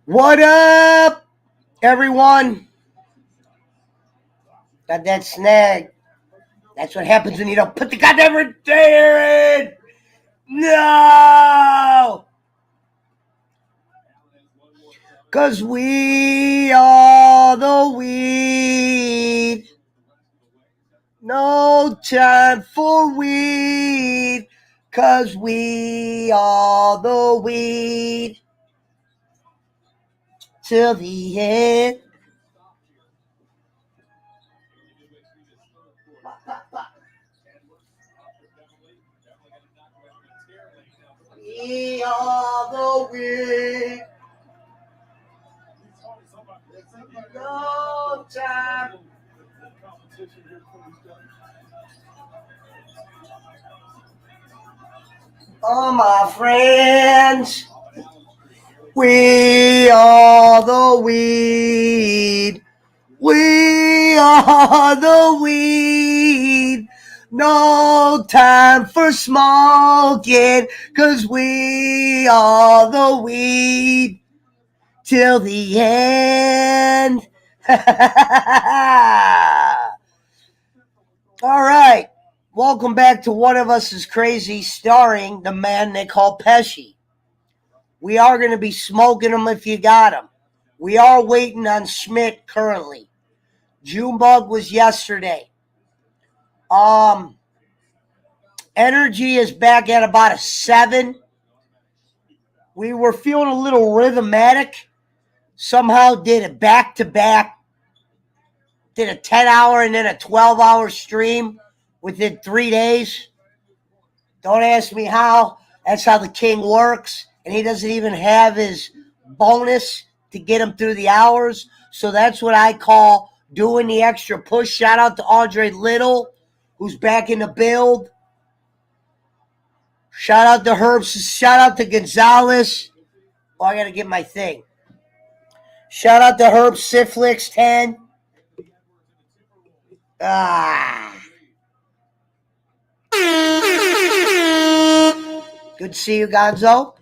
What up, everyone? Got that snag. That's what happens when you don't put the goddamn retainer in. No! Cause we are the weed. No time for weed. Cause we are the weed. Till the end. We are the weed. No time. Oh, my friends. We are the weed. We are the weed. No time for smoking, 'cause we are the weed. Till the end. All right. Welcome back to One of Us is Crazy, starring the man they call Pesci. We are going to be smoking them if you got them. We are waiting on Schmidt currently. Junebug was yesterday. Energy is back at about a 7. We were feeling a little rhythmatic. Somehow did it back to back. Did a 10-hour and then a 12-hour stream within 3 days. Don't ask me how. That's how the king works. And he doesn't even have his bonus to get him through the hours. So that's what I call doing the extra push. Shout out to Andre Little, who's back in the build. Shout out to Herbs. Shout out to Gonzalez. Oh, I got to get my thing. Shout out to Herb Siflix 10. Good to see you, Gonzo.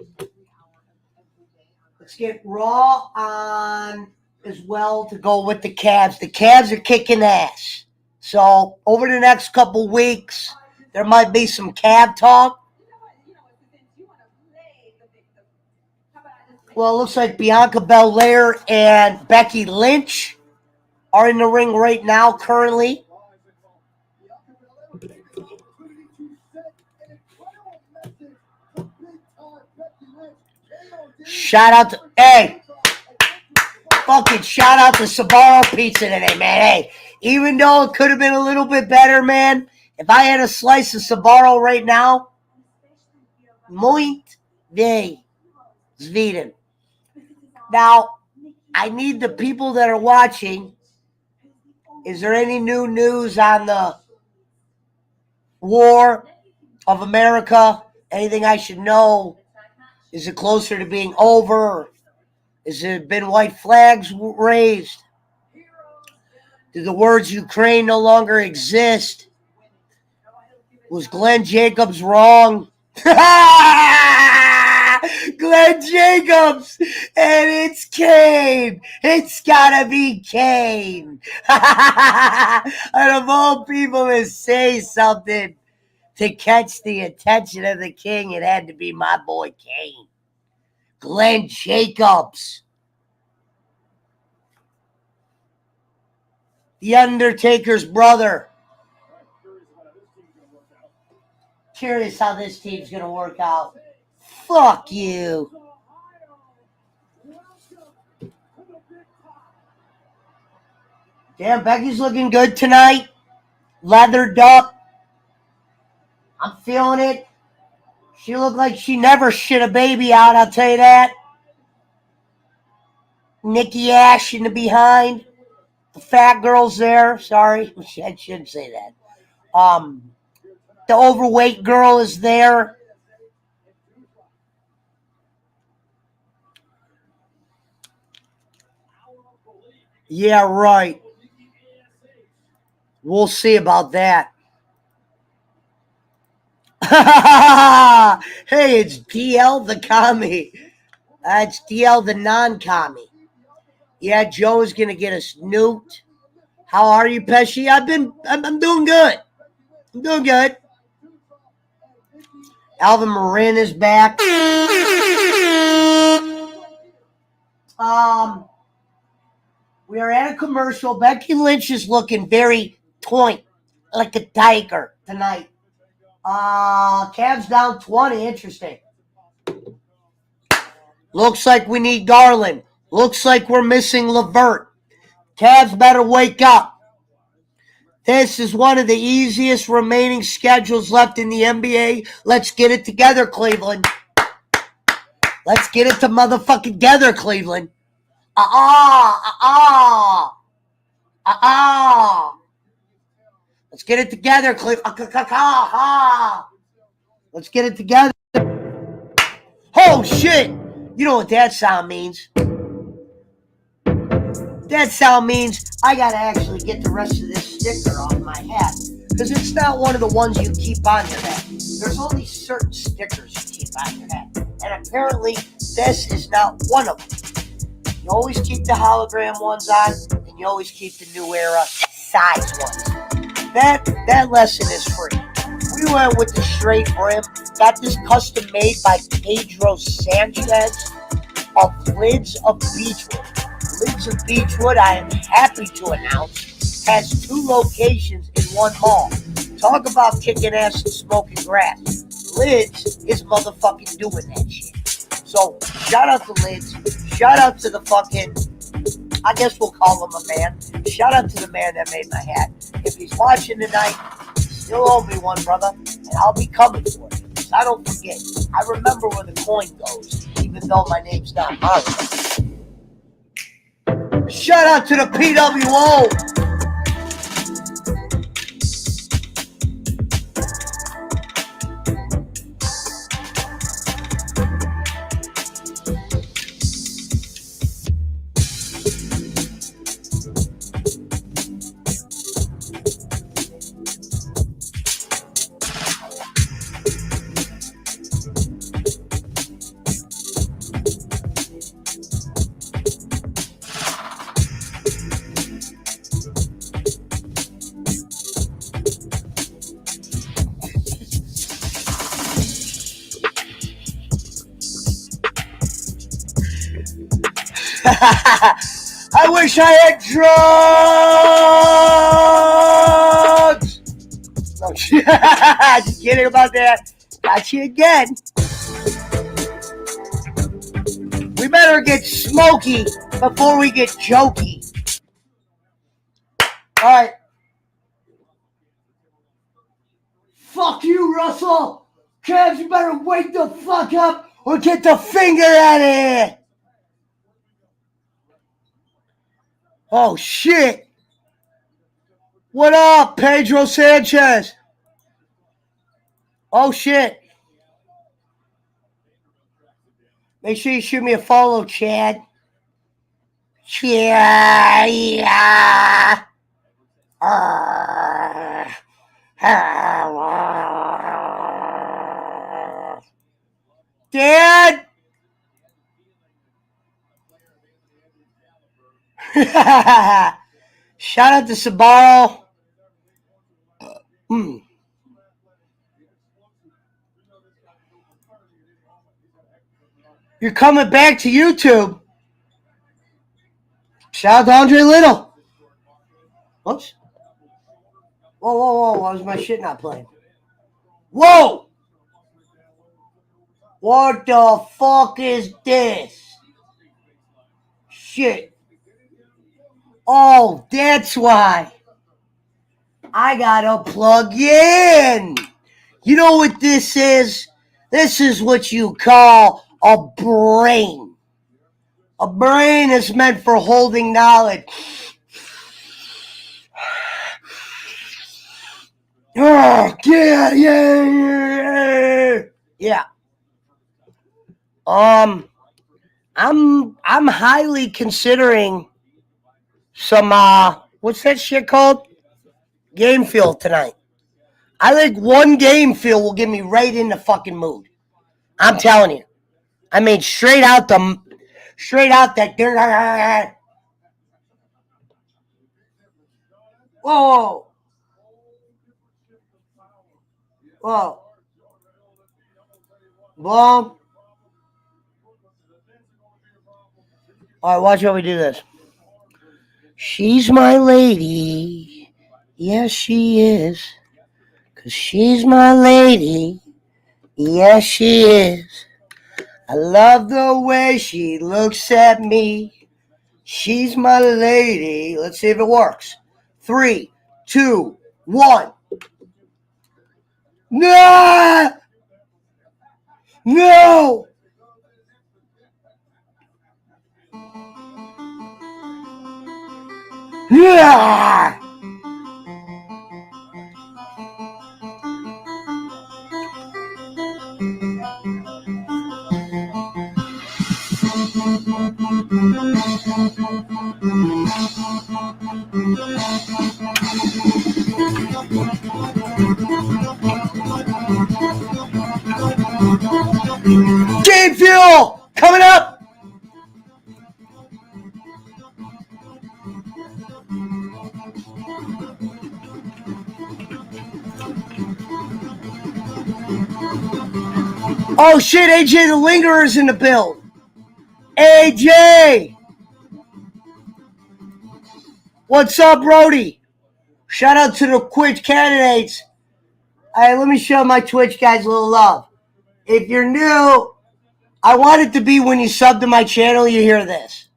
Let's get Raw on as well to go with the Cavs. The Cavs are kicking ass. So over the next couple weeks, there might be some Cav talk. Well, it looks like Bianca Belair and Becky Lynch are in the ring right now currently. Shout out to, fucking shout out to Sbarro Pizza today, man. Hey, even though it could have been a little bit better, man, if I had a slice of Sbarro right now, muito bem, Sweden. Now, I need the people that are watching. Is there any new news on the war of America? Anything I should know? Is it closer to being over? Has there been white flags raised? Do the words Ukraine no longer exist? Was Glenn Jacobs wrong? Glenn Jacobs! And it's Kane! It's gotta be Kane! And of all people to say something to catch the attention of the king, it had to be my boy Kane. Glenn Jacobs. The Undertaker's brother. Curious how this team's going to work out. Fuck you. Damn, Becky's looking good tonight. Leathered up. I'm feeling it. She looked like she never shit a baby out, I'll tell you that. Nikki Ash in the behind. The fat girl's there. Sorry, I shouldn't say that. The overweight girl is there. Yeah, right. We'll see about that. Hey, it's DL the commie. It's DL the non-commie. Yeah, Joe is gonna get us nuked. How are you, Pesci? I'm doing good. I'm doing good. Alvin Marin is back. We are at a commercial. Becky Lynch is looking very toy, like a tiger tonight. Cavs down 20. Interesting. Looks like we need Garland. Looks like we're missing LeVert. Cavs better wake up. This is one of the easiest remaining schedules left in the NBA. Let's get it together, Cleveland. Let's get it to motherfucking together, Cleveland. Let's get it together, Cleveland. Let's get it together. Oh, shit. You know what that sound means. That sound means I gotta actually get the rest of this sticker off my hat. Because it's not one of the ones you keep on your hat. There's only certain stickers you keep on your hat. And apparently, this is not one of them. You always keep the hologram ones on, and you always keep the new era size ones. That lesson is free. We went with the straight brim. Got this custom made by Pedro Sanchez of Lids of Beechwood. Lids of Beechwood, I am happy to announce, has 2 locations in one mall. Talk about kicking ass and smoking grass. Lids is motherfucking doing that shit. So, shout out to Lids. Shout out to the fucking, I guess we'll call him a man. Shout out to the man that made my hat. If he's watching tonight, still owe me one, brother, and I'll be coming for it. I don't forget. I remember where the coin goes, even though my name's not Mario. Shout out to the PWO. I wish I had drugs. No, just kidding about that. Got you again. We better get smoky before we get jokey. All right. Fuck you, Russell. Cavs, you better wake the fuck up or get the finger out of here. Oh, shit. What up, Pedro Sanchez? Oh, shit. Make sure you shoot me a follow, Chad. Yeah. Dad? Shout out to Sabaro. You're coming back to YouTube. Shout out to Andre Little. Whoops. Whoa. Why was my shit not playing? Whoa! What the fuck is this? Shit. Oh, that's why. I gotta plug in. You know what this is? This is what you call a brain. A brain is meant for holding knowledge. Oh, yeah. I'm highly considering some what's that shit called? Game Fuel tonight. I think one game, Phil, will get me right in the fucking mood. I'm telling you. I mean, straight out that. Whoa. Whoa. Boom. All right, watch how we do this. She's my lady. Yes, she is. 'Cause she's my lady. Yes, she is. I love the way she looks at me. She's my lady. Let's see if it works. 3, 2, 1. No! No! Yeah! Game Fuel coming up. Oh shit, AJ the Lingerer's in the build. AJ! What's up, Brody? Shout out to the Twitch candidates. All right, let me show my Twitch guys a little love. If you're new, I want it to be when you sub to my channel, you hear this.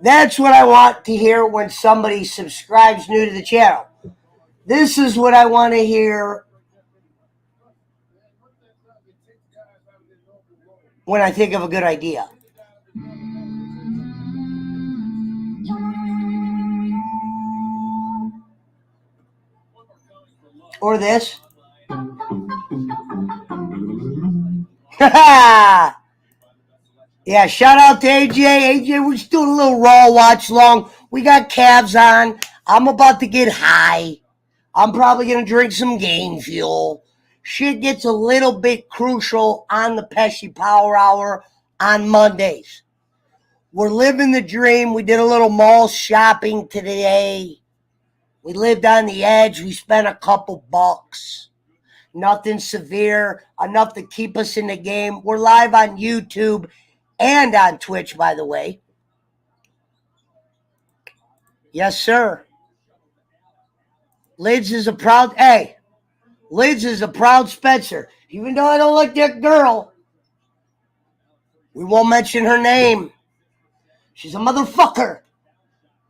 That's what I want to hear when somebody subscribes new to the channel. This is what I want to hear when I think of a good idea. Or this. Yeah, shout out to AJ. AJ, we're just doing a little Raw watch long. We got calves on. I'm about to get high. I'm probably going to drink some Game Fuel. Shit gets a little bit crucial on the Pesci Power Hour on Mondays. We're living the dream. We did a little mall shopping today. We lived on the edge. We spent a couple bucks. Nothing severe, enough to keep us in the game. We're live on YouTube and on Twitch, by the way. Yes, sir. Lids is a proud Spencer. Even though I don't like that girl, we won't mention her name. She's a motherfucker.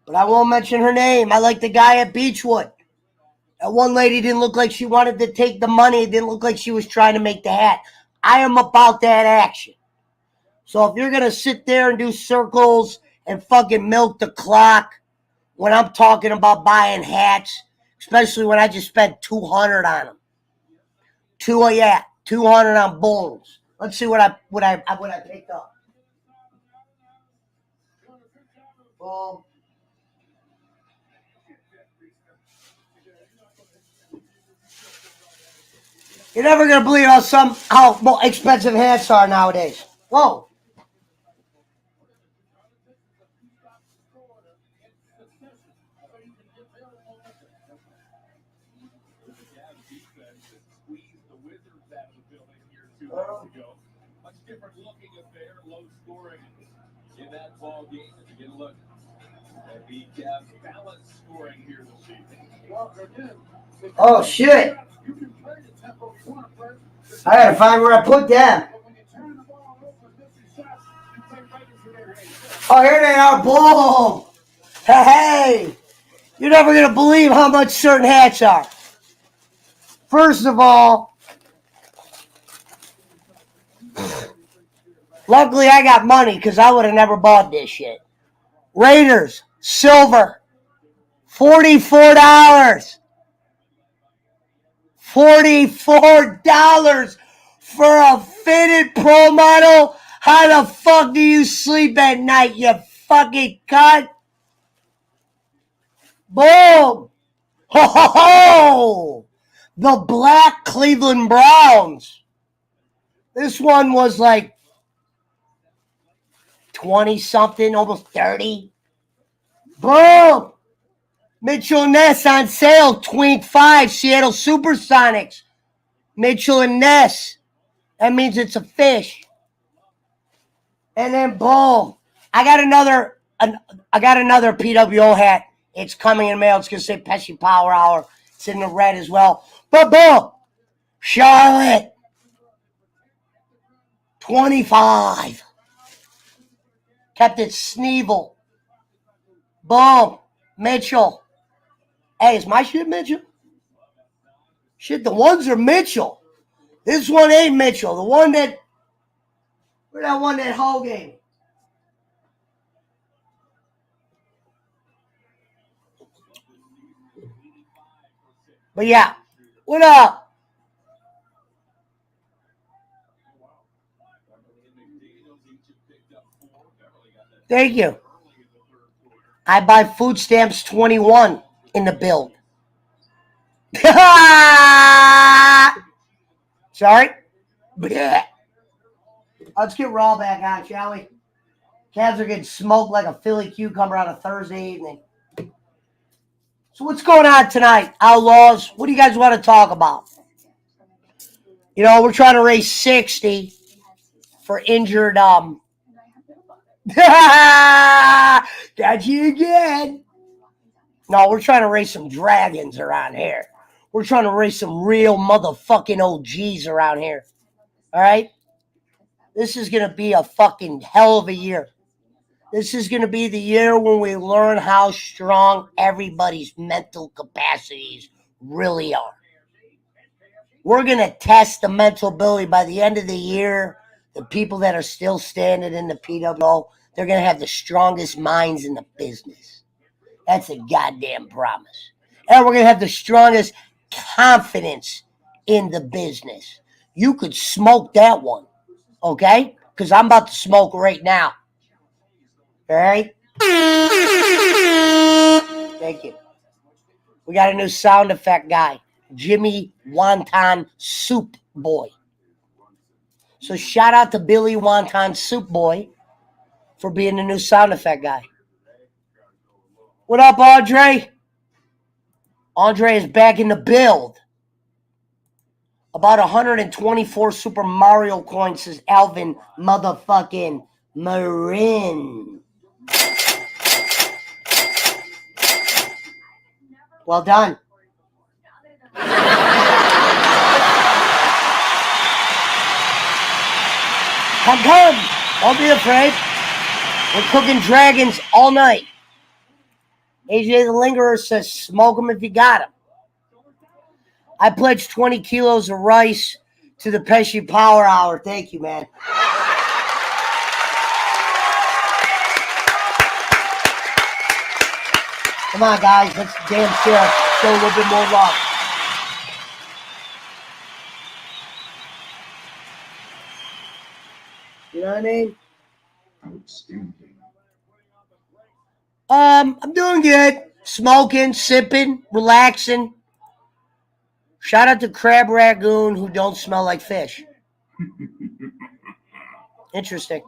But I won't mention her name. I like the guy at Beechwood. That one lady didn't look like she wanted to take the money. It didn't look like she was trying to make the hat. I am about that action. So if you're going to sit there and do circles and fucking milk the clock when I'm talking about buying hats, especially when I just spent $200 on them. 200 on bones. Let's see what I picked up. Boom. You're never gonna believe how expensive hats are nowadays. Whoa. Much different looking affair, low scoring in that ball game. If you get a look at the Cavs' balanced scoring here this evening. Oh shit! I gotta find where I put them. Oh, here they are. Boom! Hey! You're never gonna believe how much certain hats are. First of all, luckily I got money because I would have never bought this shit. Raiders, silver, $44. $44 for a fitted pro model. How the fuck do you sleep at night, you fucking cunt? Boom! Ho ho ho! The black Cleveland Browns. This one was like 20-something, almost 30. Boom! Mitchell & Ness on sale, twink 5, Seattle Supersonics. Mitchell & Ness. That means it's a fish. And then boom. I got another PWO hat. It's coming in mail. It's going to say Pesci Power Hour. It's in the red as well. But boom. Charlotte. 25. Kept it Sneevil. Boom. Mitchell. Hey, is my shit Mitchell? Shit, the ones are Mitchell. This one ain't Mitchell. The one that... Where's that one that Hull game? But yeah. What up? Thank you. I buy food stamps 21 in the build. Sorry? Blech. Let's get Raw back on, shall we? Cavs are getting smoked like a Philly cucumber on a Thursday evening. So what's going on tonight, Outlaws? What do you guys want to talk about? You know, we're trying to raise 60 for injured, Got you again. No, we're trying to raise some dragons around here. We're trying to raise some real motherfucking OGs around here. All right? This is going to be a fucking hell of a year. This is going to be the year when we learn how strong everybody's mental capacities really are. We're going to test the mental ability by the end of the year. The people that are still standing in the PWO, they're going to have the strongest minds in the business. That's a goddamn promise. And we're going to have the strongest confidence in the business. You could smoke that one, okay? Because I'm about to smoke right now. All right? Thank you. We got a new sound effect guy, Jimmy Wonton Soup Boy. So shout out to Billy Wonton Soup Boy for being the new sound effect guy. What up, Andre? Andre is back in the build. About 124 Super Mario coins, says Alvin motherfucking Marin. Well done. Come. Don't be afraid. We're cooking dragons all night. AJ the Lingerer says, smoke them if you got them. I pledged 20 kilos of rice to the Pesci Power Hour. Thank you, man. Come on, guys. Let's damn sure show a little bit more love. You know what I mean? I'm doing good. Smoking, sipping, relaxing. Shout out to Crab Ragoon who don't smell like fish. Interesting.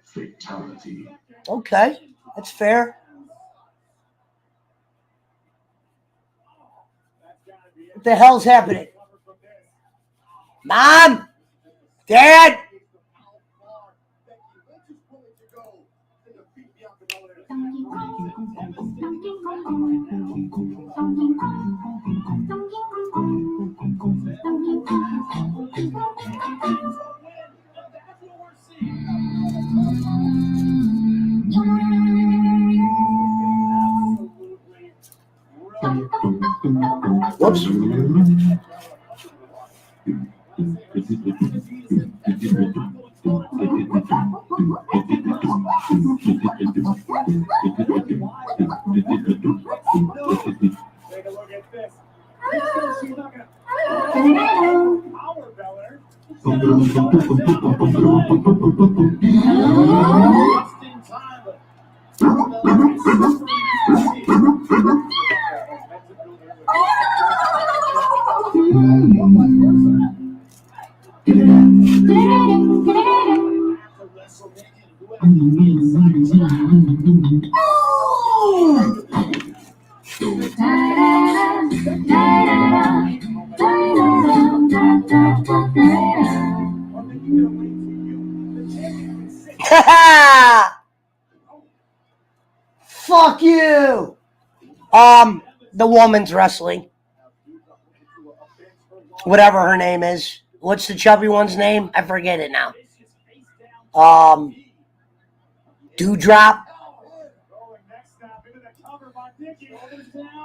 Fatality. Okay, that's fair. What the hell's happening? Mom? Dad? Whoops. Take a look at this. Fuck you. The woman's wrestling. Whatever her name is. What's the chubby one's name? I forget it now. Dewdrop.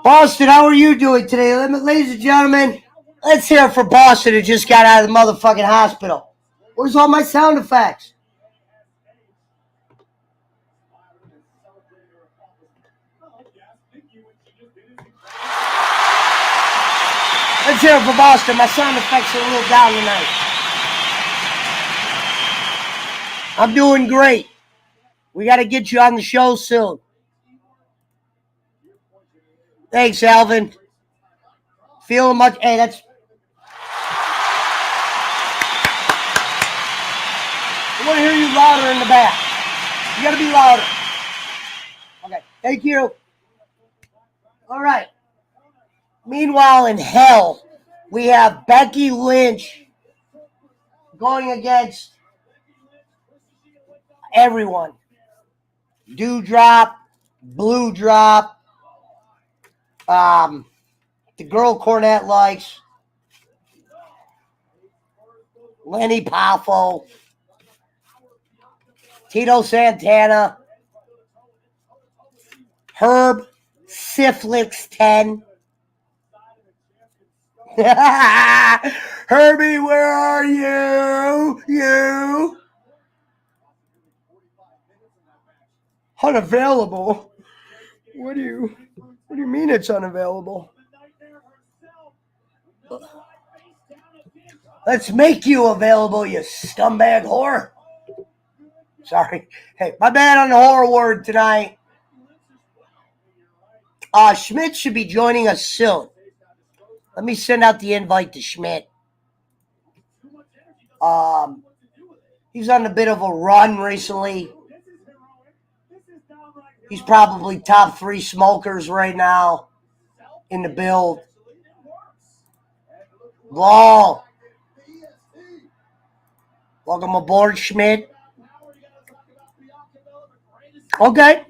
Boston, how are you doing today? Ladies and gentlemen, let's hear it for Boston who just got out of the motherfucking hospital. Where's all my sound effects? Let's hear it for Boston. My sound effects are a little down tonight. I'm doing great. We got to get you on the show soon. Thanks, Alvin. Feeling much. Hey, that's. I want to hear you louder in the back. You got to be louder. Okay. Thank you. All right. Meanwhile, in hell, we have Becky Lynch going against everyone. Dewdrop, Blue Drop, the girl Cornette likes, Lenny Poffo, Tito Santana, Herb Syphilis 10. Herbie, where are you? You? Unavailable? What do you mean it's unavailable? Let's make you available, you scumbag whore. Sorry. Hey, my bad on the horror word tonight. Schmidt should be joining us soon. Let me send out the invite to Schmidt. He's on a bit of a run recently. He's probably top 3 smokers right now in the build. Ball. Welcome aboard, Schmidt. Okay.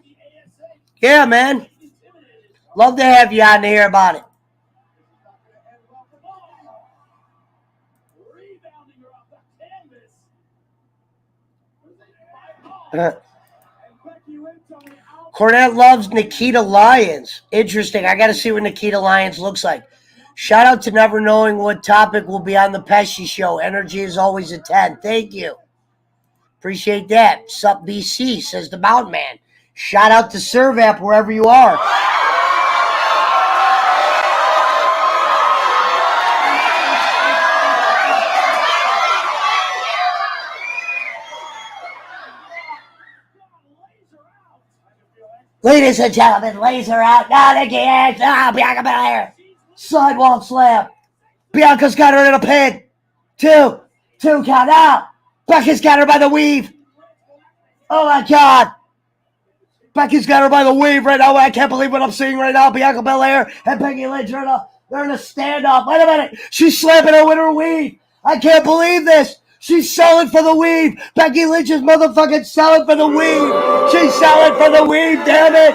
Yeah, man. Love to have you on to hear about it. Cornette loves Nikita Lyons. Interesting. I got to see what Nikita Lyons looks like. Shout out to never knowing what topic will be on the Pesci show. Energy is always a 10. Thank you. Appreciate that. Sup BC, says the Mountain Man. Shout out to Servap wherever you are. Ladies and gentlemen, laser out. Now Nikki Ash. Bianca Belair. Sidewalk slam. Bianca's got her in a pin. Two count out. Becky's got her by the weave. Oh my God. Becky's got her by the weave right now. I can't believe what I'm seeing right now. Bianca Belair and Becky Lynch are in a standoff. Wait a minute. She's slapping her with her weave. I can't believe this. She's selling for the weave. Becky Lynch is motherfucking selling for the weave. She's selling for the weave, damn it.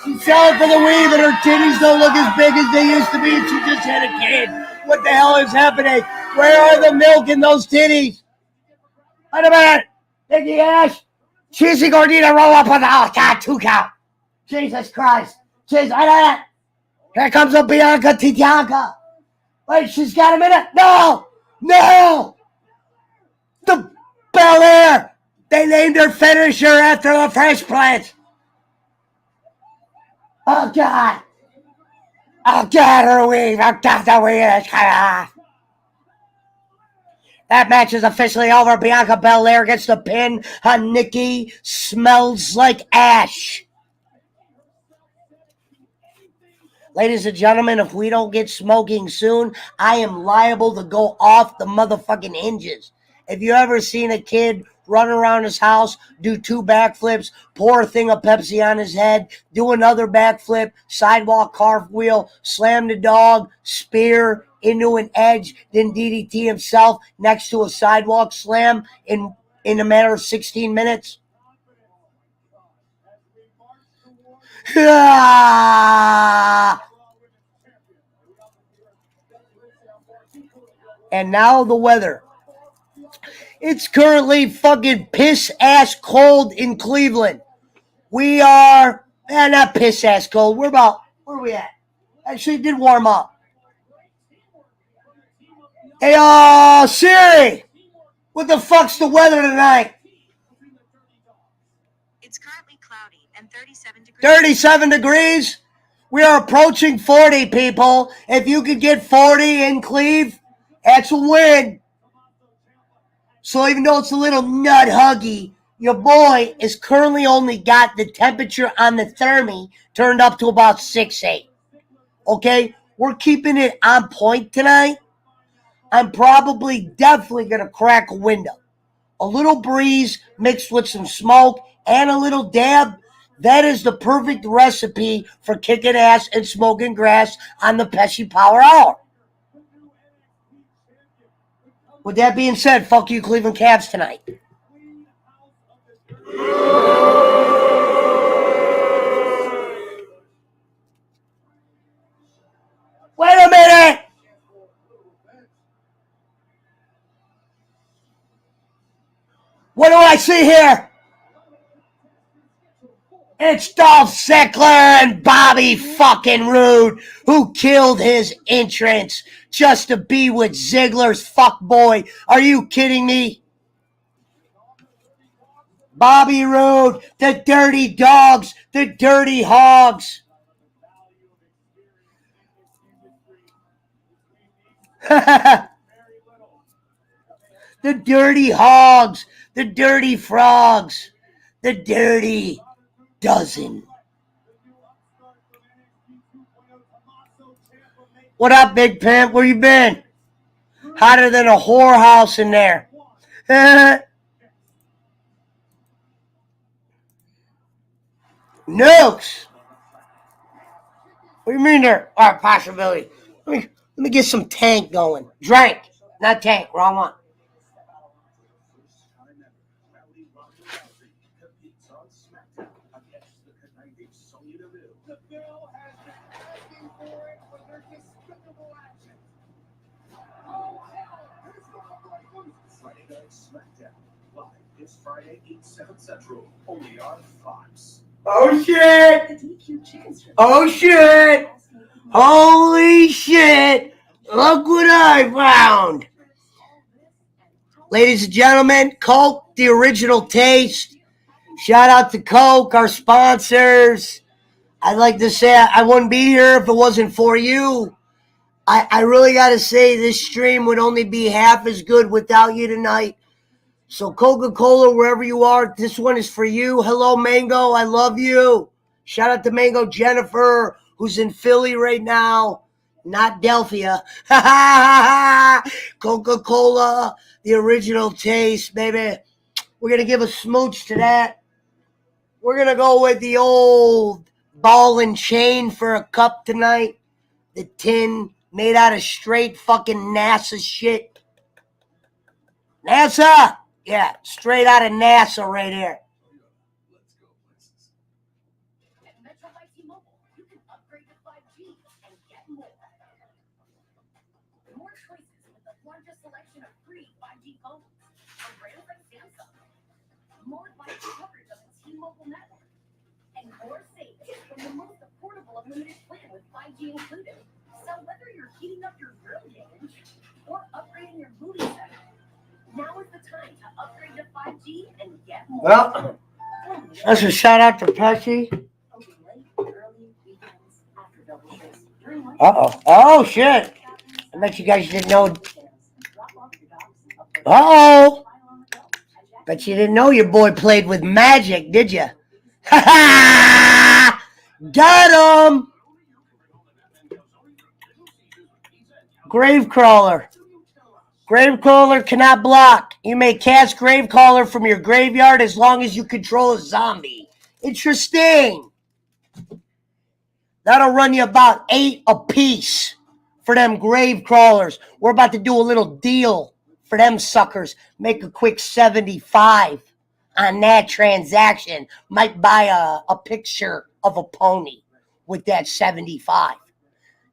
She's selling for the weave and her titties don't look as big as they used to be and she just had a kid. What the hell is happening? Where are the milk in those titties? Wait a minute. Nikki Ash. Cheesy Gordita roll up on the... Oh, God, 2 count. Jesus Christ. Jesus. Wait a minute. Here comes a Bianca Titianca. Wait, she's got a minute. No. The Belair. They named her finisher after the Fresh Prince. Oh, God. Oh, God, her weave. Oh, God, the weave is coming off. That match is officially over. Bianca Belair gets the pin on Nikki Smells Like Ash. Ladies and gentlemen, if we don't get smoking soon, I am liable to go off the motherfucking hinges. If you ever seen a kid run around his house, do 2 backflips, pour a thing of Pepsi on his head, do another backflip, sidewalk cartwheel, slam the dog, spear into an edge, then DDT himself next to a sidewalk slam in a matter of 16 minutes? And now the weather. It's currently fucking piss-ass cold in Cleveland. We are, not piss-ass cold. Where are we at? Actually, it did warm up. Hey, Siri, what the fuck's the weather tonight? It's currently cloudy and 37 degrees. 37 degrees? We are approaching 40, people. If you could get 40 in Cleve, that's a win. So even though it's a little nut huggy, your boy is currently only got the temperature on the thermi turned up to about 6-8. Okay? We're keeping it on point tonight. I'm definitely going to crack a window. A little breeze mixed with some smoke and a little dab. That is the perfect recipe for kicking ass and smoking grass on the Pesci Power Hour. With that being said, fuck you, Cleveland Cavs tonight. Wait a minute! What do I see here? It's Dolph Ziggler and Bobby fucking Roode, who killed his entrance just to be with Ziggler's fuckboy. Are you kidding me? Bobby Roode, the dirty dogs, the dirty hogs. The dirty hogs, the dirty frogs, the dirty dozen. What up, Big Pimp? Where you been? Hotter than a whorehouse in there. Nukes. What do you mean there? All right, possibility. Let me get some tank going. Drink, not tank. Wrong one. Friday Night SmackDown, live this Friday, 8/7 Central, only on Fox. Oh shit! Oh shit! Holy shit! Look what I found! Ladies and gentlemen, Coke, the original taste. Shout out to Coke, our sponsors. I'd like to say I wouldn't be here if it wasn't for you. I really got to say this stream would only be half as good without you tonight. So Coca-Cola, wherever you are, this one is for you. Hello, Mango. I love you. Shout out to Mango Jennifer, who's in Philly right now. Not Delphia. Coca-Cola, the original taste, baby. We're going to give a smooch to that. We're going to go with the old ball and chain for a cup tonight. The tin made out of straight fucking NASA shit. NASA! Yeah, straight out of NASA right here. Let's go places. At Metro by T-Mobile, you can upgrade to 5G and get more. More choices with the largest selection of free 5G phones from brands like Samsung. More 5G coverage on the T-Mobile network. And more savings from the most affordable unlimited plan with 5G included. So whether you're heating up your grill game or upgrading your movie set, now is the time to upgrade to 5G and get more. Well, that's a shout out to Pesci. Uh-oh. Oh, shit. I bet you guys didn't know. Uh-oh. Bet you didn't know your boy played with magic, did you? Ha ha! Got him! Gravecrawler. Gravecrawler cannot block. You may cast Gravecrawler from your graveyard as long as you control a zombie. Interesting. That'll run you about 8 a piece for them Gravecrawlers. We're about to do a little deal for them suckers. Make a quick 75 on that transaction. Might buy a picture of a pony with that 75.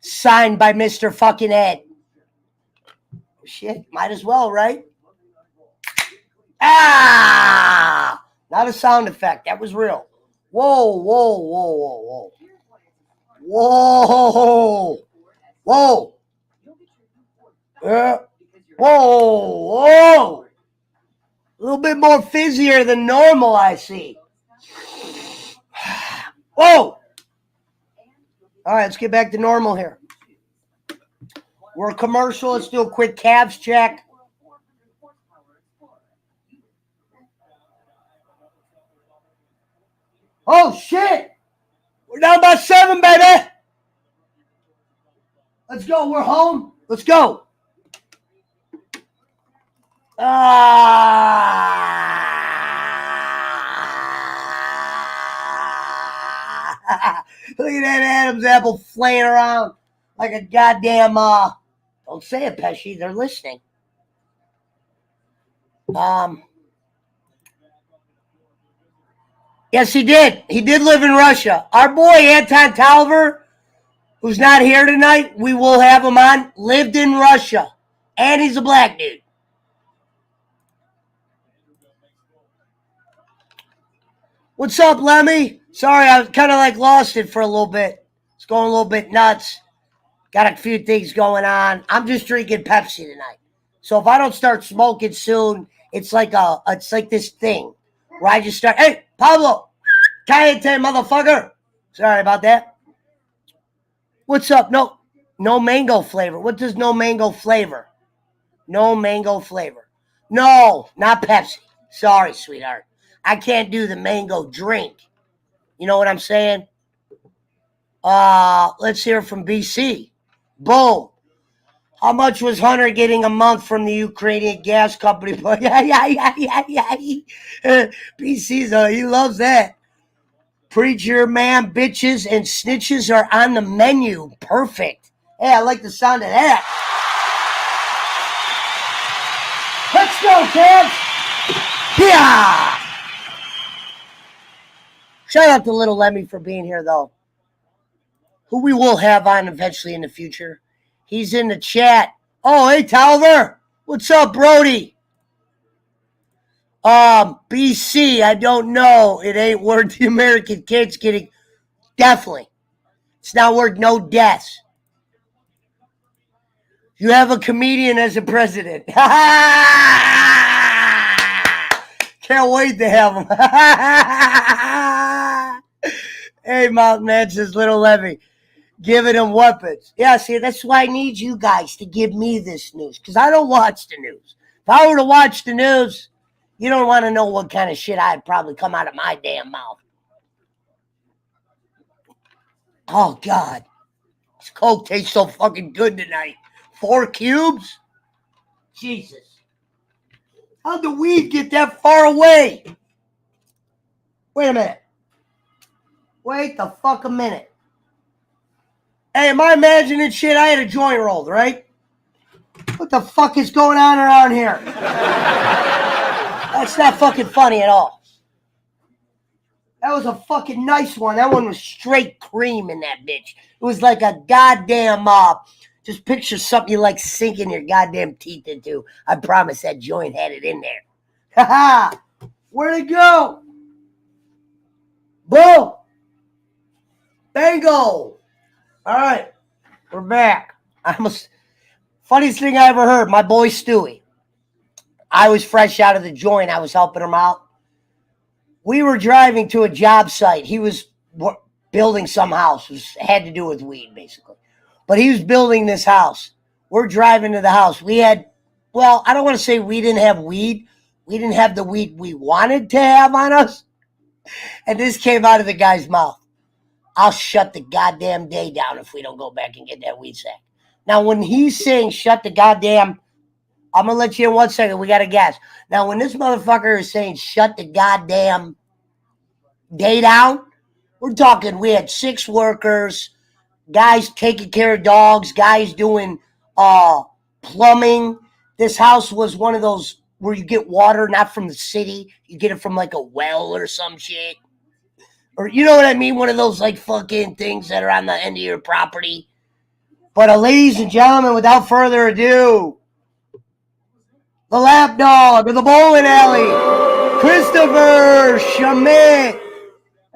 Signed by Mr. fucking Ed. Shit, might as well, right? Ah! Not a sound effect. That was real. Whoa, whoa, whoa, whoa, whoa. Whoa. Whoa. Whoa, whoa. A little bit more fizzier than normal, I see. Whoa. All right, let's get back to normal here. We're a commercial. Let's do a quick Cavs check. Oh, shit. We're down by 7, baby. Let's go. We're home. Let's go. Look at that Adam's apple flaying around like a goddamn, don't say it, Pesci. They're listening. Yes, he did. He did live in Russia. Our boy, Anton Tolliver, who's not here tonight, we will have him on, lived in Russia. And he's a black dude. What's up, Lemmi? Sorry, I was kind of like lost it for a little bit. It's going a little bit nuts. Got a few things going on. I'm just drinking Pepsi tonight. So if I don't start smoking soon, it's like this thing where I just start, hey, Pablo, cállate, motherfucker. Sorry about that. What's up? No mango flavor. What does no mango flavor? No mango flavor. No, not Pepsi. Sorry, sweetheart. I can't do the mango drink. You know what I'm saying? Let's hear from BC. Boom. How much was Hunter getting a month from the Ukrainian gas company? BC's, he loves that. Preacher man, bitches, and snitches are on the menu. Perfect. Hey, I like the sound of that. Let's go, Cavs. Yeah. Shout out to little Lemmi for being here, though. Who we will have on eventually in the future. He's in the chat. Oh, hey, Tolliver. What's up, Brody? BC, I don't know. It ain't worth the American kids getting. Definitely. It's not worth no deaths. You have a comedian as a president. Can't wait to have him. Hey, Mountain Man, says little Levy. Giving them weapons. Yeah, see, that's why I need you guys to give me this news. Because I don't watch the news. If I were to watch the news, you don't want to know what kind of shit I'd probably come out of my damn mouth. Oh, God. This Coke tastes so fucking good tonight. 4 cubes? Jesus. How'd the weed get that far away? Wait a minute. Wait the fuck a minute. Hey, am I imagining shit? I had a joint rolled, right? What the fuck is going on around here? That's not fucking funny at all. That was a fucking nice one. That one was straight cream in that bitch. It was like a goddamn, just picture something you like sinking your goddamn teeth into. I promise that joint had it in there. Ha-ha! Where'd it go? Boom! Bingo! All right, we're back. Funniest thing I ever heard, my boy Stewie. I was fresh out of the joint. I was helping him out. We were driving to a job site. He was building some house. It had to do with weed, basically. But he was building this house. We're driving to the house. We had, well, I don't want to say we didn't have weed. We didn't have the weed we wanted to have on us. And this came out of the guy's mouth. I'll shut the goddamn day down if we don't go back and get that weed sack. Now, when he's saying shut the goddamn, I'm going to let you in 1 second. We got a gas. Now, when this motherfucker is saying shut the goddamn day down, we're talking we had 6 workers, guys taking care of dogs, guys doing plumbing. This house was one of those where you get water not from the city. You get it from like a well or some shit. Or you know what I mean? One of those like fucking things that are on the end of your property. But ladies and gentlemen, without further ado, the lap dog of the bowling alley, Christopher Schmidt.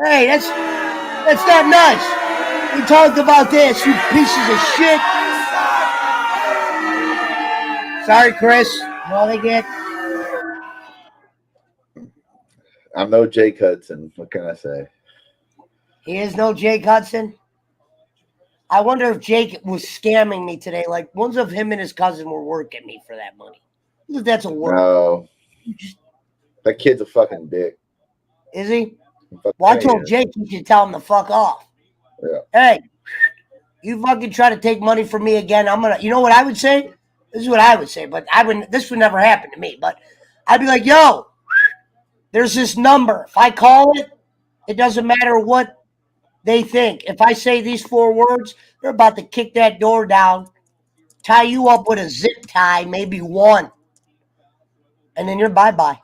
Hey, that's not nice. We talked about this, you pieces of shit. Sorry, Chris. All they get. I'm no Jake Hudson. What can I say? He is no Jake Hudson. I wonder if Jake was scamming me today. Like, ones of him and his cousin were working me for that money. That's a work. No. That kid's a fucking dick. Is he? Well, I told Jake you should tell him to fuck off. Yeah. Hey, you fucking try to take money from me again, I'm gonna. You know what I would say? This is what I would say, but I wouldn't. This would never happen to me. But I'd be like, yo, there's this number. If I call it, it doesn't matter what they think. If I say these 4 words, they're about to kick that door down, tie you up with a zip tie, maybe 1, and then you're bye-bye.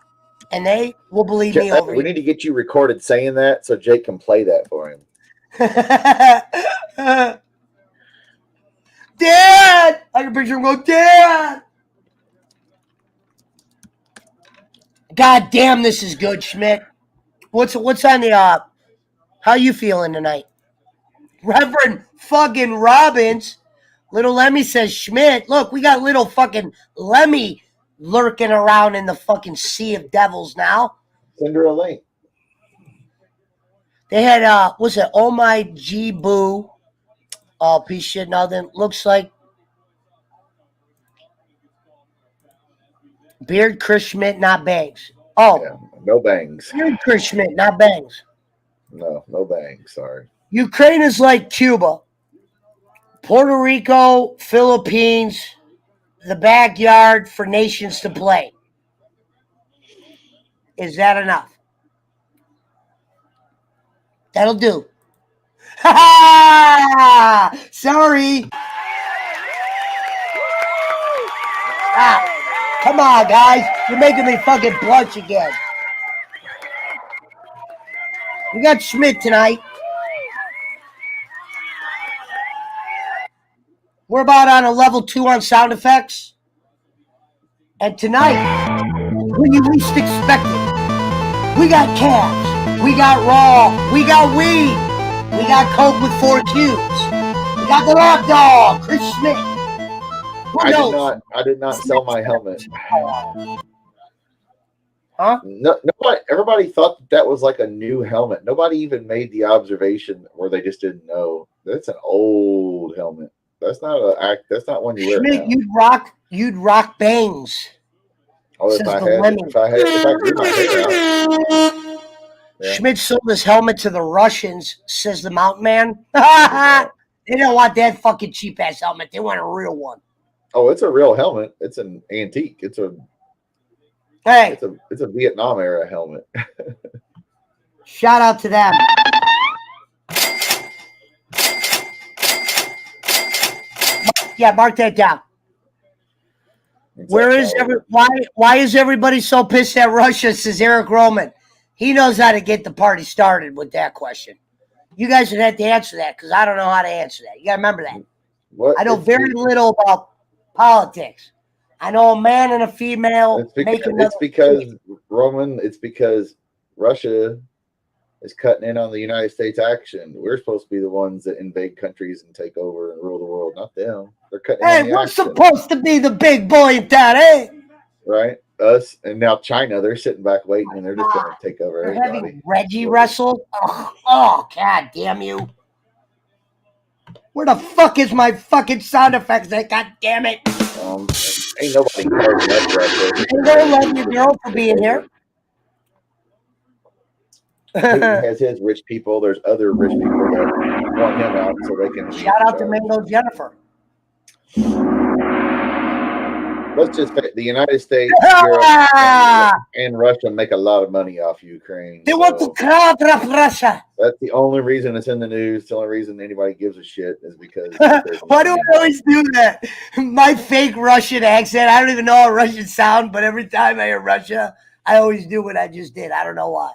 And they will believe me over We need to get you recorded saying that so Jake can play that for him. Dad! I can picture him go, Dad! God damn, this is good, Schmidt. What's on the how you feeling tonight? Reverend fucking Robbins. Little Lemmi says, Schmidt, look, we got little fucking Lemmi lurking around in the fucking sea of devils now. Send her a link. They had, what's it, Oh My G Boo. Oh, piece of shit, nothing. Looks like Beard Chris Schmidt, not bangs. Oh. Yeah, no bangs. Beard Chris Schmidt, not bangs. No bangs, sorry. Ukraine is like Cuba. Puerto Rico, Philippines, the backyard for nations to play. Is that enough? That'll do. Ha ha! Sorry. Ah, come on, guys. You're making me fucking blush again. We got Schmidt tonight. We're about on a level 2 on sound effects. And tonight, when you least expect it, we got calves, we got raw, we got weed, we got coke with 4 cubes, we got the lap dog, Chris Schmidt. I did not sell my helmet. Huh? No, everybody thought that was like a new helmet. Nobody even made the observation where they just didn't know. That's an old helmet. That's not one you wear. Schmidt, now. you'd rock bangs. Oh, if I grew my hair out. Yeah. Schmidt sold his helmet to the Russians, says the mountain man. They don't want that fucking cheap ass helmet. They want a real one. Oh, it's a real helmet. It's an antique. It's a Vietnam era helmet. Shout out to them. Yeah, mark that down. Why is everybody so pissed at Russia, says Eric Roman? He knows how to get the party started with that question. You guys would have to answer that because I don't know how to answer that. You got to remember that. I know very little about politics. I know a man and a female. It's because Russia is cutting in on the United States action. We're supposed to be the ones that invade countries and take over and rule the world, not them. They're cutting in on the action. Supposed to be the big boy in town, eh? Right? Us and now China, they're sitting back waiting and they're just going to take over They're everybody. having Reggie wrestle? Oh, god damn you. Where the fuck is my fucking sound effects? God damn it. Ain't nobody charging us right there. Ain't gonna love your girl for being here. Putin has his rich people. There's other rich people that want him out so they can. Shout out to Mango Jennifer. Let's just say the United States, Europe, and Russia make a lot of money off Ukraine. They want to crowd up Russia. That's the only reason it's in the news. The only reason anybody gives a shit is because. Why do I always do that? My fake Russian accent. I don't even know a Russian sound, but every time I hear Russia, I always do what I just did. I don't know why.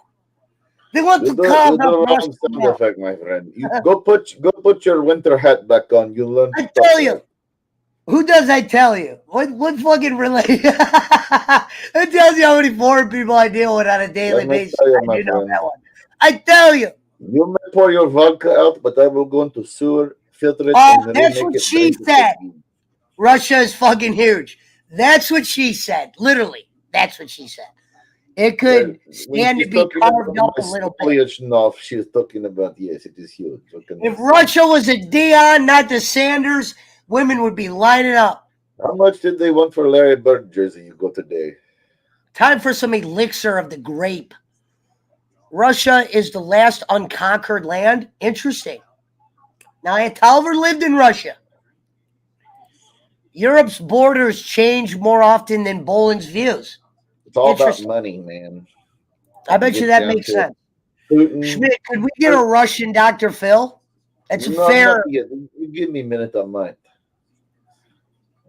They want You to do carve the up wrong Russia. sound now. effect, my friend. You go put your winter hat back on. You learn. I tell you, who does I tell you? What fucking relate? It tells you how many foreign people I deal with on a daily Let me basis. tell you, I my do know friend. that one. I tell you. You may pour your vodka out, but I will go into sewer, filter it, Oh, and that's remake what it. she drink it said. again. Russia is fucking huge. That's what she said. Literally, that's what she said. It could When stand to she's be talking carved about up a my little bit. Polish snuff, she is talking about, yes, it is huge. What can I If say? Russia was a Dion, not the Sanders, women would be lining up. How much did they want for Larry Bird jersey you got today? Time for some elixir of the grape. Russia is the last unconquered land. Interesting. Now, Tolliver lived in Russia. Europe's borders change more often than Boland's views. It's all about Interesting. money, man. I bet you that Down makes to sense. Putin. Schmidt, could we get a Russian Dr. Phil? That's a No, fair. you give me a minute a month.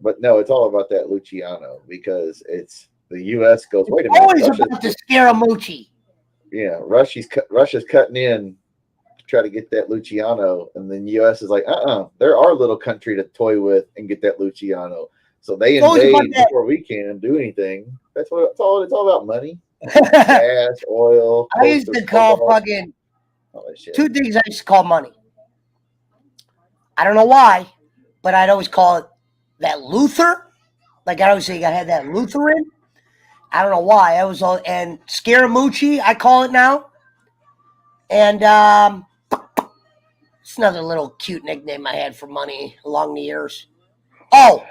But no, it's all about that Luciano because it's the U.S. goes, wait a minute. Always about the Scaramucci. Yeah, Russia's cutting in to try to get that Luciano, and then U.S. is like, they're our little country to toy with and get that Luciano. So they invade before we can do anything. It's all about money, gas, oil. I used to call fucking two things I used to call money. I don't know why, but I'd always call it that Luther. Like I always say, I had that Lutheran. I don't know why. I was all and Scaramucci, I call it now. And it's another little cute nickname I had for money along the years. Oh,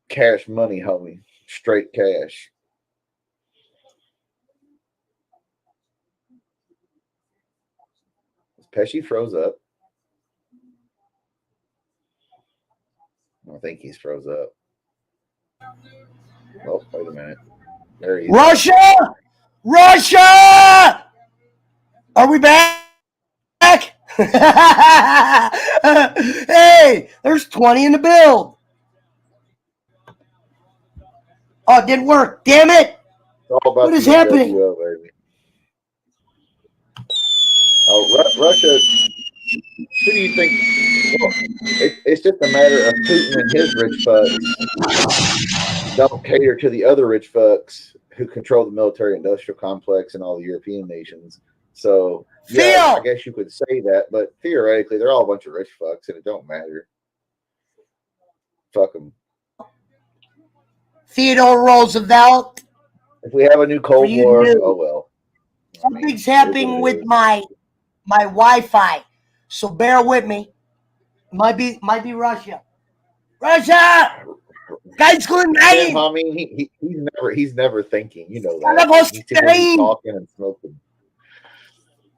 cash money, homie, straight cash. Pesci froze up. I think he's froze up. Oh, wait a minute. There he is. Russia! Are we back? Hey, there's 20 in the build. Oh, it didn't work. Damn it. What is happening? NWO, baby. Oh, Russia. Who do you think? Well, it's just a matter of Putin and his rich fucks don't cater to the other rich fucks who control the military-industrial complex in all the European nations. So, yeah, I guess you could say that, but theoretically, they're all a bunch of rich fucks, and it don't matter. Fuck them. Theodore Roosevelt. If we have a new Cold War, oh well. Something's happening with my Wi-Fi, so bear with me. Might be Russia. Russia! Guys going nine. I mean, he's never thinking. You know that. He's too busy talking and smoking.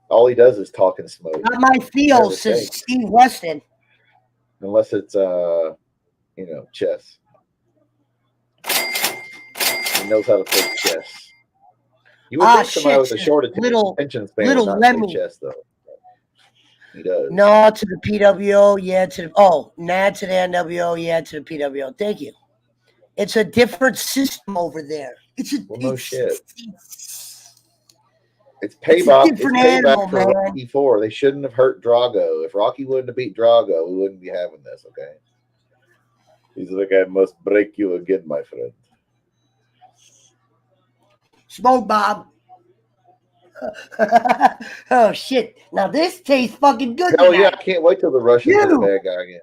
All he does is talk and smoke. Not my feel, says Steve Weston. Unless it's chess. He knows how to play chess. You would think somebody with a short attention span would not play chess, though. He does. No to the PWO, yeah to the nah to the NWO, yeah to the PWO. Thank you. It's a different system over there. No shit. It's payback. It's payback for Rocky 4. They shouldn't have hurt Drago. If Rocky wouldn't have beat Drago, we wouldn't be having this. Okay. He's like, I must break you again, my friend. Smoke Bob. Oh shit! Now this tastes fucking good. Oh yeah, I can't wait till the Russians are the bad guy again.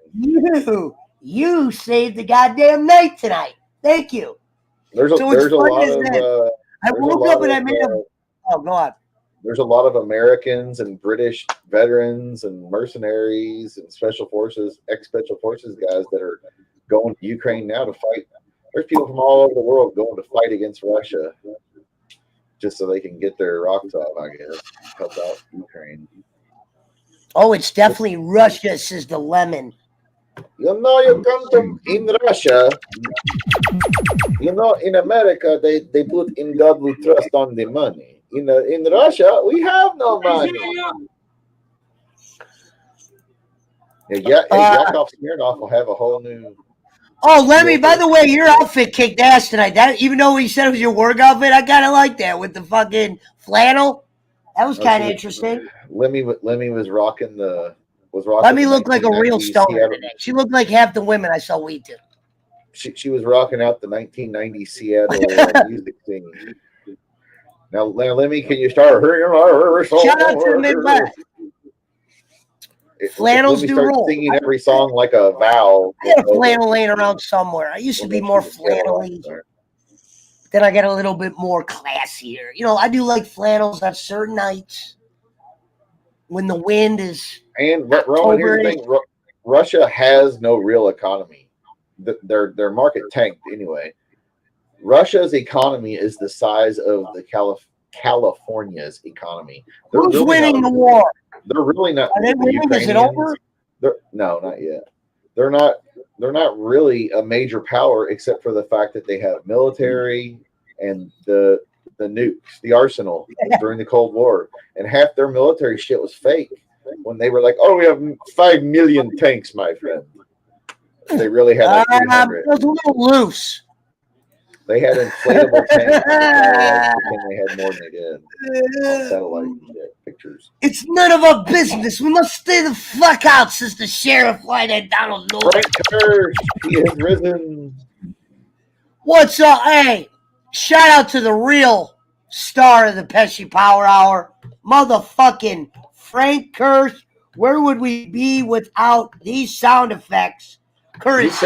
You saved the goddamn night tonight. Thank you. There's a lot of. I woke up and I made a. Oh, go on. There's a lot of Americans and British veterans and mercenaries and special forces, ex-special forces guys that are going to Ukraine now to fight. There's people from all over the world going to fight against Russia just so they can get their rocks off, I guess, help out Ukraine. Oh, it's definitely Russia, says the Lemon. You know, you come to in Russia, you know, in America, they put in God we trust on the money. In Russia, we have no money. Yeah, Yakov Smirnoff will have a whole new. Oh, Lemmi, by the way, your outfit kicked ass tonight. That, even though we said it was your work outfit, I kind of like that with the fucking flannel. That was kind of interesting. Lemmi was rocking Lemmi looked like a real 1990 stoner Seattle. today. She looked like half the women I saw weed to. She was rocking out the 1990 Seattle music scene. Now, Lemmi, can you start? Shout out to the Midwest. Flannels Lemmi do starts roll. singing every song like a vow. I got a flannel laying around somewhere. I used to be more flannel-y. Then I got a little bit more classier. You know, I do like flannels on certain nights when the wind is. And Roman, here's the thing: Russia has no real economy. Their market tanked anyway. Russia's economy is the size of the California's economy. Who's winning the war? They're really not. Are they winning? Is it over? No, not yet. They're not really a major power, except for the fact that they have military and the nukes, the arsenal during the Cold War, and half their military shit was fake. When they were like, "Oh, we have 5 million tanks, my friend," they really had like 300. It was a little loose. They had inflatable tanks. They had more than they did. On satellite pictures. It's none of our business. We must stay the fuck out, says the sheriff. Why that Donald North? Frank Kirsch, he has risen. What's up? Hey, shout out to the real star of the Pesci Power Hour, motherfucking Frank Kirsch. Where would we be without these sound effects? The Ukrainians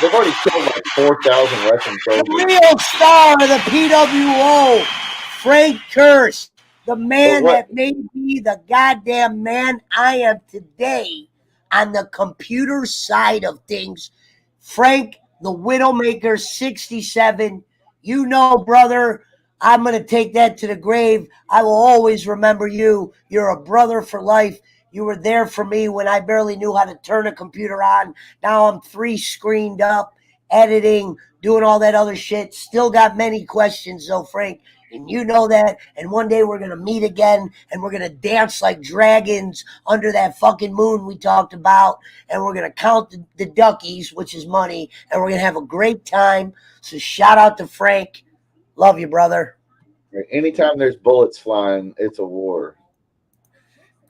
they've already killed like 4,000 Russian soldiers. The real star of the PWO, Frank Kirsch, the man that made me the goddamn man I am today on the computer side of things. Frank, the Widowmaker 67. You know, brother, I'm going to take that to the grave. I will always remember you. You're a brother for life. You were there for me when I barely knew how to turn a computer on. Now I'm 3 screened up, editing, doing all that other shit. Still got many questions though, Frank. And you know that. And one day we're going to meet again and we're going to dance like dragons under that fucking moon we talked about. And we're going to count the duckies, which is money. And we're going to have a great time. So shout out to Frank. Love you, brother. Anytime there's bullets flying, it's a war.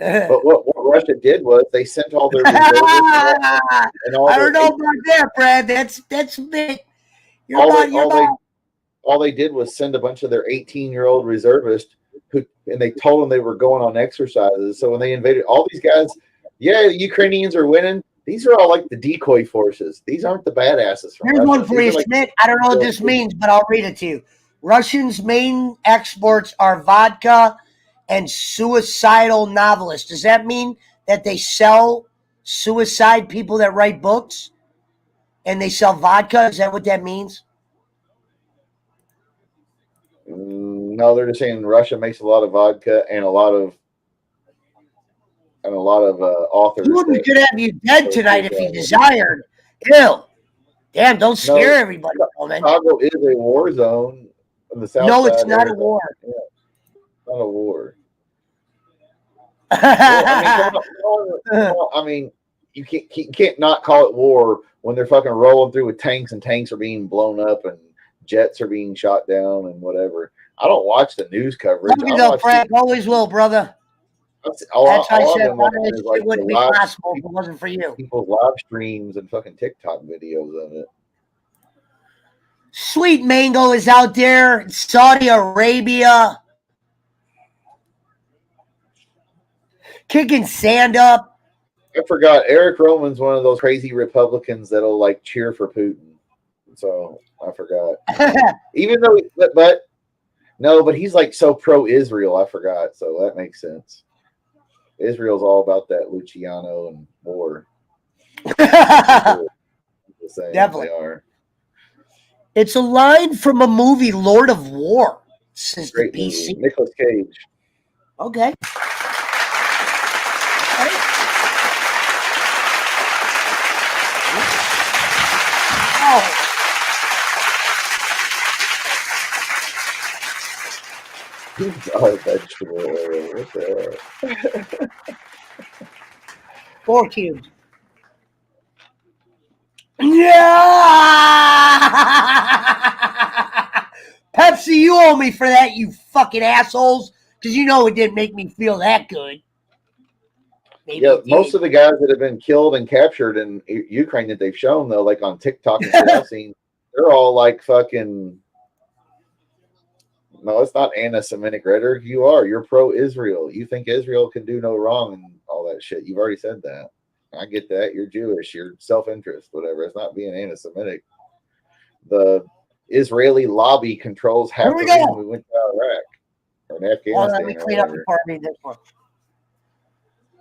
But what Russia did was they sent all their reservists and all I don't know about that, Brad. That's big. All they did was send a bunch of their 18-year-old reservists and they told them they were going on exercises. So when they invaded, all these guys, the Ukrainians are winning. These are all like the decoy forces. These aren't the badasses. Here's one for you, Schmidt. I don't know what this means, but I'll read it to you. Russians' main exports are vodka and suicidal novelists. Does that mean that they sell suicide people that write books and they sell vodka? Is that what that means? No, they're just saying Russia makes a lot of vodka and a lot of authors. Putin could have you dead tonight if he desired. Ew. Damn, don't scare everybody, man. Chicago is a war zone in the south. No, it's not a war. Yeah, it's not a war. I mean, you can't not call it war when they're fucking rolling through with tanks and tanks are being blown up and jets are being shot down and whatever. I don't watch the news coverage. Love you though, Frank. Always will, brother. That's why I said it wouldn't be possible if it wasn't for you. People's live streams and fucking TikTok videos of it. Sweet Mango is out there in Saudi Arabia. Kicking sand up. I forgot. Eric Roman's one of those crazy Republicans that'll like cheer for Putin. So I forgot. Even though, but he's like so pro-Israel. I forgot. So that makes sense. Israel's all about that Luciano and war. Definitely. They are. It's a line from a movie, Lord of War. Says Great the BC. movie. Nicolas Cage. Okay. Oh. Vegetable oil. What the hell? 4 cubes. Yeah. Pepsi, you owe me for that, you fucking assholes. Because you know it didn't make me feel that good. Maybe Yeah, it most did. of the guys that have been killed and captured in Ukraine that they've shown, though, like on TikTok and shit I've seen, they're all like fucking. No, it's not anti-Semitic rhetoric. You're pro-Israel. You think Israel can do no wrong and all that shit. You've already said that. I get that. You're Jewish. You're self-interest, whatever. It's not being anti-Semitic. The Israeli lobby controls half Here the we reason go. we went to Iraq or in Hold on, let me Afghanistan or clean up whatever. before I read this one.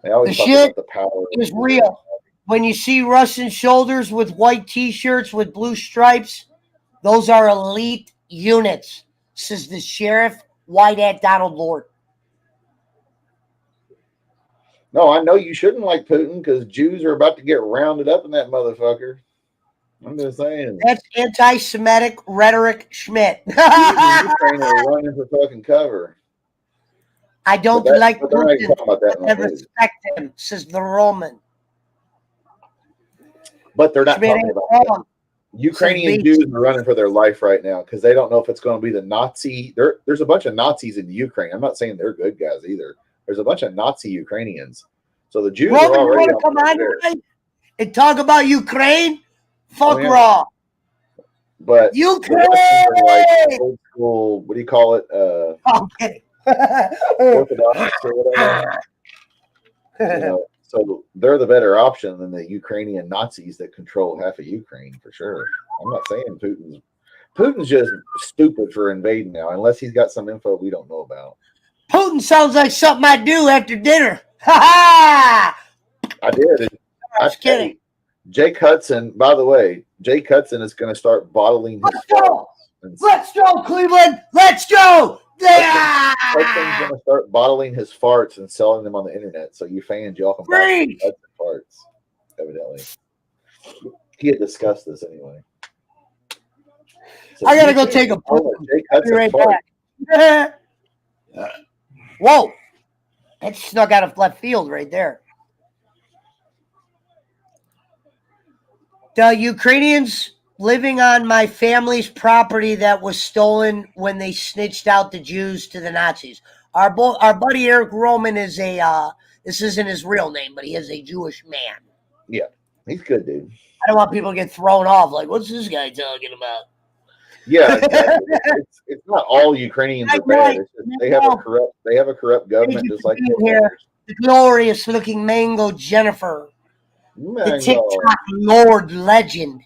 They always The talk shit about the power is of real. When you see Russian shoulders with white T-shirts with blue stripes, those are elite units, says the sheriff, white at Donald Lord. No, I know you shouldn't like Putin because Jews are about to get rounded up in that motherfucker. I'm just saying. That's anti-Semitic rhetoric, Schmidt. Jews in Ukraine are running for fucking cover. I don't But like they're not even Putin, talking about that but I in the news. respect him, says the Roman. But they're not Schmidt talking ain't about that. wrong. Ukrainian So Jews are running for their life right now because they don't know if it's going to be the Nazi. There's a bunch of Nazis in Ukraine. I'm not saying they're good guys either. There's a bunch of Nazi Ukrainians. So the Jews Roman, are you already want to come on there. tonight and talk about Ukraine? Fuck yeah. Raw. But Ukraine! the Russians are like old school, what do you call it? Okay. Orthodox or whatever. You know, so they're the better option than the Ukrainian Nazis that control half of Ukraine for sure. I'm not saying Putin's just stupid for invading now, unless he's got some info we don't know about. Putin sounds like something I do after dinner. Ha ha! I did. I was kidding. Jake Hudson, by the way, Jake Hudson is going to start bottling his Let's go! farts. Let's go, Cleveland! Let's go! Hudson's going to start bottling his farts and selling them on the internet. So you fans, y'all can buy some Hudson farts, evidently. He had discussed this anyway. So I gotta go take a poop. Jake I'll be Hudson right fart. back. Whoa. That snuck out of left field right there. The Ukrainians living on my family's property that was stolen when they snitched out the Jews to the Nazis. Our buddy Eric Roman is this isn't his real name, but he is a Jewish man. Yeah, he's good, dude. I don't want people to get thrown off. Like, what's this guy talking about? Yeah, exactly. it's not all Ukrainians are bad. It's just they have a corrupt government, just like here. The glorious looking Mango Jennifer, Mango. the TikTok Lord legend.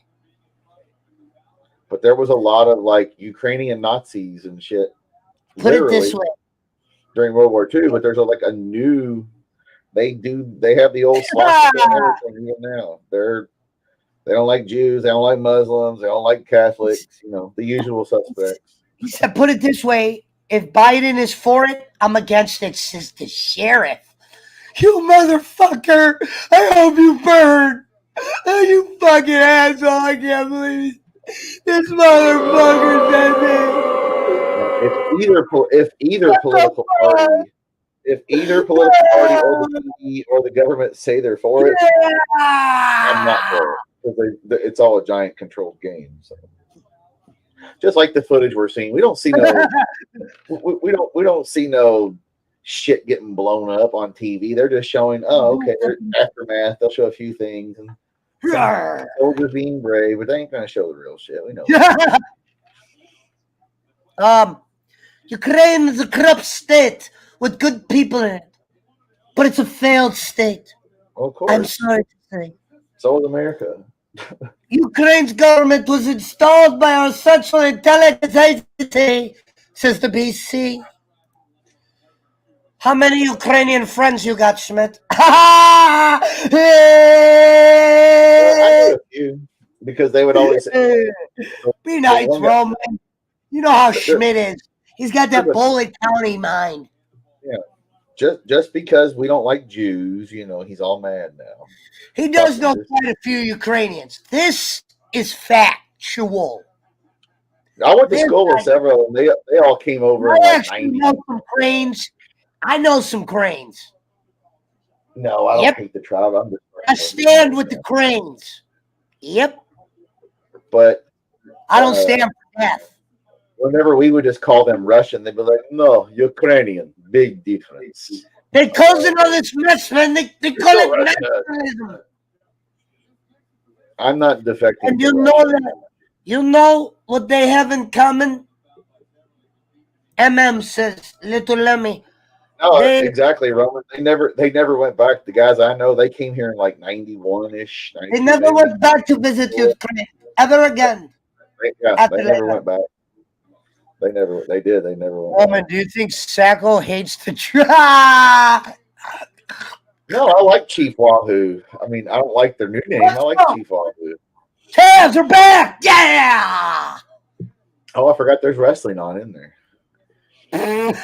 But there was a lot of like Ukrainian Nazis and shit. Put it this way. During World War II, but there's a new. They have the old swastika and everything even now. They don't like Jews. They don't like Muslims. They don't like Catholics. You know, the usual suspects. He said, put it this way. If Biden is for it, I'm against it, says the sheriff. You motherfucker. I hope you burn. Oh, you fucking asshole. I can't believe this motherfucker said this. If either political party or the government say they're for it, I'm not for it. Because it's all a giant controlled game. So. Just like the footage we're seeing, we don't see we don't see no shit getting blown up on TV. They're just showing, okay, there's aftermath. They'll show a few things and soldiers being brave, but they ain't gonna show the real shit. We know. Ukraine is a corrupt state with good people in it, but it's a failed state. Well, of course. I'm sorry to say. So is America. Ukraine's government was installed by our Central Intelligence Agency, says the BC. How many Ukrainian friends you got, Schmidt? I knew a few because they would always say, be nice, Roman. You know how Schmidt is. He's got that Bullitt County mind. Yeah. Just because we don't like Jews, you know, he's all mad now. He does know quite a few Ukrainians. This is factual. I went to school with several, and they all came over in like 90. Know some Cranes. I know some Cranes. No, I don't hate the tribe. I'm just I stand with the Cranes. Yep. But I don't stand for death. whenever we would just call them Russian, they'd be like, "No, Ukrainian, big difference." They cousin of this mess, man. They call so it Russian. nationalism. I'm not defecting. And to you know Russia. that. You know what they have in common? says, little Lemmi. No, They- exactly, Roman. They never went back. The guys I know, they came here in like 91-ish. They never went back to visit Ukraine ever again. They never went back. They never went Roman, back. do you think Sacco hates the try? No, I like Chief Wahoo. I mean, I don't like their new name. I like Chief Wahoo. Taz are back! Yeah! Oh, I forgot there's wrestling on in there. Is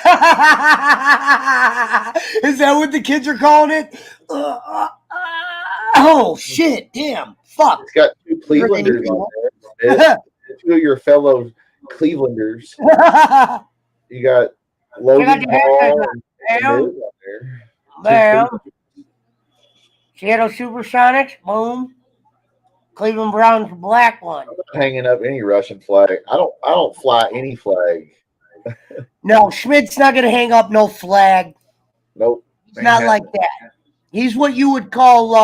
that what the kids are calling it? Oh, shit. Damn. Fuck. It's got two Clevelanders on there. Two of your fellow Clevelanders. You got Logan Paul and Miz on there. Bam. Seattle Supersonics. Boom. Cleveland Browns black one. I'm not hanging up any Russian flag. I don't fly any flag. No, Schmidt's not gonna hang up no flag. Nope. He's not like that. He's what you would call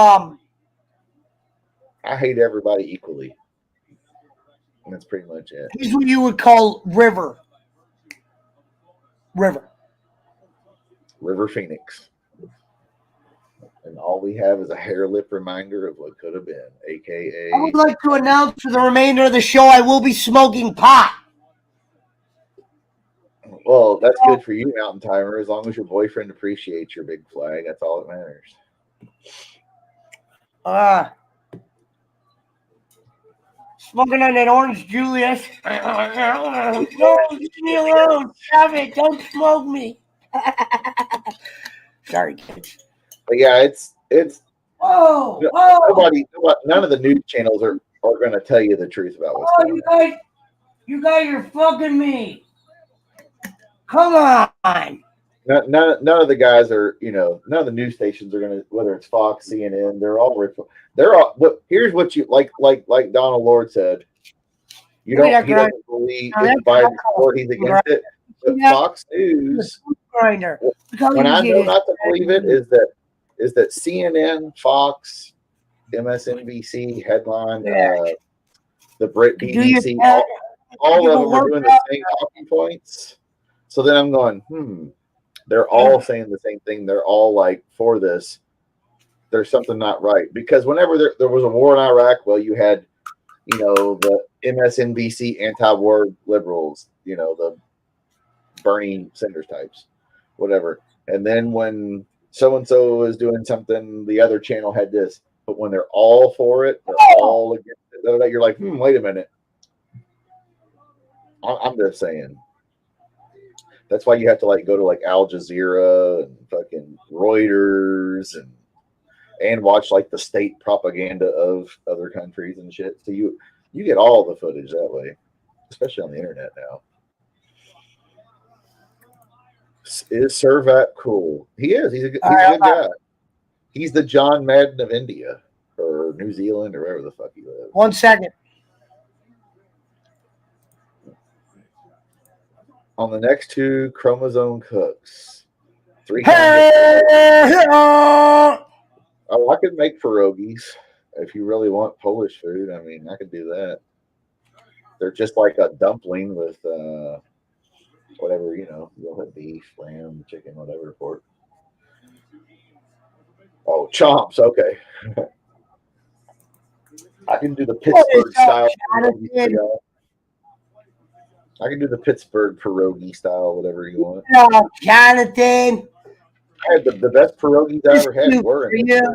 I hate everybody equally. And that's pretty much it. he's what you would call River Phoenix. And all we have is a hair lip reminder of what could have been, aka I would like to announce for the remainder of the show I will be smoking pot. well, that's good for you, Mountain Timer, as long as your boyfriend appreciates your big flag. That's all that matters. Smoking on that orange Julius. No, leave me alone. Stop it. Don't smoke me. Sorry, kids. But yeah, it's Whoa. none of the news channels are going to tell you the truth about what's going on. You guys are fucking me. Come on. None of the guys are, none of the news stations are going to, whether it's Fox, CNN, they're all. But here's what you like Donald Lord said. He doesn't believe if Biden's for, he's against it. But Fox News, when I know not to believe it, is that CNN, Fox, MSNBC, Headline, the Brit BBC, all of them are doing the same talking points. So then I'm going, they're all saying the same thing. They're all like for this. There's something not right. Because whenever there was a war in Iraq, well, you had, the MSNBC anti-war liberals, the Bernie Sanders types, whatever. And then when so-and-so is doing something, the other channel had this. But when they're all for it, they're all against it. You're like, wait a minute. I'm just saying. That's why you have to go to Al Jazeera and fucking Reuters and watch the state propaganda of other countries and shit. So you get all the footage that way, especially on the internet now. Is Servat cool? He is. He's a good guy. He's the John Madden of India or New Zealand or wherever the fuck he lives. 1 second. On the next two chromosome cooks. 3 Oh, I could make pierogies if you really want Polish food. I mean, I could do that. They're just like a dumpling with whatever, you'll have beef, lamb, chicken, whatever, pork. Oh, chomps. Okay. I can do the Pittsburgh style. I can do the Pittsburgh pierogi style, whatever you want. No, Jonathan. I had the best pierogies I ever had were in Pittsburgh.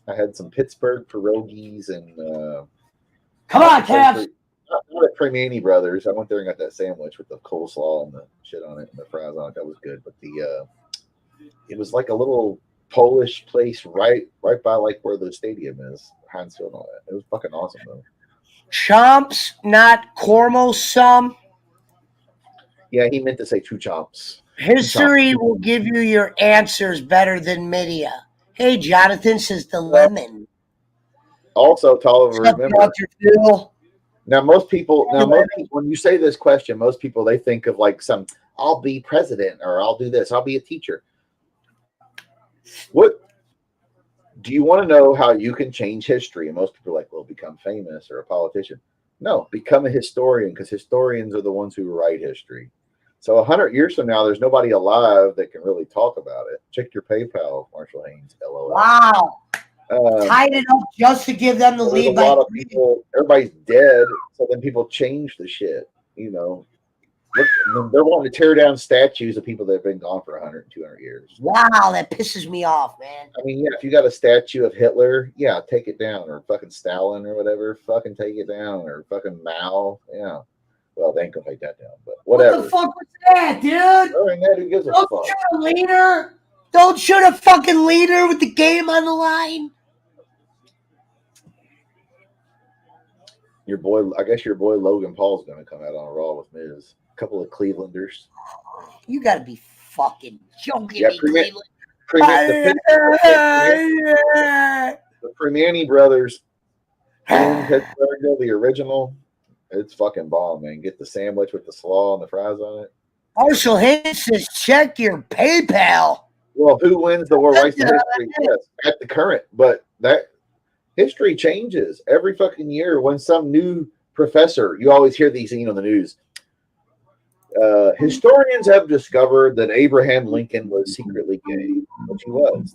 I had some Pittsburgh pierogies and come on, Cass. Not at Premiani Brothers. I went there and got that sandwich with the coleslaw and the shit on it and the fries on it. That was good. But it was like a little Polish place right by where the stadium is, Heinz Field and all that. It was fucking awesome though. Chomps, not Cormosum. Yeah, he meant to say two chomps. History will give you your answers better than media. Hey, Jonathan, says the lemon. Also, Tolliver, What's up, remember Dr. Phil? most people, when you say this question, most people they think of like I'll be president or I'll do this, I'll be a teacher. What do you want to know how you can change history? And most people are like, well, become famous or a politician. No, become a historian, because historians are the ones who write history. So 100 years from now, there's nobody alive that can really talk about it. Check your PayPal, Marshall Haynes, LOL. Wow. Tied it up just to give them the There's a lead. lot of people, everybody's dead, so then people change the shit, Look, they're wanting to tear down statues of people that have been gone for 100 and 200 years. Wow, that pisses me off, man. I mean, yeah, if you got a statue of Hitler, yeah, take it down, or fucking Stalin or whatever, fucking take it down, or fucking Mao, yeah. Well, they ain't gonna take that down, but whatever. What the fuck was that, dude? Other than that, who gives a fuck? Don't shoot a leader. Don't shoot a fucking leader with the game on the line. I guess your boy Logan Paul's gonna come out on a Raw with Miz. A couple of Clevelanders. You gotta be fucking joking Yeah, me, Cleveland. The Premiani brothers in Pittsburgh, the original. It's fucking bomb, man. Get the sandwich with the slaw and the fries on it. Marshall Haynes says, check your PayPal. Well, who wins the World Race history? Yes, at the current, but that history changes every fucking year. When some new professor, you always hear these, the news. Historians have discovered that Abraham Lincoln was secretly gay, which he was.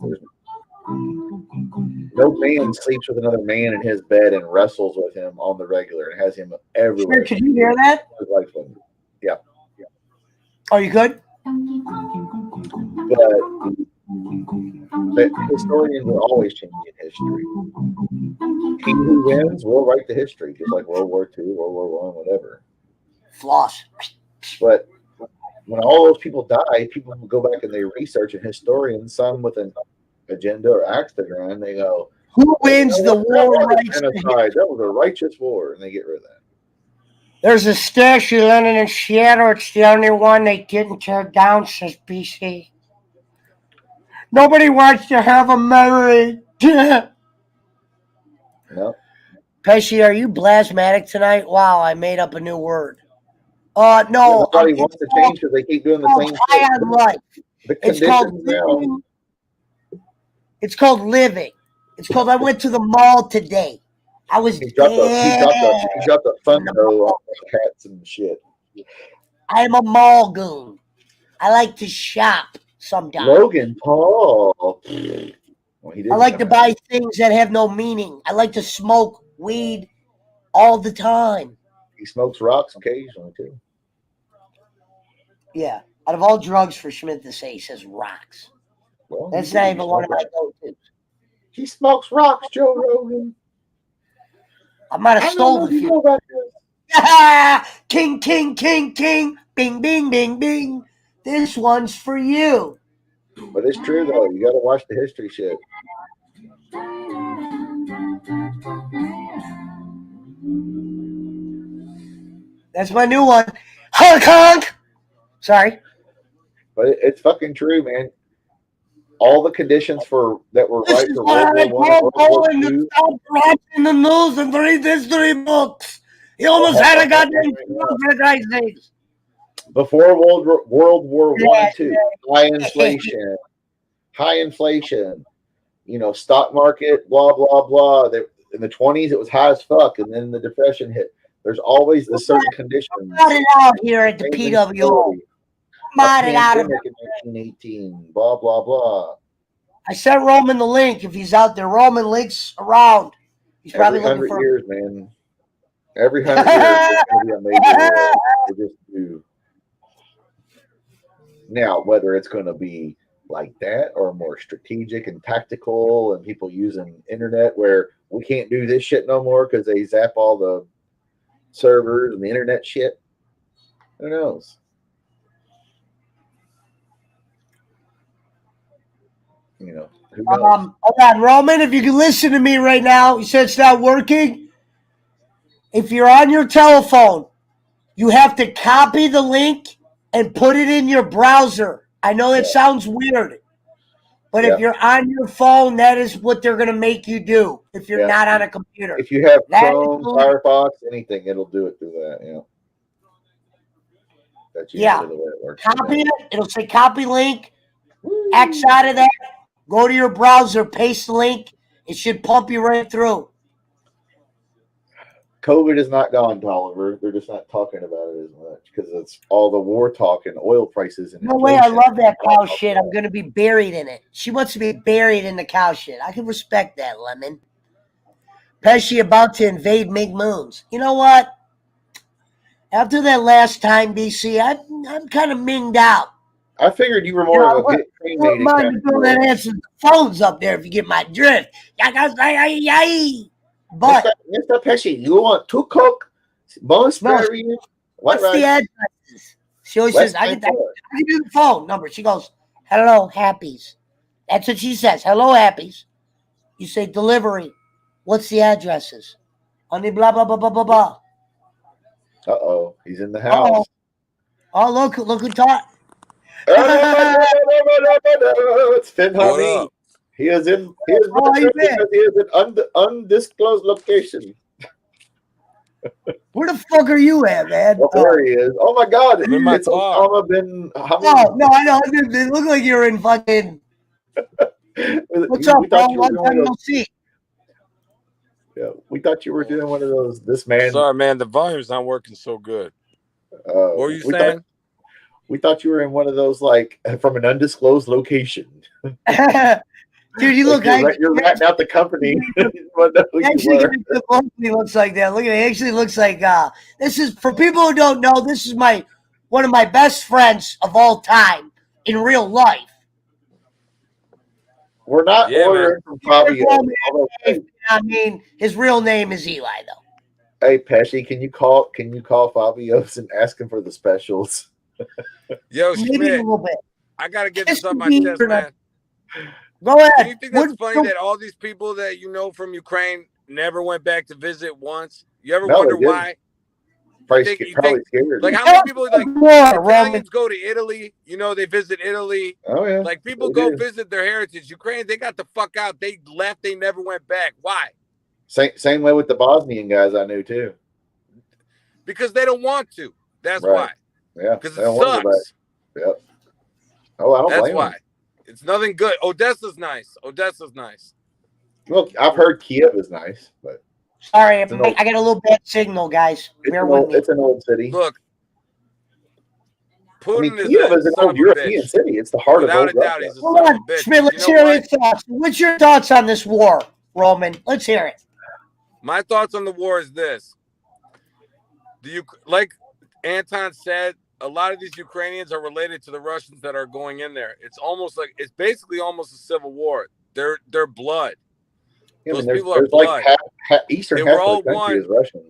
No man sleeps with another man in his bed and wrestles with him on the regular and has him everywhere. Could you hear that? Yeah. Are you good? But historians are always changing history. He who wins will write the history, just like World War II, World War I, whatever. Floss. But when all those people die, people will go back and they research, and historians, some with an agenda or axe to grind, they go, who wins the war? Genocide. That was a righteous war, and they get rid of that. There's a statue landing in Seattle. It's the only one they didn't tear down, says BC. Nobody wants to have a memory. No. Pesci, are you blasmatic tonight? Wow, I made up a new word. No. Nobody wants to change because they keep doing the same high thing. on life. It's called living. It's called living. It's called I went to the mall today. I was He dropped a Funko off the cats and shit. I'm a mall goon. I like to shop sometimes. Logan Paul. Well, I like to buy things that have no meaning. I like to smoke weed all the time. He smokes rocks occasionally too. Yeah. Out of all drugs for Schmidt to say, he says rocks. Well, that's not even one of my go-tos. He smokes rocks, Joe Rogan. I might have stolen a few. King, king, king, king. Bing, bing, bing, bing. This one's for you. But it's true, though. You got to watch the history shit. That's my new one. Honk, honk. Sorry. But it's fucking true, man. All the conditions that were right for World War I, World War II. Stop watching the news and read history books. He almost had a goddamn for Christ's sakes. Before World War I, II, high inflation, stock market, blah, blah, blah. In the 20s, it was high as fuck, and then the Depression hit. There's always the certain conditions. Got it out here at the PWO. Mod it out of 1918, blah, blah, blah. I sent Roman the link if he's out there. Roman link's around. He's probably looking for years, man. Every 100 years, it's going to be a major war. They just do. Now, whether it's going to be like that or more strategic and tactical and people using internet where we can't do this shit no more because they zap all the servers and the internet shit. Who knows? Who knows? Hold on, Roman, if you can listen to me right now, you said it's not working. If you're on your telephone, you have to copy the link and put it in your browser. I know that sounds weird, But Yeah. if you're on your phone, that is what they're going to make you do if you're Yeah. not on a computer. If you have That is Chrome, the- Firefox, anything, it'll do it through that. Yeah. That's usually Yeah. the way it works. Copy it. It'll say copy link. X out of that. Go to your browser, paste the link. It should pump you right through. COVID is not gone, Tolliver. They're just not talking about it as much because it's all the war talk and oil prices and No way, I inflation. love that cow shit. I'm going to be buried in it. She wants to be buried in the cow shit. I can respect that, Lemon. Pesci about to invade Ming Moons. You know what? After that last time, BC, I'm kind of minged out. I figured you were You more know, of a get cremated wouldn't mind kind the of girl that girl. answers the phones up there if you get my drift. But Mr. Pesci, you want two Coke, one Sperry, what's the addresses? She always says, I can do the phone number. She goes, hello, Happies. That's what she says. Hello, Happies. You say delivery. What's the addresses? Honey, blah, blah, blah, blah, blah, blah. Uh-oh, he's in the house. Oh, look who talked. It's Finn What Honey. up? He is in his Oh, you because he is an undisclosed location. Where the fuck are you at, man? Well, there he is. Oh my God! I'm in my It's car. Osama bin Hamid. Oh, no, I know. It looked like you're in fucking. What's up, We bro? thought you were Long doing time one of no those. see. Yeah, we thought you were doing one of those. This man. Sorry, man. The volume's not working so good. What were you saying? We thought you were in one of those, like, from an undisclosed location. Dude, you look like you're ratting out the company. Actually, he looks like that. Look at it. He actually looks like this is for people who don't know. This is one of my best friends of all time in real life. We're not ordering from Fabio. I mean, his real name is Eli, though. Hey, Pesci, can you call Fabio's and ask him for the specials? Yo, Maybe a Schmidt, little bit. I gotta get this off my chest, man. Go ahead. Do you think that's funny that all these people that you know from Ukraine never went back to visit once? You ever wonder why? Probably scared. Like how many people like Italians go to Italy? You know, they visit Italy. Oh yeah. Like people go visit their heritage. Ukraine, they got the fuck out. They left. They never went back. Why? Same way with the Bosnian guys I knew too. Because they don't want to. That's why. Yeah. Because it sucks. Yep. Oh, I don't blame them. That's why. It's nothing good. Odessa's nice. Well, I've heard Kiev is nice, but sorry, I got a little bad signal, guys. Bear with me. It's an old city. Look, Putin Kiev is an old European city. It's the heart of old Russia. Hold on, Schmidt, let's hear your thoughts. What's your thoughts on this war, Roman? Let's hear it. My thoughts on the war is this. Like Anton said, a lot of these Ukrainians are related to the Russians that are going in there. It's basically almost a civil war. They're blood. Yeah, those people are there's blood. Like Eastern half of the country is Russian.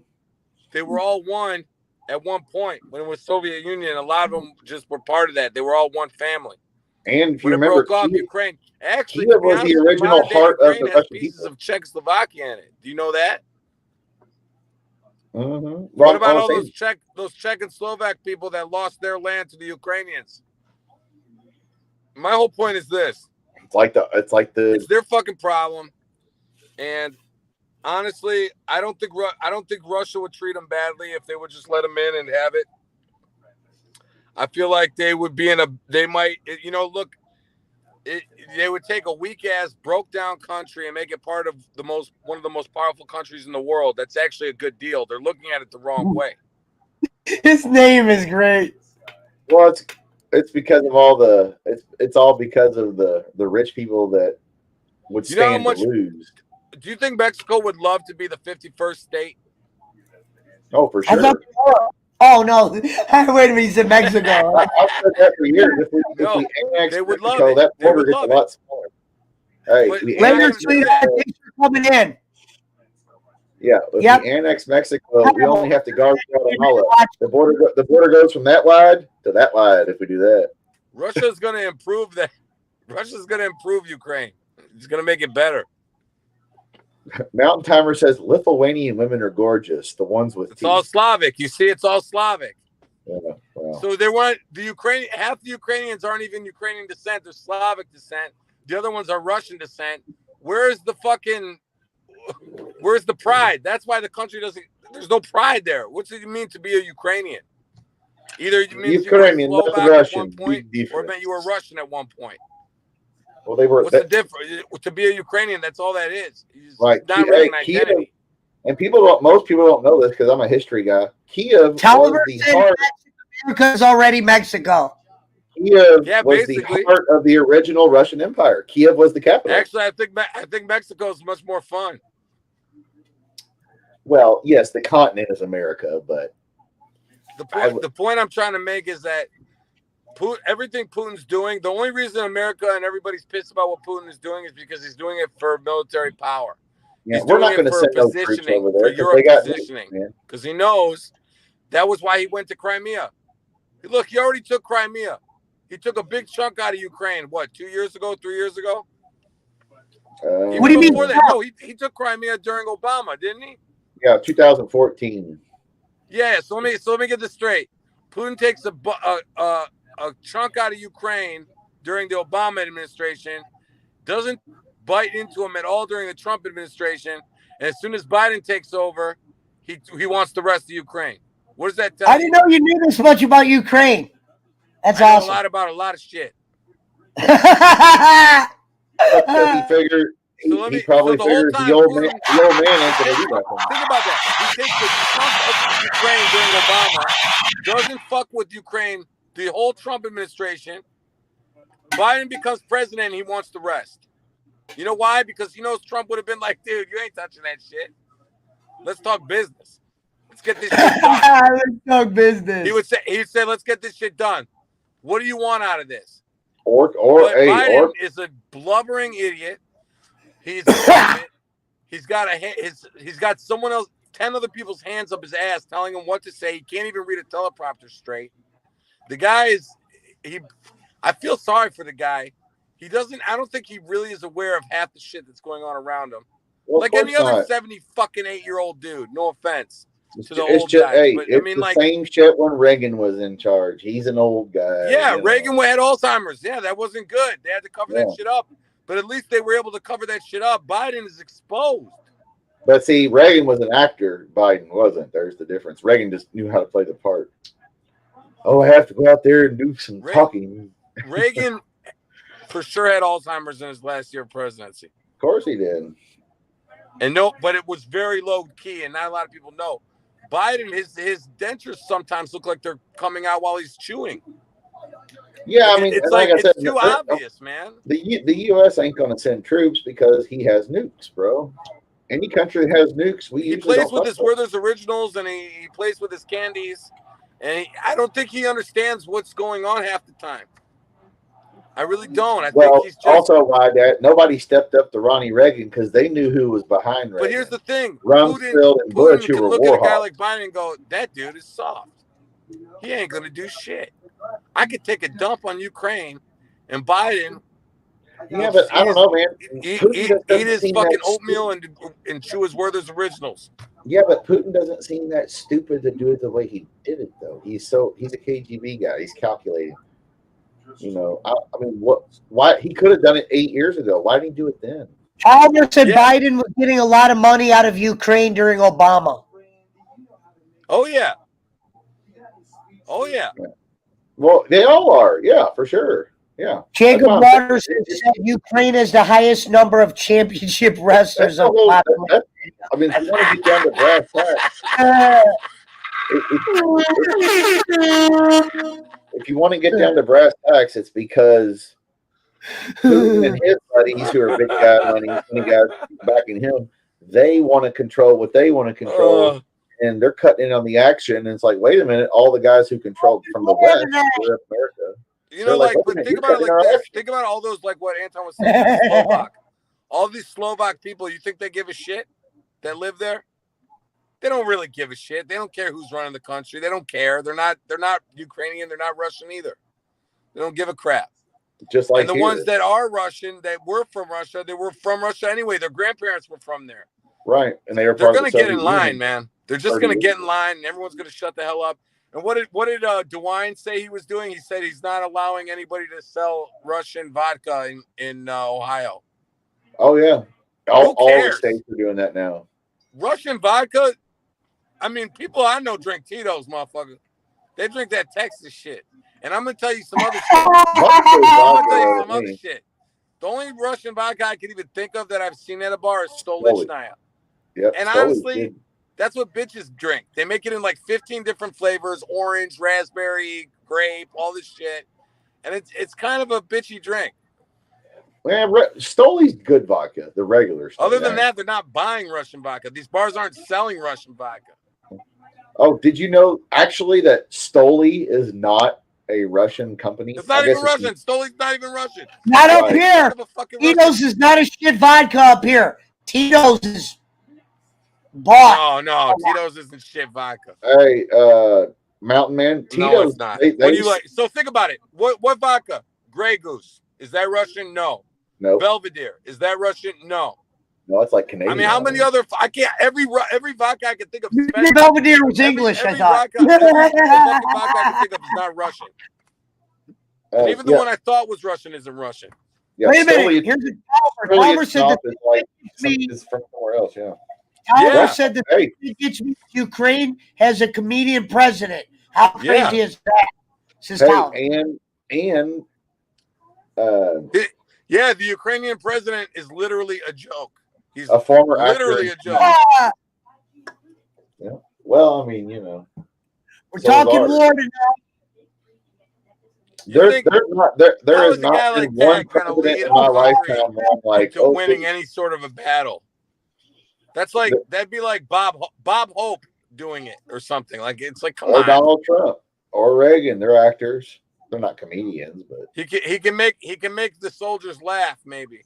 They were all one at one point when it was Soviet Union. A lot of them just were part of that. They were all one family. And if you when remember, it broke off, Ukraine actually Kiev was the original heart of the has Russian pieces people. of Czechoslovakia in it. Do you know that? Mm-hmm. What about all those Czech and Slovak people that lost their land to the Ukrainians? My whole point is this: it's their fucking problem. And honestly, I don't think Russia would treat them badly if they would just let them in and have it. I feel like they would be they would take a weak ass broke down country and make it part of one of the most powerful countries in the world. That's actually a good deal. They're looking at it the wrong way. His name is great. Well, it's because of it's all because of the rich people that would stand to lose. Do you think Mexico would love to be the 51st state? Oh, for sure. Oh no! Wait a minute, he said Mexico. I've said that for years. If we annex they would Mexico, love it. that border gets a lot smaller. Hey, later, thanks for coming in. Yeah, if we annex Mexico, we only have to guard Guatemala. The border goes from that wide to that wide. If we do that, Russia's going to improve that. Russia's going to improve Ukraine. It's going to make it better. Mountain Timer says Lithuanian women are gorgeous. The ones with it's all Slavic. You see, it's all Slavic. Yeah, wow. So they want half the Ukrainians aren't even Ukrainian descent. They're Slavic descent. The other ones are Russian descent. Where's the pride? That's why the country doesn't. There's no pride there. What's it mean to be a Ukrainian? Either it means you were Slovak at one point, or it meant you were Russian at one point. Well, they were. What's the difference? To be a Ukrainian, that's all that is. Right. Not really an identity. And most people don't know this because I'm a history guy. Kiev was the heart. America's already Mexico. Kiev was the heart of the original Russian Empire. Kiev was the capital. Actually, I think Mexico is much more fun. Well, yes, the continent is America, but the point I'm trying to make is that everything Putin's doing, the only reason America and everybody's pissed about what Putin is doing is because he's doing it for military power. Yeah, we're not going to send no troops over there. For Europe positioning, because he knows that was why he went to Crimea. Look, he already took Crimea. He took a big chunk out of Ukraine. What, 2 years ago, 3 years ago? What do you mean? No, he took Crimea during Obama, didn't he? Yeah, 2014. Yeah. So let me get this straight. Putin takes a chunk out of Ukraine during the Obama administration, doesn't bite into him at all during the Trump administration, and as soon as Biden takes over, he wants the rest of Ukraine. What does that tell you? I didn't know you knew this much about Ukraine. That's awesome. I know a lot about a lot of shit. He figured he probably figured the old man ain't going to do that. Think about that. He takes the chunk of Ukraine during Obama, doesn't fuck with Ukraine the whole Trump administration. Biden becomes president and he wants the rest. You know why? Because he knows Trump would have been like, dude, you ain't touching that shit. Let's talk business. Let's get this shit done. Let's talk business. He'd say, let's get this shit done. What do you want out of this? Biden is a blubbering idiot. He's he's got someone else, 10 other people's hands up his ass telling him what to say. He can't even read a teleprompter straight. The guy I feel sorry for the guy. I don't think he really is aware of half the shit that's going on around him. Well, like any other 78-year-old dude. No offense to the old guys. Hey, but it's the same shit when Reagan was in charge. He's an old guy. Yeah, Reagan had Alzheimer's. Yeah, that wasn't good. They had to cover that shit up. But at least they were able to cover that shit up. Biden is exposed. But see, Reagan was an actor. Biden wasn't. There's the difference. Reagan just knew how to play the part. Oh, I have to go out there and do some talking. Reagan for sure had Alzheimer's in his last year of presidency. Of course he did. But it was very low key, and not a lot of people know. Biden, his dentures sometimes look like they're coming out while he's chewing. Yeah, I mean, it's like I said, it's too obvious, man. The U.S. ain't going to send troops because he has nukes, bro. Any country that has nukes, he plays with his Werther's Originals, and he plays with his candies, and I don't think he understands what's going on half the time. I really don't. I think he's just also why that nobody stepped up to Ronnie Reagan because they knew who was behind Reagan. But here's the thing: Rumsfeld and Bush, who were look at a guy like Biden and go, "That dude is soft. He ain't gonna do shit." I could take a dump on Ukraine, and Biden. Yeah, but I don't know, man. Eat his fucking oatmeal and chew his Werther's Originals. Yeah, but Putin doesn't seem that stupid to do it the way he did it, though. He's a KGB guy. He's calculating. You know, I mean, why he could have done it 8 years ago? Why didn't he do it then? Palmer said Biden was getting a lot of money out of Ukraine during Obama. Oh yeah. Well, they all are. Yeah, for sure. Yeah. Jacob Waters said Ukraine has the highest number of championship wrestlers of population. I mean, if you want to get down to brass tacks, if you want to get down to brass tacks, it's because Putin and his buddies, who are big guy money, guys backing him, they want to control what they want to control, and they're cutting in on the action. And it's like, wait a minute, all the guys who control from the West, America. You know, but think about it like this. Think about all those, like what Anton was saying, Slovak. All these Slovak people, you think they give a shit that live there? They don't really give a shit. They don't care who's running the country. They don't care. They're not Ukrainian. They're not Russian either. They don't give a crap. Just like and the ones that are Russian, that were from Russia, they were from Russia anyway. Their grandparents were from there. Right. And they're going to get in line, man. They're just going to get in line, and everyone's going to shut the hell up. And what did DeWine say he was doing? He said he's not allowing anybody to sell Russian vodka in Ohio. Oh yeah, all the cares? states are doing that now. Russian vodka. I mean, people I know drink Tito's, motherfucker. They drink that Texas shit. And I'm gonna tell you some other shit. The only Russian vodka I can even think of that I've seen at a bar is Stolichnaya. Yep. And honestly, that's what bitches drink. They make it in like 15 different flavors: orange, raspberry, grape, all this shit. And it's kind of a bitchy drink. Man, Stoli's good vodka, the regular stuff. Other than that, they're not buying Russian vodka. These bars aren't selling Russian vodka. Oh, did you know actually that Stoli is not a Russian company? It's not even Russian. Stoli's not even Russian. Not up here. Tito's is not a shit vodka up here. Tito's is bought. No. Tito's isn't shit vodka. Hey, Mountain Man. Tito's, no, it's not. What do you like? So think about it. What vodka? Grey Goose. Is that Russian? No. Belvedere. Is that Russian? No. No, it's like Canadian. I mean, how many other? I can't. Every vodka I can think of. Belvedere was English. I thought. Every fucking vodka I can think of is not Russian. And even the one I thought was Russian isn't Russian. Yeah, wait a minute. Here's a Palmer said that it's from somewhere else. Yeah. Palmer said that Ukraine has a comedian president. How crazy is that? Says the Ukrainian president is literally a joke. He's a former literally actor. A joke. Yeah. Well, I mean, you know, we're talking war tonight. There is not been one president in my lifetime where I'm like, winning any sort of a battle. That's like that'd be like Bob Hope doing it or something. Like it's like come on. Donald Trump or Reagan. They're actors. They're not comedians, but he can make the soldiers laugh. Maybe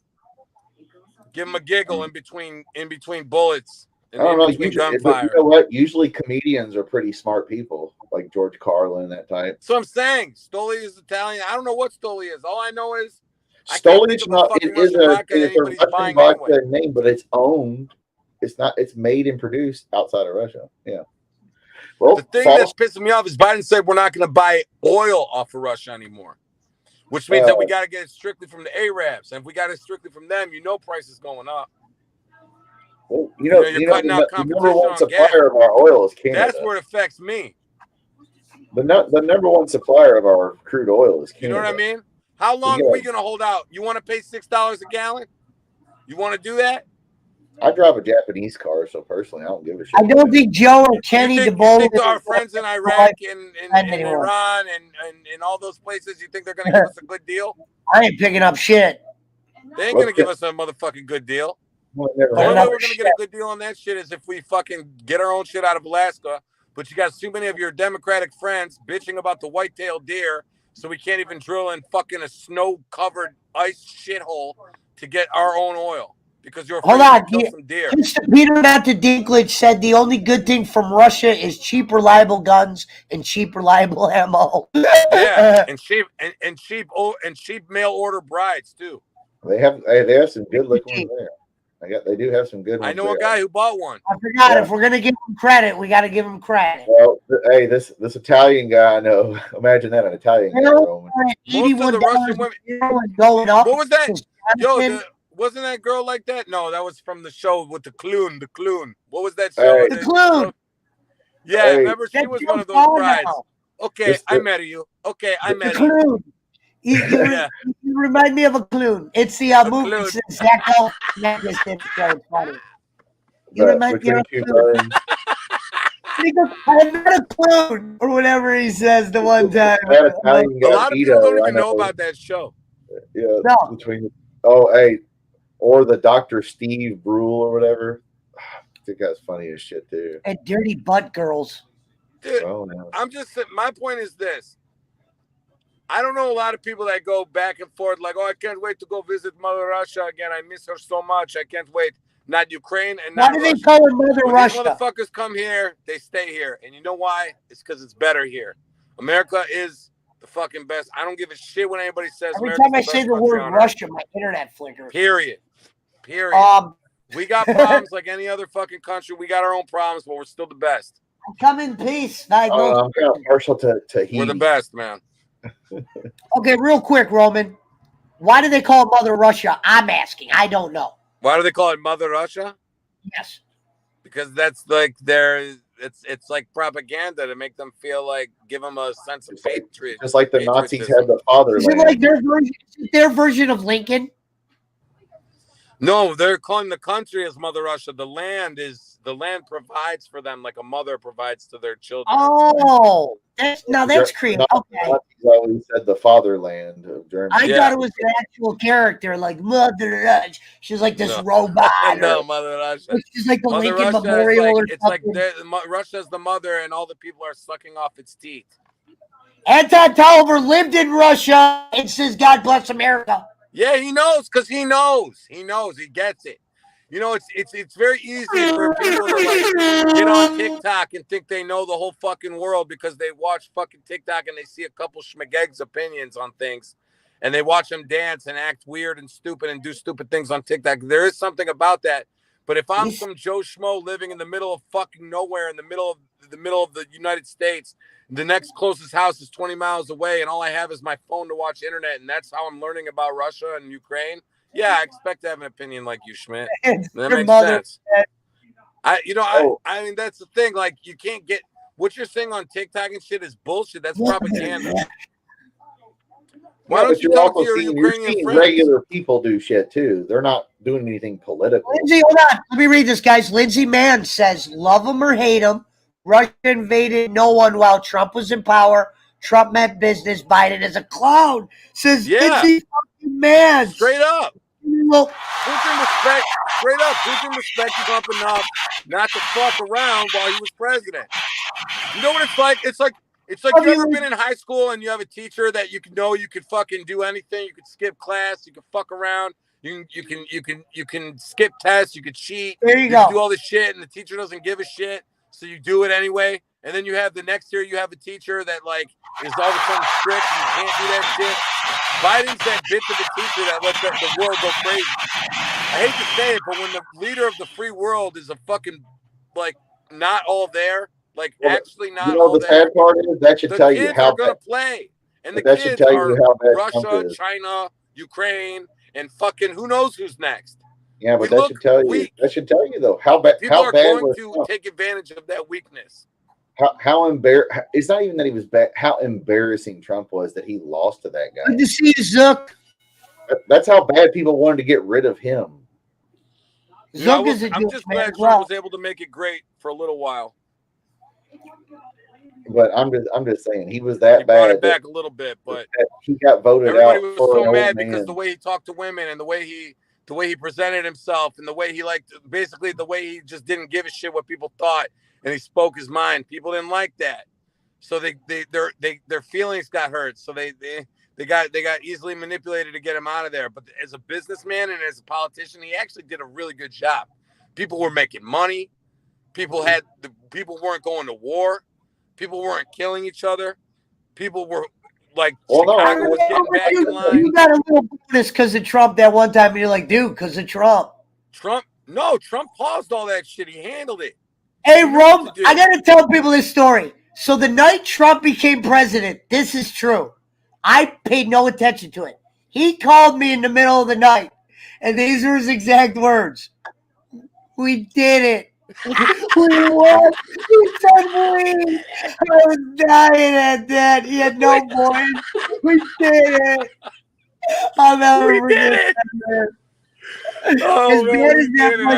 give them a giggle in between bullets. And I don't know. Between gunfire. You know what? Usually comedians are pretty smart people, like George Carlin, that type. So I'm saying Stoli is Italian. I don't know what Stoli is. All I know is Stoli is not. It is a Russian vodka name, but it's owned. It's not. It's made and produced outside of Russia. Yeah. Well, the thing that's pissing me off is Biden said we're not going to buy oil off of Russia anymore, which means that we got to get it strictly from the Arabs. And if we got it strictly from them, price is going up. Well, the number one supplier of our oil is Canada. That's where it affects me. The number one supplier of our crude oil is Canada. You know what I mean? How long are we going to hold out? You want to pay $6 a gallon? You want to do that? I drive a Japanese car, so personally, I don't give a shit. I don't think Joe or Kenny DeBolt our friends in Iraq and Iran and all those places, you think they're going to give us a good deal? I ain't picking up shit. They ain't going to give us a motherfucking good deal. The only way we're going to get a good deal on that shit is if we fucking get our own shit out of Alaska. But you got too many of your Democratic friends bitching about the white-tailed deer, so we can't even drill in fucking a snow-covered ice shithole to get our own oil because you're afraid to kill some deer. Peter Dr. Dinklage said the only good thing from Russia is cheap, reliable guns and cheap, reliable ammo. Yeah, and cheap mail-order brides too. They have some good looking ones there. They do have some good ones. I know a guy who bought one. I forgot. If we're gonna give him credit, we got to give him credit. Well, hey, this Italian guy I know. Imagine that, an Italian guy. Most of the Russian women going up. What was that? Wasn't that girl like that? No, that was from the show with the Clune. The Clune. What was that show? The Clune. Yeah, remember she was one of those brides. Okay, I met you. Okay, I met you. You remind me of a Clune. It's the movie. It's Zach It's funny. You remind me of a Clune. I'm not a clone, or whatever he says the one time. A lot of people don't even know about that show. Yeah, or the Dr. Steve Brule or whatever. I think that's funny as shit too. And Dirty Butt Girls. Dude, I'm just my point is this. I don't know a lot of people that go back and forth like, I can't wait to go visit Mother Russia again. I miss her so much. I can't wait. Not Ukraine and not Russia. Why do they call her Mother Russia? These motherfuckers come here, they stay here. And you know why? It's because it's better here. America is the fucking best. I don't give a shit when anybody says every time I say the word Russia, my internet flickers. Period. We got problems like any other fucking country. We got our own problems, but we're still the best. Come in peace. I know. I'm kind of partial to he. We're the best, man. Okay, real quick, Roman. Why do they call it Mother Russia? I'm asking. I don't know. Why do they call it Mother Russia? Yes. Because that's like it's like propaganda to make them feel like, give them a sense of patriot. Just like the Nazis had the Is fatherland. it like their version of Lincoln? No, they're calling the country as Mother Russia. The land provides for them like a mother provides to their children. Oh, that's creative. Okay. Nazis always said the fatherland of Germany. I thought it was an actual character, like Mother Russia. She's like this robot. No, Mother Russia. She's like the Mother Lincoln Russia Memorial or it's something. like Russia's the mother, and all the people are sucking off its teeth. Anton Tolliver lived in Russia and says, "God bless America." Yeah, he knows because he knows. He knows. He gets it. You know, it's very easy for people to like get on TikTok and think they know the whole fucking world because they watch fucking TikTok and they see a couple schmageg's opinions on things, and they watch them dance and act weird and stupid and do stupid things on TikTok. There is something about that. But if I'm some Joe Schmo living in the middle of fucking nowhere, in the middle of the United States, the next closest house is 20 miles away, and all I have is my phone to watch internet, and that's how I'm learning about Russia and Ukraine. Yeah, I expect to have an opinion like you, Schmidt. That makes sense. I mean, that's the thing. Like, you can't get what you're saying on TikTok and shit is bullshit. That's propaganda. Why don't you talk to your Ukrainian friends? Regular people do shit too. They're not doing anything political. Lindsay, hold on. Let me read this, guys. Lindsay Mann says, "Love him or hate him, Russia invaded no one while Trump was in power. Trump meant business. Biden is a clown." Says Lindsay fucking Mann. Straight up. Well, Putin respect. Straight up. Putin respected Trump enough not to fuck around while he was president. You know what it's like? It's like you ever been in high school and you have a teacher that you could fucking do anything. You could skip class. You could fuck around. You can skip tests. You could cheat. There you can go. do all this shit, and the teacher doesn't give a shit, so you do it anyway. And then you have the next year, you have a teacher that like is all of a sudden strict and you can't do that shit. Biden's that bitch of a teacher that lets the world go crazy. I hate to say it, but when the leader of the free world is a fucking like not all there. Like actually not. You know, the sad part is that should tell you how they're going to play, and the that kids should tell are you how bad Russia, Trump is. China, Ukraine, and fucking who knows who's next. Yeah, but that should tell you. That should tell you though how bad. People how are bad going was to Trump. take advantage of that weakness. How embarrassing. It's not even that he was bad. How embarrassing Trump was that he lost to that guy. Good to see you, Zook. That's how bad people wanted to get rid of him. Zook is a I'm just glad Trump was able to make it great for a little while. But I'm just saying he was that bad. He brought it back a little bit, but he got voted everybody out. was for so mad man. because the way he talked to women and the way he presented himself and the way he basically the way he just didn't give a shit what people thought and he spoke his mind. People didn't like that, so their feelings got hurt. So they got easily manipulated to get him out of there. But as a businessman and as a politician, he actually did a really good job. People were making money. People weren't going to war. People weren't killing each other. People were like, Chicago was getting back in line. You got a little bonus because of Trump that one time, and you're like, dude, because of Trump. Trump paused all that shit. He handled it. Hey, Rome, I got to tell people this story. So the night Trump became president, this is true. I paid no attention to it. He called me in the middle of the night, and these were his exact words. We did it. We won. He said we. I was dying at that. He had no voice. We did it. I'll never forget that. Oh, man, bad as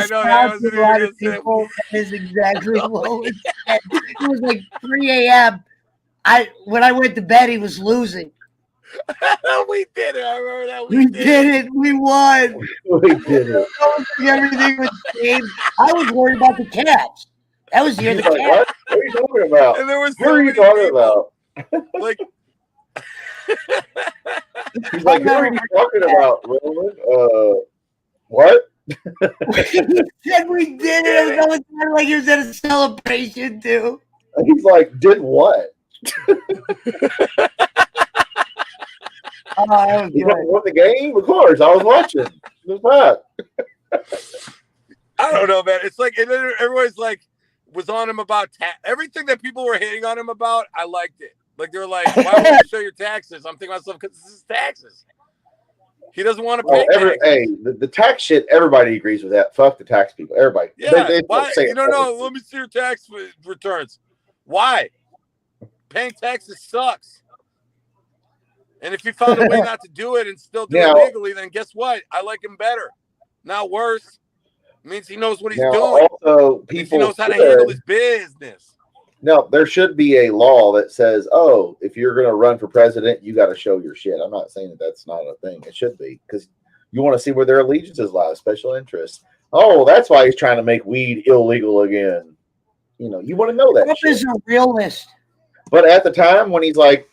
that I know that that a lot of people, that is exactly what was said. It was like 3 a.m. When I went to bed, he was losing. We did it. I remember that. We did it. We won. We did it. Everything was changed. I was worried about the Cavs. That was the year the Like, Cavs. what are you talking about? And there was What are you talking about? Like, he's like, what are you talking about, Roman? What? He said we did it. It was like he was at a celebration too. He's like, did what? You won the game? Of course, I was watching. It was that. I don't know, man. It's like everybody's like, was on him about everything that people were hating on him about. I liked it. Like they're like, why won't you show your taxes? I'm thinking to myself, because this is taxes. He doesn't want to pay taxes. Hey, the tax shit, everybody agrees with that. Fuck the tax people. Everybody. Yeah. They why? say You don't know. Let me see your tax returns. Why? Paying taxes sucks. And if he found a way not to do it and still do it legally, then guess what? I like him better. Not worse. It means he knows what he's doing. Also, people he knows how to handle his business. No, there should be a law that says, oh, if you're going to run for president, you got to show your shit. I'm not saying that that's not a thing. It should be, because you want to see where their allegiances lie, special interests. Oh, that's why he's trying to make weed illegal again. You know, you want to know that. Trump is a realist. But at the time when he's like,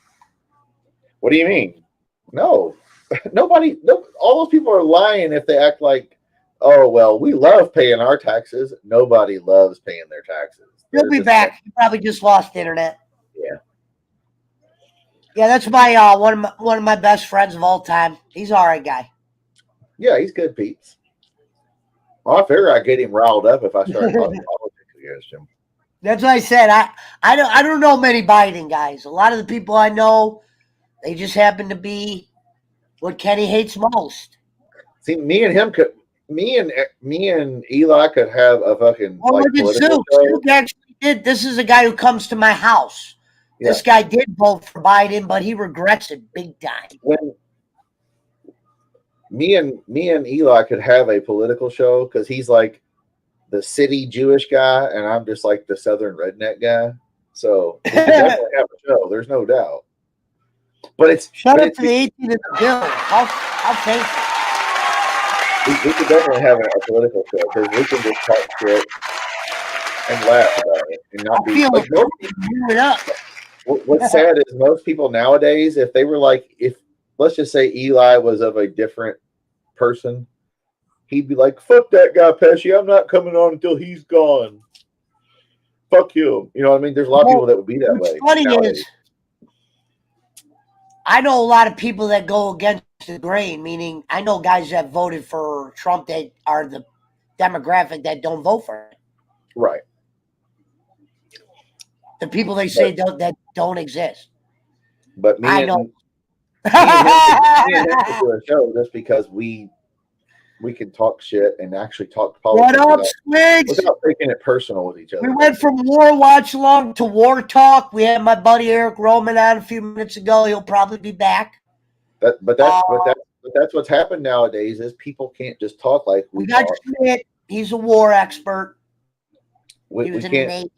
what do you mean? No, nobody, all those people are lying if they act like, oh, well, we love paying our taxes. Nobody loves paying their taxes. He'll be back. He probably just lost internet. Yeah. Yeah, that's my one of my best friends of all time. He's all right guy. Yeah, he's good, Pete. Well, I figure I'd get him riled up if I started talking politics against him. That's what I said. I don't know many Biden guys. A lot of the people I know, they just happen to be what Kenny hates most. See, me and Eli could have a fucking Sue actually did. This is a guy who comes to my house. Yeah. This guy did vote for Biden, but he regrets it big time. When me and Eli could have a political show, because he's like the city Jewish guy, and I'm just like the southern redneck guy. So we could definitely have a show. There's no doubt. But it's shut up to the 18 in the bill. How thankful. We could definitely have a political show, because we can just talk shit and laugh about it and not be like what's sad is most people nowadays, if they were like, if let's just say Eli was of a different person, he'd be like, fuck that guy Pesci, I'm not coming on until he's gone. Fuck you. You know what I mean? There's a lot of people that would be that way. What's funny is I know a lot of people that go against the grain, meaning I know guys that voted for Trump that are the demographic that don't vote for it. Right. The people they say that don't exist. But I know. Me and him could do a show just because we can talk shit and actually talk politics. What up, Swigs? Without taking it personal with each other. We went from war watch along to war talk. We had my buddy Eric Roman on a few minutes ago. He'll probably be back. But that's what's happened nowadays is people can't just talk like we got Schmidt. He's a war expert. We can't.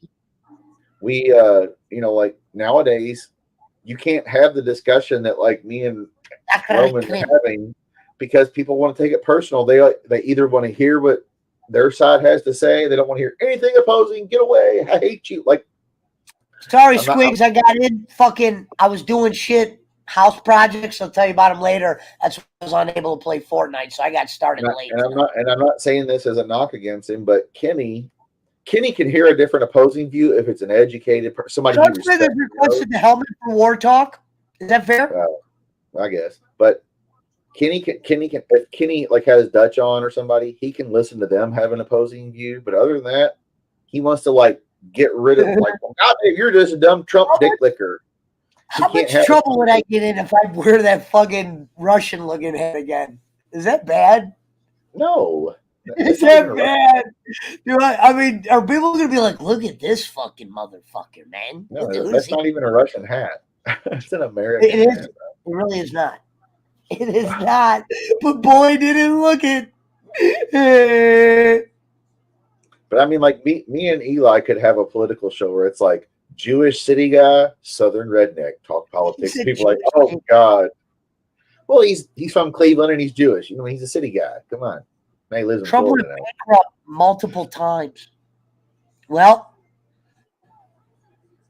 Like nowadays, you can't have the discussion that like me and Roman are having, because people want to take it personal. They either want to hear what their side has to say. They don't want to hear anything opposing. Get away. I hate you. Like, sorry, Squigs. I got in I was doing shit. House projects. I'll tell you about them later. That's why I was unable to play Fortnite, so I got started late. And I'm not saying this as a knock against him, but Kenny can hear a different opposing view if it's an educated person. Somebody who respects, requested the helmet for war talk. Is that fair? I guess, but Kenny can if Kenny like has Dutch on or somebody, he can listen to them have an opposing view. But other than that, he wants to like get rid of like, well, God, you're just a dumb Trump dick licker. How much trouble would I get in if I wear that fucking Russian-looking head again? Is that bad? No. Is that bad? I mean, are people going to be like, look at this fucking motherfucker, man? No, that's not even a Russian hat. It's an American hat. It really is not. It is not. But boy, did it look it. But I mean, like, me and Eli could have a political show where it's like, Jewish city guy, Southern redneck, talk politics. People like, oh God. Well, he's from Cleveland and he's Jewish. You know, he's a city guy. Come on. Now he lives in Trump Florida was bankrupt multiple times. Well,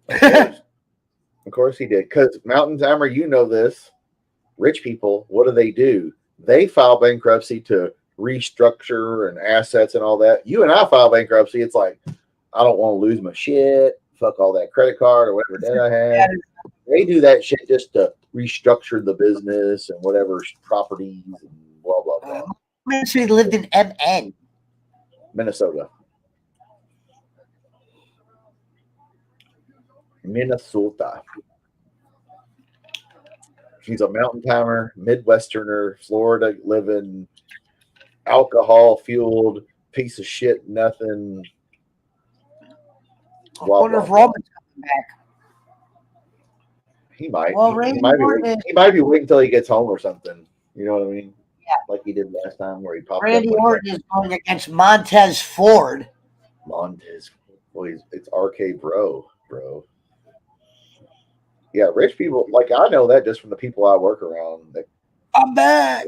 of course he did. Because Mountain Timer, you know this. Rich people, what do? They file bankruptcy to restructure and assets and all that. You and I file bankruptcy. It's like, I don't want to lose my shit. Fuck all that credit card or whatever debt I have. They do that shit just to restructure the business and whatever properties and blah, blah, blah. He lived in MN. Minnesota. Minnesota. She's a mountain timer, Midwesterner, Florida living, alcohol fueled piece of shit, nothing. I wonder if Roman's coming back. He might. Well, He might be waiting until he gets home or something. You know what I mean? Yeah. Like he did last time where he popped Randy up. Orton is going against Montez Ford. Montez. Boy, it's RK bro. Yeah, rich people, like I know that just from the people I work around. I'm back.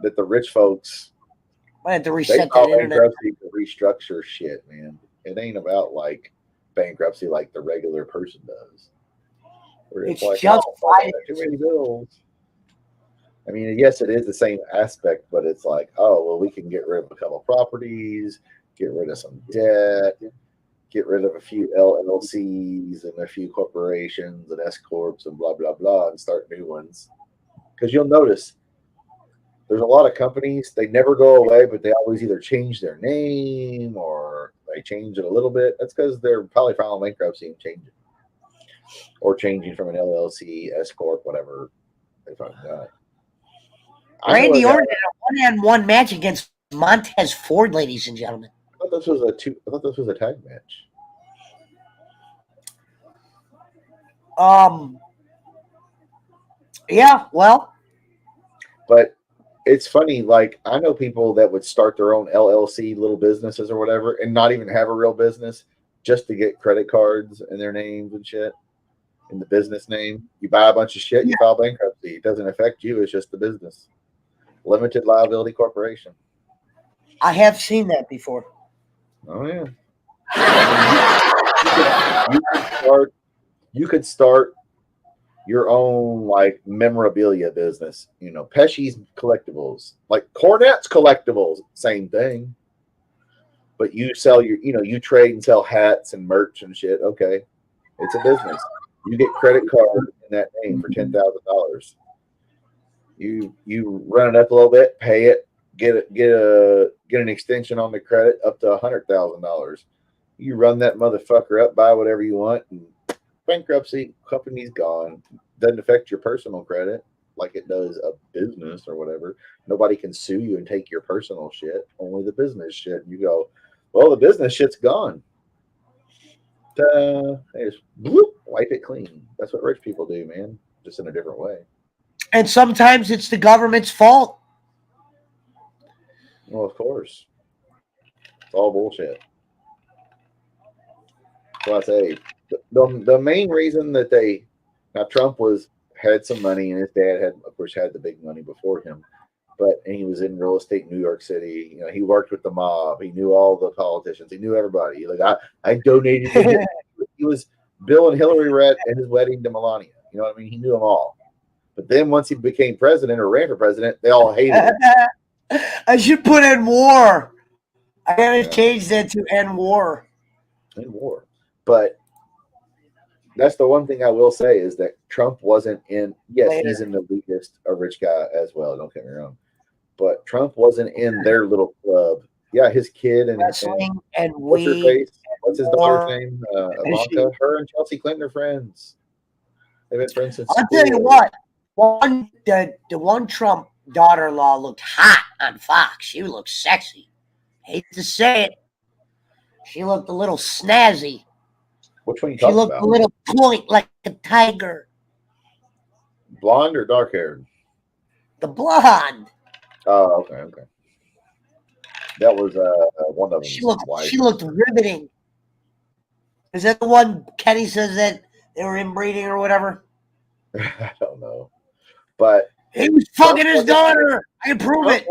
That the rich folks, I had to they reset file that internet. bankruptcy to restructure shit, man. It ain't about like bankruptcy like the regular person does. Where It's like, just oh, I got too many bills. I mean, yes, it is the same aspect, but it's like, oh, well, we can get rid of a couple properties, get rid of some debt, get rid of a few LLCs and a few corporations and S corps and blah blah blah, and start new ones. Because you'll notice there's a lot of companies, they never go away, but they always either change their name or they change it a little bit. That's because they're probably filing bankruptcy and changing, or changing from an LLC, S corp, whatever they fucking got. Randy Orton had a one-on-one match against Montez Ford, ladies and gentlemen. I thought this was a tag match. Yeah, well, but it's funny. Like I know people that would start their own LLC, little businesses or whatever, and not even have a real business just to get credit cards in their names and shit. In the business name, you buy a bunch of shit, you file bankruptcy. It doesn't affect you. It's just the business. Limited liability corporation. I have seen that before. Oh yeah. You could start your own like memorabilia business. You know, Pesci's collectibles, like Cornette's collectibles, same thing. But you sell you trade and sell hats and merch and shit. Okay, it's a business. You get credit card in that name for $10,000. You run it up a little bit, pay it, get an extension on the credit up to $100,000. You run that motherfucker up, buy whatever you want, and bankruptcy, company's gone. Doesn't affect your personal credit like it does a business or whatever. Nobody can sue you and take your personal shit, only the business shit. And you go, well, the business shit's gone. They just wipe it clean. That's what rich people do, man. Just in a different way. And sometimes it's the government's fault. Well, of course. It's all bullshit. So I say the main reason that Trump had some money, and his dad of course had the big money before him, and he was in real estate in New York City. You know, he worked with the mob. He knew all the politicians. He knew everybody. Like I donated. He was Bill and Hillary were at his wedding to Melania. You know what I mean? He knew them all. But then once he became president or ran for president, they all hated him. I should put in war. I gotta change that to end war. End war. But that's the one thing I will say is that Trump wasn't in. Yes, he's an elitist, a rich guy as well. Don't get me wrong. But Trump wasn't in their little club. Yeah, his kid and wrestling and what's her face? What's his daughter's name? Ivanka. Her and Chelsea Clinton are friends. They've been friends since. I'll tell you what. The one Trump daughter-in-law looked hot on Fox. She looked sexy. Hate to say it. She looked a little snazzy. Which one you talking about? She looked a little point like a tiger. Blonde or dark haired? The blonde. Oh, okay. That was one of them. She looked riveting. Is that the one Kenny says that they were inbreeding or whatever? I don't know. But he was fucking his daughter. I can prove it.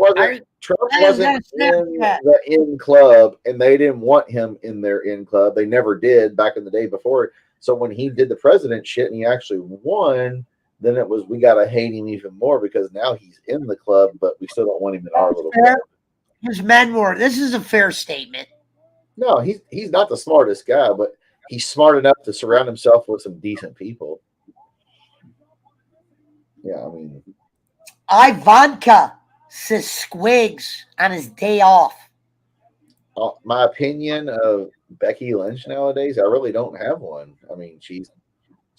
Trump wasn't in the in club, and they didn't want him in their in club. They never did back in the day before. So when he did the president shit and he actually won, then it was we gotta hate him even more because now he's in the club, but we still don't want him in our little club. His men were. This is a fair statement. No, he's not the smartest guy, but he's smart enough to surround himself with some decent people. Yeah, I mean, Ivanka says Squigs on his day off. My opinion of Becky Lynch nowadays? I really don't have one. I mean, she's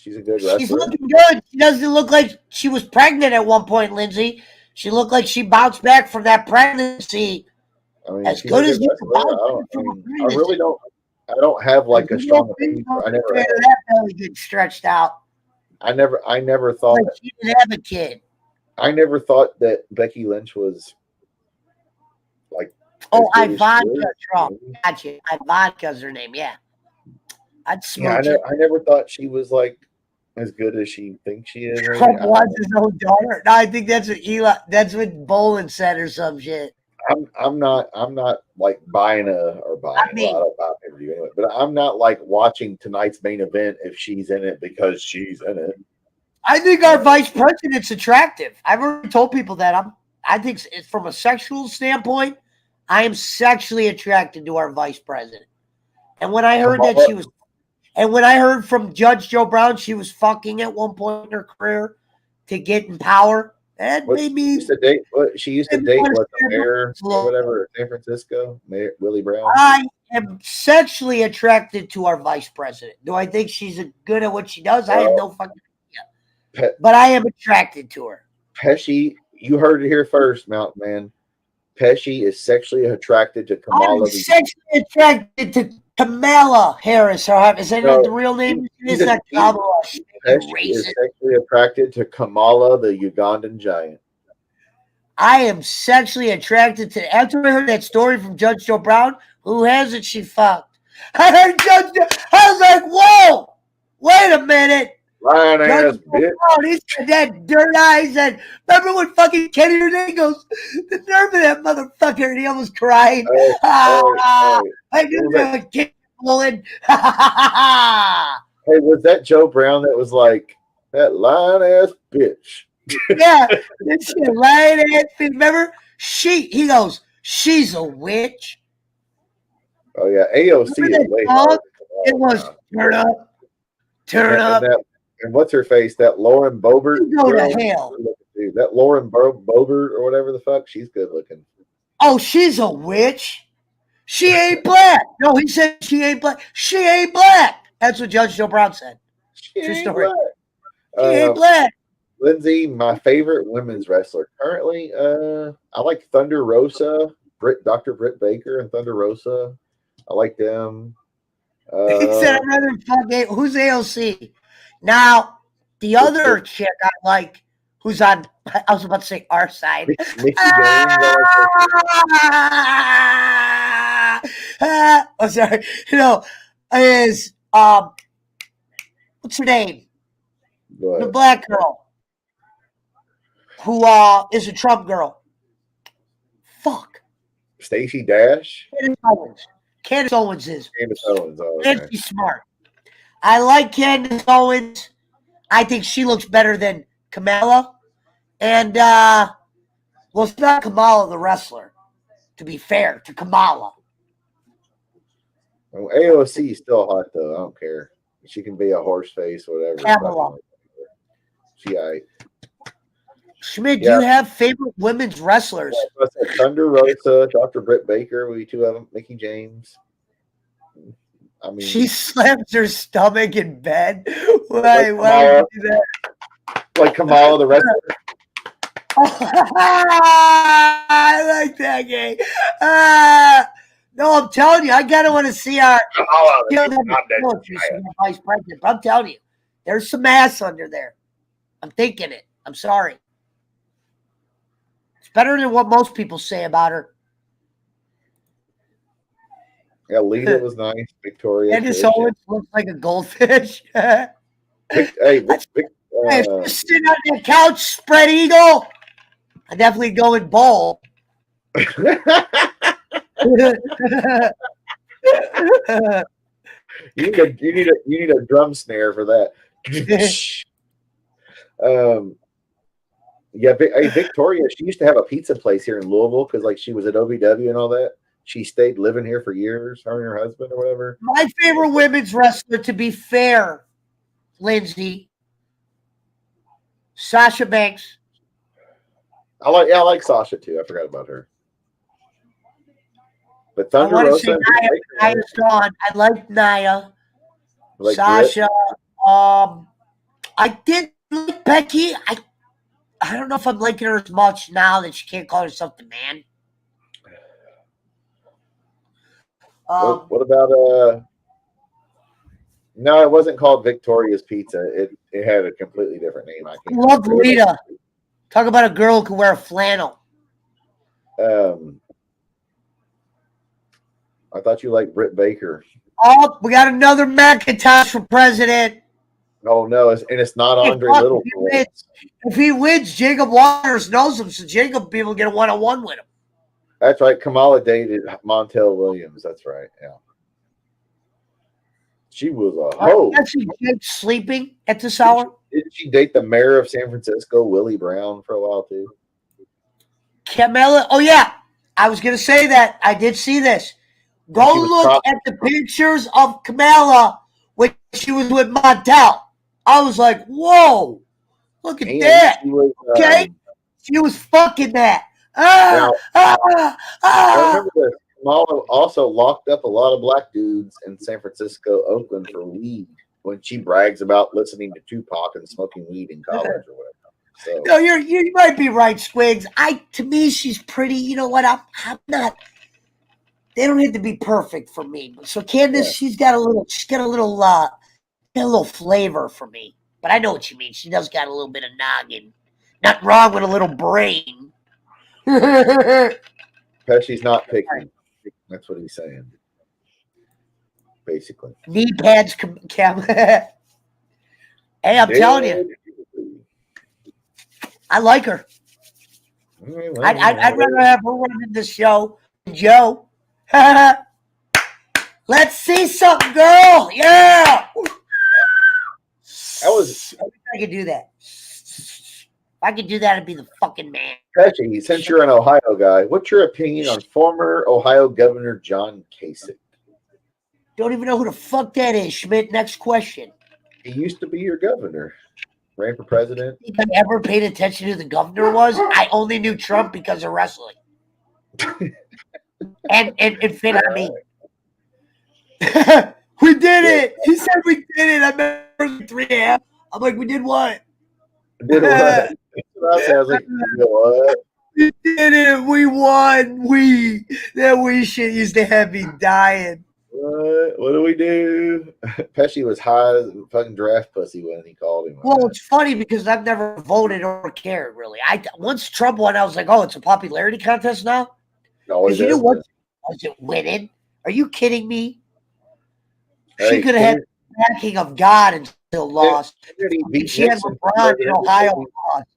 a good She's wrestler. looking good. She doesn't look like she was pregnant at one point, Lindsay. She looked like she bounced back from that pregnancy I mean, as she's a good as good you can wrestler. bounce back from a I really pregnancy. don't. I don't have like a strong opinion. I never Fan had. of that belly getting stretched out. I never thought. Like she didn't have a kid. I never thought that Becky Lynch was like. Oh, as good as she Ivanka is. Trump. Gotcha. Ivanka's her name. Yeah. I'd Yeah, smooch it. I never thought she was like as good as she thinks she is. Or Trump anything. wants his own daughter. No, I think that's what Eli. That's what Bolin said or some shit. I'm not like buying I don't buy pay-per-view anyway, but I'm not like watching tonight's main event if she's in it because she's in it. I think our vice president's attractive. I've already told people that I think it's from a sexual standpoint, I am sexually attracted to our vice president. And when I heard that she was, and when I heard from Judge Joe Brown, she was fucking at one point in her career to get in power. That made me. She used to date what the mayor or whatever, San Francisco, Mayor Willie Brown. I am sexually attracted to our vice president. Do I think she's good at what she does? I have no fucking idea. But I am attracted to her. Pesci, you heard it here first, Mountain Man. Pesci is sexually attracted to Kamala. I'm sexually attracted to Kamala Harris. Is that the real name? Pesci is sexually attracted to Kamala, the Ugandan giant. I am sexually attracted to. After I heard that story from Judge Joe Brown, who hasn't she fucked? I heard I was like, whoa, wait a minute. Lying ass bitch. He said that dirt eyes. And remember when fucking Kenny Renee goes, the nerve of that motherfucker, and he almost cried. I knew that would get pulling. Hey, was that Joe Brown that was like that lying ass bitch? Yeah, that shit lying ass bitch. Remember? He goes, she's a witch. Oh yeah, AOC is way hard. It was turn up. And what's her face? That Lauren Boebert. Go to hell. That Lauren Boebert or whatever the fuck. She's good looking. Oh, she's a witch. She ain't black. No, he said she ain't black. She ain't black. That's what Judge Joe Brown said. True story. She ain't black. Lindsay, my favorite women's wrestler currently. I like Thunder Rosa, Dr. Britt Baker, and Thunder Rosa. I like them. He said I'd rather fuck who's AOC. Now, the other chick I like, who's on, I was about to say our side. Mickey I'm sorry. Is, what's her name? The black girl. Who is a Trump girl. Fuck. Stacey Dash? Candace Owens is. Candace Owens. Oh, okay. And she's smart. I like Candace Owens. I think she looks better than Kamala. And, well, it's not Kamala the wrestler, to be fair to Kamala. Well, AOC is still hot, though. I don't care. She can be a horse face, whatever. Kamala. She aight. Schmidt, do you have favorite women's wrestlers? Yeah, Thunder Rosa, Dr. Britt Baker, we two of them, Mickey James. I mean, she slams her stomach in bed. Why would you do that? Like Kamala, the wrestler. I like that game. No, I'm telling you, I gotta want to see our vice president. But I'm telling you, there's some ass under there. I'm thinking it. I'm sorry. It's better than what most people say about her. Yeah, Lita was nice. Victoria. Candace Owens looks like a goldfish. Hey, sitting on the couch, spread eagle. I definitely go in bowl. You need a drum snare for that. Yeah, Victoria. She used to have a pizza place here in Louisville because, like, she was at OVW and all that. She stayed living here for years, her and her husband or whatever. My favorite women's wrestler, to be fair, Lindsay, Sasha Banks. I like Sasha too. I forgot about her. But I Thunder want to Rosa say and Nia. Britt Baker, Nia's gone. I like Nia. like Sasha. I did like Becky. I don't know if I'm liking her as much now that she can't call herself the man. what about No, it wasn't called Victoria's Pizza. It had a completely different name. I I can't. love remember. Rita. Talk about a girl who can wear a flannel. I thought you liked Britt Baker. Oh, we got another McIntosh for president. Oh no, it's not Hey, Andre fuck, Little. if he wins, Jacob Waters knows him, so Jacob will be able to get a one-on-one with him. That's right. Kamala dated Montel Williams. That's right. Yeah. She was a hoe. Actually, Jake's sleeping at this hour. Didn't she date the mayor of San Francisco, Willie Brown, for a while too? Camilla. Oh yeah, I was gonna say that. I did see this. Go look at the pictures of Kamala when she was with Montel. I was like, whoa, look at that. She was fucking that. I remember this. Kamala also locked up a lot of black dudes in San Francisco, Oakland for weed when she brags about listening to Tupac and smoking weed in college or whatever. So no, you might be right, Squigs. To me, she's pretty. You know what? I'm not. They don't have to be perfect for me. So Candace, she's got a little flavor for me. But I know what you mean. She does got a little bit of noggin. Nothing wrong with a little brain. Pesci's not picky. That's what he's saying. Basically. Knee pads, Cam. Hey, I'm telling you. I like her. I'd rather have her running the show than Joe. Let's see something, girl. Yeah. I could do that. If I could do that, I'd be the fucking man. Pesci, since you're an Ohio guy, what's your opinion on former Ohio Governor John Kasich? Don't even know who the fuck that is, Schmidt. Next question. He used to be your governor. Ran for president. Think I ever paid attention to who the governor was? I only knew Trump because of wrestling. and fit on me. We did it. He said we did it. I remember 3 I'm like, we did what? Did what? I was like, you know what? We did it. We won. That we shit used to have me dying. What do we do? Pesci was high as a fucking draft pussy when he called him. Well, it's funny because I've never voted or cared really. Once Trump won, I was like, oh, it's a popularity contest now. No, you know what? Was it winning? Are you kidding me? Hey, she could have had the backing of God and still lost. She had LeBron in Ohio and lost.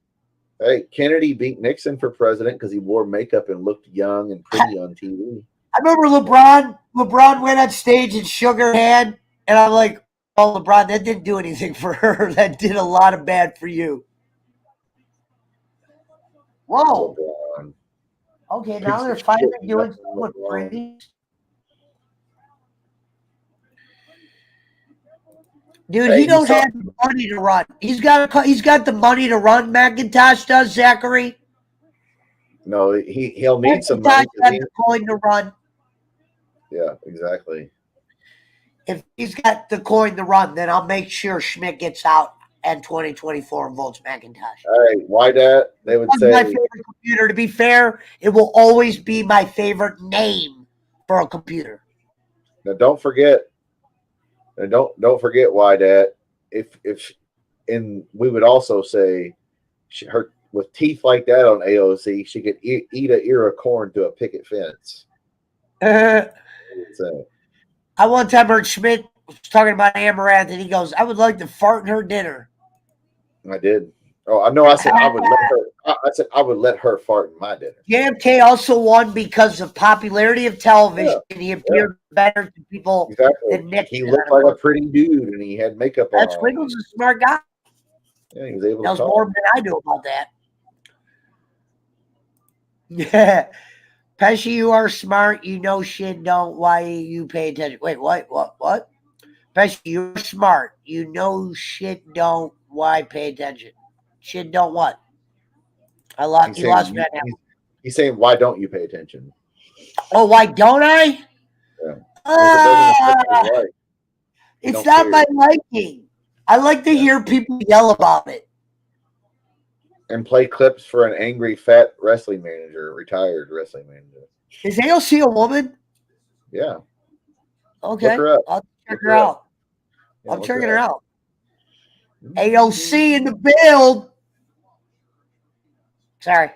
Hey, Kennedy beat Nixon for president because he wore makeup and looked young and pretty on TV. I remember LeBron went on stage and shook her hand, and I'm like, oh, LeBron, that didn't do anything for her. That did a lot of bad for you. Whoa. LeBron. Okay, now they're finally doing something pretty. Dude, he don't have the money to run. He's got the money to run. McIntosh does, Zachary. No, he'll need some money. Got the coin to run. Yeah, exactly. If he's got the coin to run, then I'll make sure Schmidt gets out in 2024 and votes McIntosh. All right, why that? They would say my favorite computer. To be fair, it will always be my favorite name for a computer. Now, don't forget. And don't forget why that we would also say her with teeth like that on AOC, she could eat an ear of corn to a picket fence. I one time heard Schmidt was talking about Amaranth, and he goes, "I would like to fart in her dinner." I did. Oh, I know. I said I would let her. I said I would let her fart in my dinner. JFK also won because of popularity of television. Yeah, he appeared better to people than Nixon. He looked like a pretty dude, and he had makeup on. Wiggles a smart guy. Yeah, he was able to knows more than I do about that. Yeah, Pesci, you are smart. You know shit. Don't. Why you pay attention? Wait, what? Pesci, you're smart. You know shit. Don't. Why pay attention? Shit, don't what? You lost me. He's saying, why don't you pay attention? Oh, why don't I? Yeah. 'Cause it doesn't affect your life. It's don't not care. my liking. I like to hear people yell about it. And play clips for an angry fat wrestling manager, retired wrestling manager. Is AOC a woman? Yeah. Okay. Look her up. I'll check Look her her up. out. Yeah, I'm look checking her her up. out. AOC in the build. Sorry.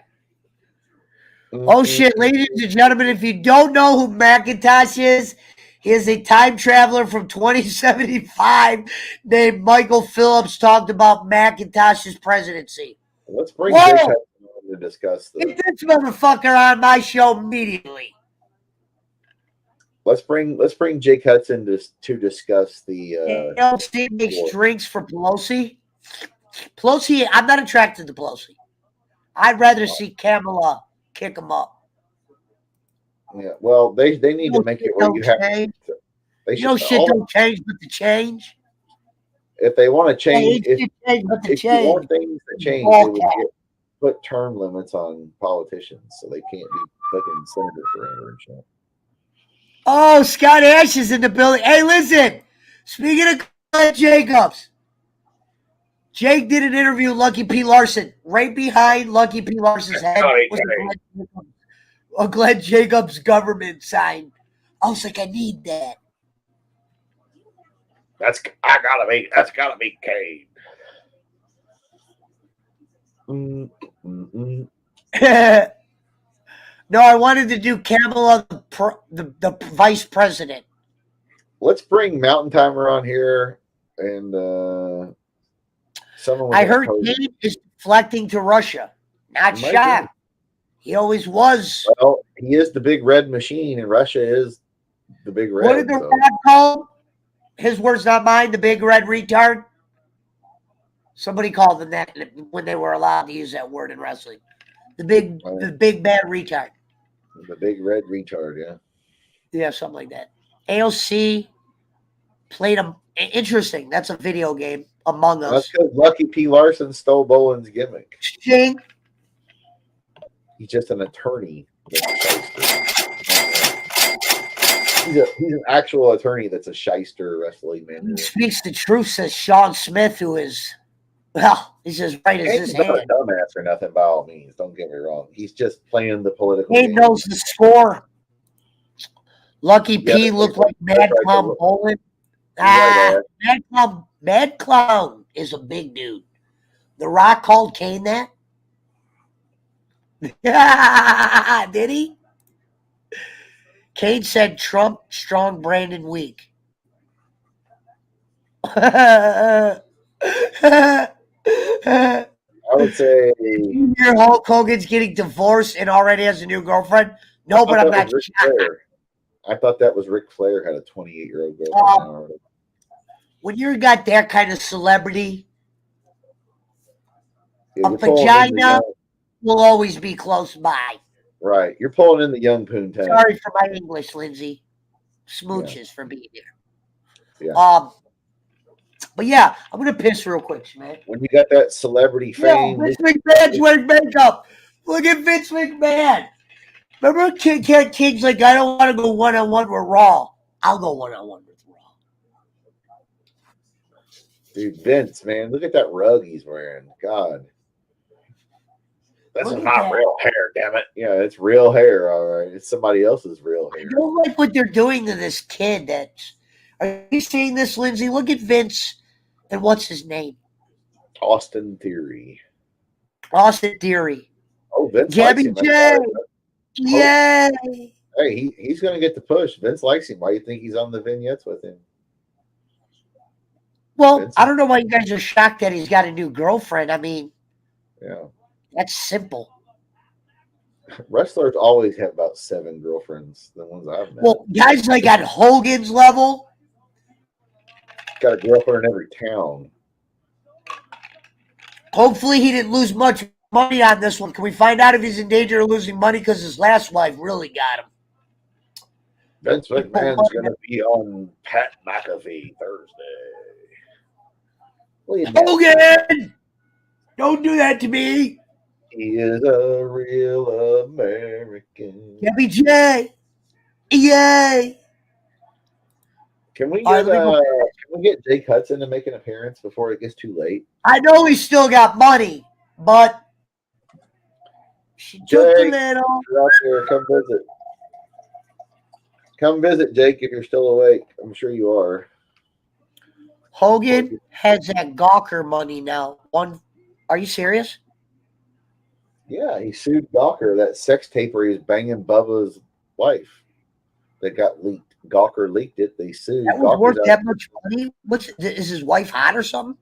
Oh shit, ladies and gentlemen, if you don't know who Macintosh is, he is a time traveler from 2075 named Michael Phillips. Talked about Macintosh's presidency. Let's bring Whoa! Jake Hudson on to discuss Get the. this motherfucker on my show immediately. Let's bring Jake Hudson to discuss the. AOC makes drinks for Pelosi. Pelosi, I'm not attracted to Pelosi. I'd rather see Kamala kick him up. Yeah, well, they need to make it where you have. They You know, shit don't change but to change. If they want to change, if you want things to change, they would put term limits on politicians so they can't be fucking senator forever and shit. Oh, Scott Ash is in the building. Hey, listen. Speaking of Glenn Jacobs, Jake did an interview with Lucky P. Larson. Right behind Lucky P. Larson's head was a Glenn Jacobs government sign. I was like, I need that. That's gotta be Kane. No, I wanted to do Kamala, the vice president. Let's bring Mountain Timer on here and someone. I heard Kane is deflecting to Russia. Not shocked. He always was. Well, he is the big red machine, and Russia is the big red. What did the Red call him? His words, not mine. The big red retard. Somebody called them that when they were allowed to use that word in wrestling. The big bad retard. The big red retard, yeah. Yeah, something like that. AOC played a interesting. That's a video game, Among Us. That's because Lucky P. Larson stole Boland's gimmick. Sting. He's just an attorney. He's an actual attorney that's a shyster wrestling manager. He speaks the truth, says Sean Smith, who is, well, he's as right as his hand. He's not a dumbass or nothing by all means. Don't get me wrong. He's just playing the political game. He knows the score. Lucky P looked like Mad Clown Boland. Mad Clown is a big dude. The Rock called Kane that. Did he? Kane said Trump strong, Brandon weak. I would say your Hulk Hogan's getting divorced and already has a new girlfriend. No, but I'm not. I thought that was Ric Flair had a 28-year-old girlfriend. When you got that kind of celebrity, a vagina will always be close by. Right. You're pulling in the young poontang. Sorry for my English, Lindsay. Smooches for being here. Yeah. But yeah, I'm going to piss real quick, man. When you got that celebrity fame. Vince McMahon's wearing makeup. Look at Vince McMahon. Remember King's like, I don't want to go one-on-one with Raw. I'll go one-on-one with Raw. Dude, Vince, man, look at that rug he's wearing. God. This is not real hair, damn it. Yeah, it's real hair, all right. It's somebody else's real hair. I don't like what they're doing to this kid. Are you seeing this, Lindsay? Look at Vince and what's his name? Austin Theory. Austin Theory. Oh, Vince Gabby J. Yay. Hey, he's going to get the push. Vince likes him. Why do you think he's on the vignettes with him? Well, Vince, I don't know why you guys are shocked that he's got a new girlfriend. I mean, yeah. That's simple. Wrestlers always have about 7 girlfriends. The ones I've met. Well, guys like at Hogan's level. Got a girlfriend in every town. Hopefully he didn't lose much money on this one. Can we find out if he's in danger of losing money because his last wife really got him? Vince McMahon's going to be on Pat McAfee Thursday. Hogan! Don't do that to me. He is a real American. Gabby J. Yay! Can we All right, get let me go. can we get Jake Hudson to make an appearance before it gets too late? I know he's still got money, but she took a Jake, little. you're out there. Come visit. Come visit, Jake, if you're still awake. I'm sure you are. Hogan has that Gawker money now. Are you serious? Yeah, he sued Gawker, that sex tape where he was banging Bubba's wife that got leaked. Gawker leaked it. They sued. That was Gawker's worth out. that much money? Is his wife hot or something?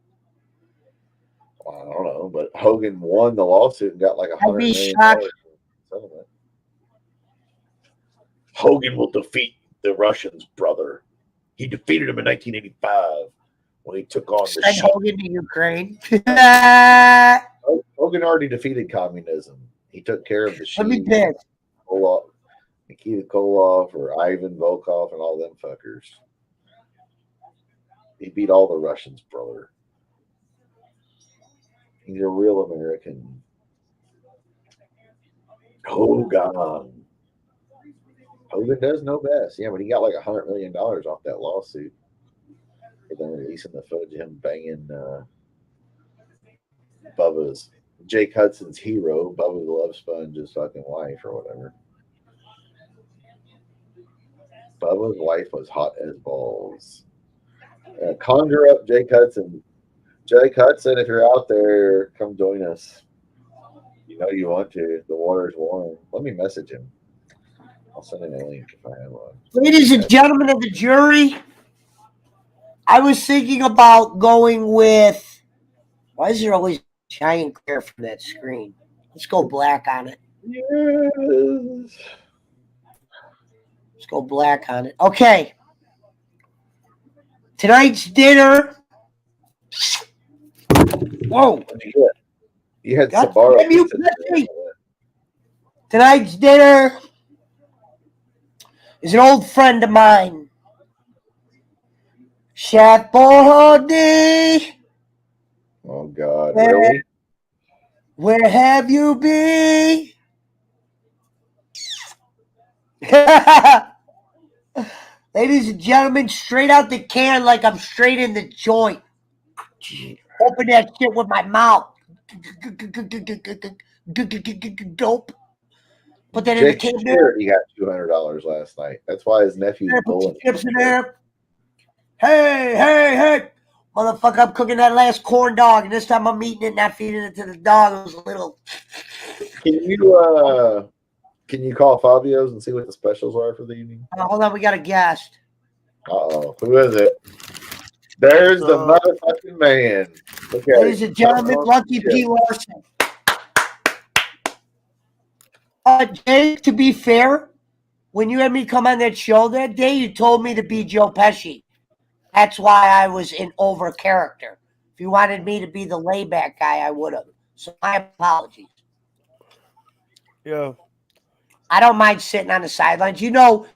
I don't know, but Hogan won the lawsuit and got like I'd $100 be million shocked. settlement. Hogan will defeat the Russians, brother. He defeated him in 1985 when he took on the Send Sheik. Hogan to Ukraine. Hogan already defeated communism. He took care of the Let me Sheik, pick. Nikita Koloff, or Ivan Volkov, and all them fuckers. He beat all the Russians, brother. He's a real American. Hogan. Hogan does know best. Yeah, but he got like $100 million off that lawsuit. For them releasing the footage of him banging Bubba's, Jake Hudson's hero, Bubba's Love Sponge's fucking wife or whatever. Bubba's wife was hot as balls. Conjure up Jake Hudson. Jake Hudson, if you're out there, come join us. You know you want to. The water's warm. Let me message him. I'll send him a link if I have one. Ladies and gentlemen of the jury, I was thinking about going with. Why is there always giant glare from that screen? Let's go black on it. Yes. Let's go black on it. Okay. Tonight's dinner. Whoa. What'd you get? You had God Sabaro. damn you, Pesci. Tonight's dinner is an old friend of mine. Chef Bohody. Oh, God. Really? Where have you been? Ladies and gentlemen, straight out the can like I'm straight in the joint. Open that shit with my mouth. Dope. Put that in the Jake can shared he got $200 last night. That's why his nephew's there. Put bullying some chips in there. Hey. Motherfucker, I'm cooking that last corn dog, and this time I'm eating it, not feeding it to the dog. It was a little. Can you call Fabio's and see what the specials are for the evening? Hold on, we got a guest. Uh-oh. Who is it? There's the motherfucking man. Okay. Ladies and gentlemen, Lucky P. Larson. Jake, to be fair, when you had me come on that show that day, you told me to be Joe Pesci. That's why I was in over character. If you wanted me to be the layback guy, I would have. So my apologies. Yeah. I don't mind sitting on the sidelines. You know,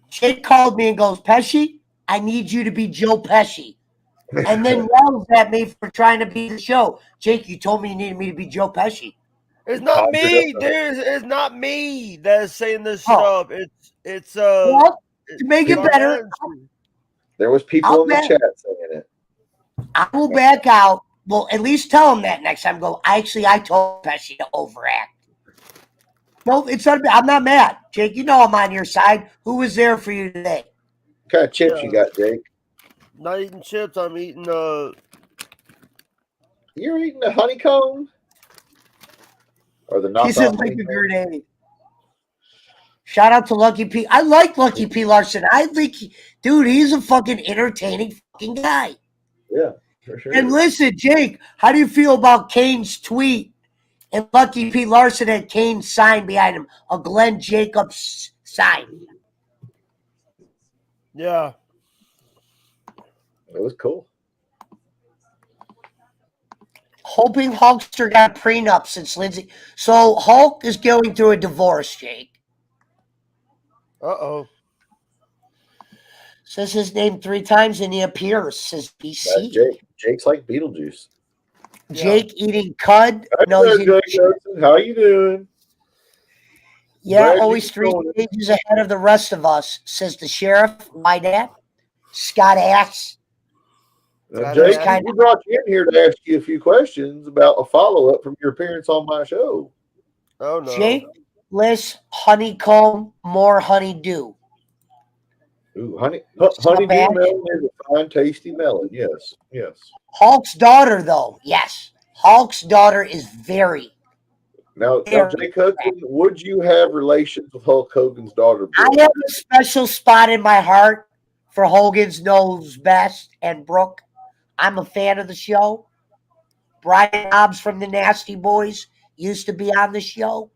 Jake called me and goes, Pesci, I need you to be Joe Pesci. And then yells at me for trying to be the show. Jake, you told me you needed me to be Joe Pesci. It's not me, dude. It's not me that's saying this stuff. It's well, to make it better, there was people in the chat saying it. I will back out. Well, at least tell him that next time. Go, I told Pesci to overact. No, it's not. I'm not mad. Jake, you know I'm on your side. Who was there for you today? What kind of chips you got, Jake? Not eating chips. I'm eating You're eating a honeycomb? Or the knockoff? He said like a grenade. Shout out to Lucky P. I like Lucky P. Larson. I think, dude, he's a fucking entertaining fucking guy. Yeah, for sure. And listen, Jake, how do you feel about Kane's tweet? And Lucky P. Larson had Kane's sign behind him, a Glenn Jacobs sign. Yeah. It was cool. Hoping Hulkster got a prenup since Lindsay. So Hulk is going through a divorce, Jake. Uh-oh. Says his name 3 times and he appears. Says BC. That's Jake. Jake's like Beetlejuice. Jake eating cud. How you doing? Yeah, Brad, always you 3 going- stages ahead of the rest of us, says the sheriff. Why that? Scott asks. Jake, kind we brought you in here to ask you a few questions about a follow-up from your appearance on my show. Oh no. Jake lists honeycomb, more honeydew. Ooh, honeydew bad. melon is a fine, tasty melon. Yes, yes. Hulk's daughter, though, yes. Hulk's daughter is very. Now, very Jake Hudson, would you have relations with Hulk Hogan's daughter? I Brooke? have a special spot in my heart for Hogan's Knows Best and Brooke. I'm a fan of the show. Brian Hobbs from the Nasty Boys used to be on the show.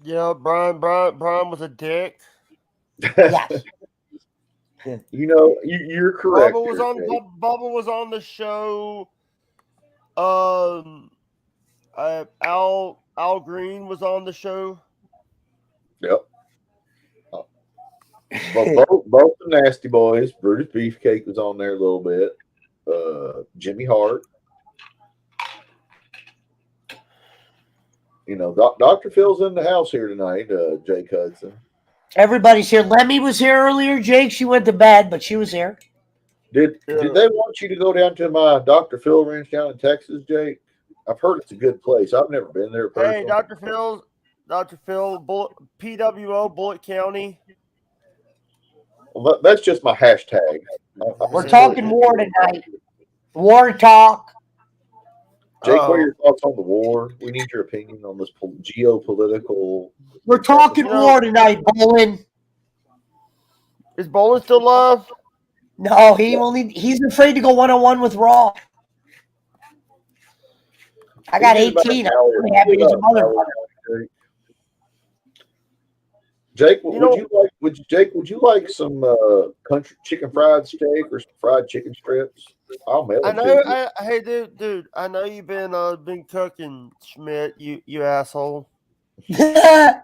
Yeah, Brian was a dick. Yes. You know, you're correct. Bubba was there, on. Jake. Bubba was on the show. Al Green was on the show. Yep. Well, both the Nasty Boys. Brutus Beefcake was on there a little bit. Jimmy Hart. You know, Dr. Phil's in the house here tonight. Jake Hudson. Everybody's here. Lemmi was here earlier, Jake. She went to bed, but she was here. Did they want you to go down to my Dr. Phil ranch down in Texas, Jake? I've heard it's a good place. I've never been there personally. Hey, Dr. Phil, PWO, Bullitt County. Well, that's just my hashtag. We're talking war tonight. War talk. Jake, what are your thoughts on the war? We need your opinion on this geopolitical. We're talking war tonight, Bolin. Is Bolin still alive? No, he's afraid to go 1-on-1 with Raw. I got 18. I'm happy as a motherfucker. Jake, would you like some country chicken fried steak or some fried chicken strips? I'll mail it I to know. you. Hey, dude. I know you've been cooking, Schmidt. You asshole. No,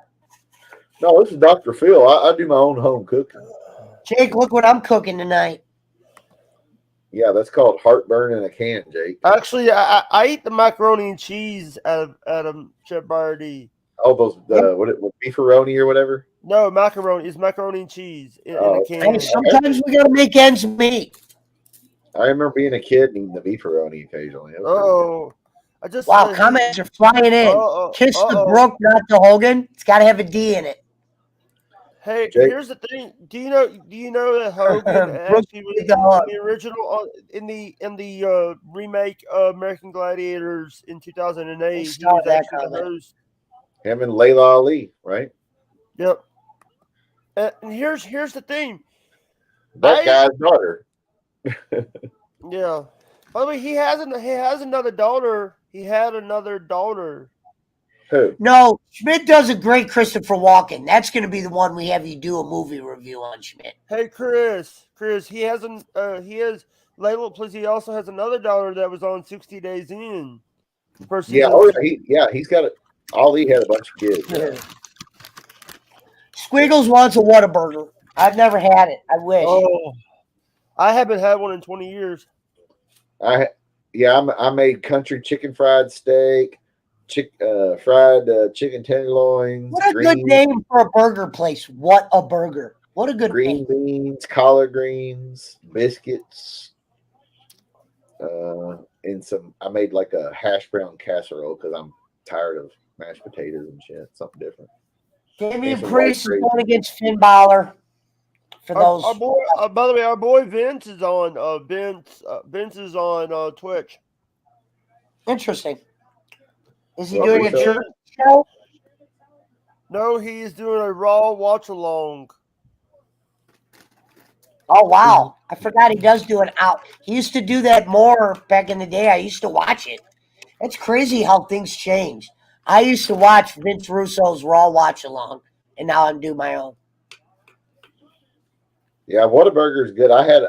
this is Dr. Phil. I do my own home cooking. Jake, look what I'm cooking tonight. Yeah, that's called heartburn in a can, Jake. Actually, I eat the macaroni and cheese out of Chef Boyardee. Oh, those what beefaroni or whatever. No, macaroni. It's macaroni and cheese in a can. Hey, sometimes we gotta make ends meet. I remember being a kid and eating the beefaroni occasionally. Wow, comments are flying in. Kiss the Brooke, not the Hogan. It's got to have a D in it. Hey, Jake. Here's the thing. Do you know that Hogan actually was in the original in the remake of American Gladiators in 2008? He was actually the host. Him and Layla Ali, right? Yep. And here's the thing. That guy's daughter. Yeah. By the way, he has another daughter. He had another daughter. Who? No, Schmidt does a great Christopher Walken. That's going to be the one we have you do a movie review on, Schmidt. He has Layla, plus he also has another daughter that was on 60 Days In. He's got it. Ali had a bunch of kids. Yeah. Squiggles wants a Whataburger. I've never had it. I wish. Oh, I haven't had one in 20 years. I made country chicken fried steak, fried chicken tenderloins. What a good name for a burger place. What a burger. What a good green name. beans, collard greens, biscuits, and I made like a hash brown casserole because I'm tired of mashed potatoes and shit. Something different. Damian Priest is going against Finn Balor. For those, our boy, by the way, our boy Vince is on. Vince is on Twitch. Interesting. Is he doing a show? church show? No, he is doing a Raw watch along. Oh wow! I forgot he does do it out. He used to do that more back in the day. I used to watch it. It's crazy how things change. I used to watch Vince Russo's Raw watch along, and now I'm doing my own. Yeah, Whataburger is good. I had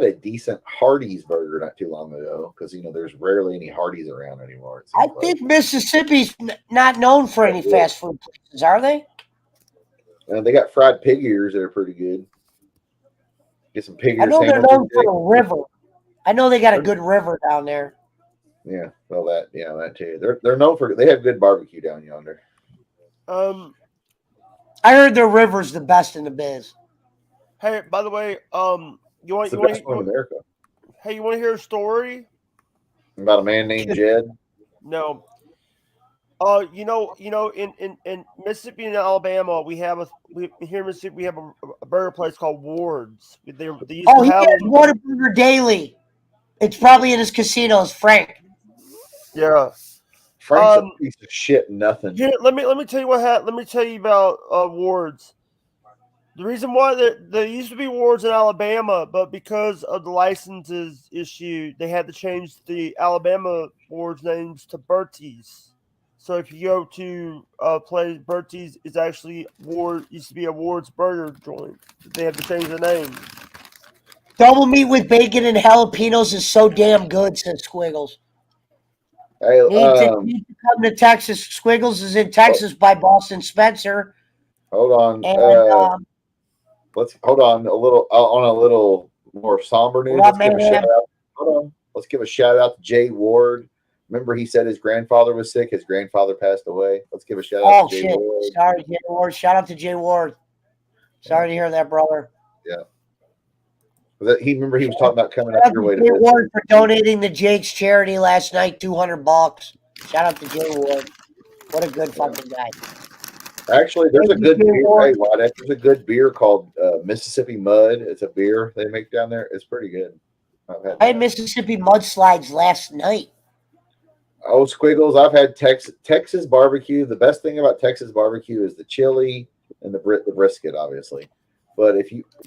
a decent Hardee's burger not too long ago because there's rarely any Hardee's around anymore. I think Mississippi's not known for any fast food places, are they? They got fried pig ears that are pretty good. Get some pig ears. I know they're known for a river. I know they got a good river down there. Yeah, well that too. They're known for they have good barbecue down yonder. I heard their river's the best in the biz. Hey, by the way, you want It's the best one in America. Hey, you want to hear a story About a man named Jed? No. In Mississippi and Alabama, here in Mississippi we have a burger place called Ward's. They used He to have has Whataburger daily. It's probably in his casinos, Frank. Yeah. Frank's a piece of shit. Nothing. Here, let me tell you what happened. Let me tell you about Ward's. The reason why there used to be Ward's in Alabama, but because of the licenses issued, they had to change the Alabama Ward's names to Bertie's. So if you go to place, Bertie's is actually used to be a Ward's burger joint. They had to change the name. Double meat with bacon and jalapenos is so damn good, says Squiggles. Hey, need to come to Texas. Squiggles is in Texas by Boston Spencer. Hold on. And, let's hold on a little more somber news. Let's give a shout out. Hold on. Let's give a shout out to Jay Ward. Remember, he said his grandfather was sick. His grandfather passed away. Let's give a shout out to Jay Ward. Sorry, Jay Ward. Shout out to Jay Ward. Sorry to hear that, brother. Yeah. He was talking about coming up your way to Jay Ward for donating to Jake's charity last night, $200. Shout out to Jay Ward. What a good fucking guy. Actually, there's a good beer. Hey, Wadek, there's a good beer called Mississippi Mud. It's a beer they make down there. It's pretty good. I had Mississippi mudslides last night. Oh, Squiggles, I've had Texas barbecue. The best thing about Texas barbecue is the chili and the brisket, obviously. But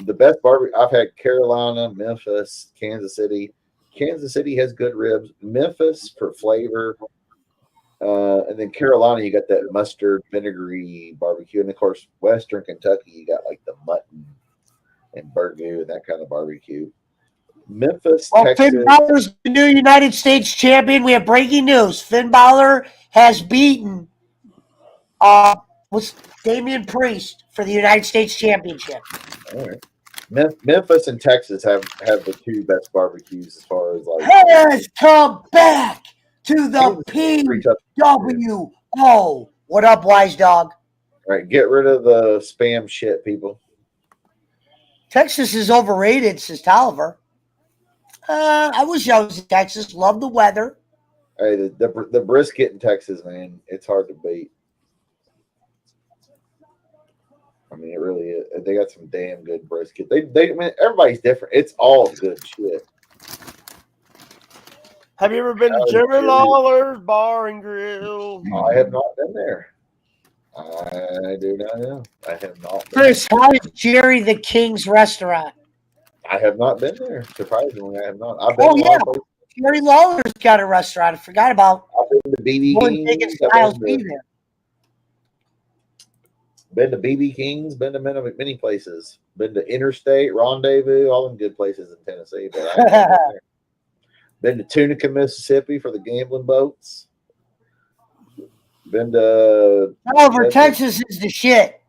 the best barbecue, I've had Carolina, Memphis, Kansas City. Kansas City has good ribs. Memphis for flavor. And then Carolina, you got that mustard vinegary barbecue. And of course, Western Kentucky, you got like the mutton and burgoo and that kind of barbecue. Memphis, Texas. Finn Balor's the new United States champion. We have breaking news. Finn Balor has beaten Damian Priest for the United States Championship. All right. Memphis and Texas have the two best barbecues as far as like. Has come back to the PWO. What up, Wise Dog? All right, get rid of the spam shit, people. Texas is overrated, says Tolliver. I wish I was in Texas. Love the weather. Hey, the brisket in Texas, man, it's hard to beat. I mean, it really is. They got some damn good brisket. I mean, everybody's different. It's all good shit. Have you ever been to Jerry Lawler's Bar and Grill? I have not been there. I do not know. I have not. Chris, how is Jerry the King's restaurant? I have not been there. Surprisingly, I have not. I've been Jerry Lawler's got a restaurant. I forgot about. I've been to BB King's. Been to BB King's. Been to many places. Been to Interstate, Rendezvous, all them good places in Tennessee. But I haven't been to Tunica, Mississippi for the gambling boats. Been to Texas is the shit.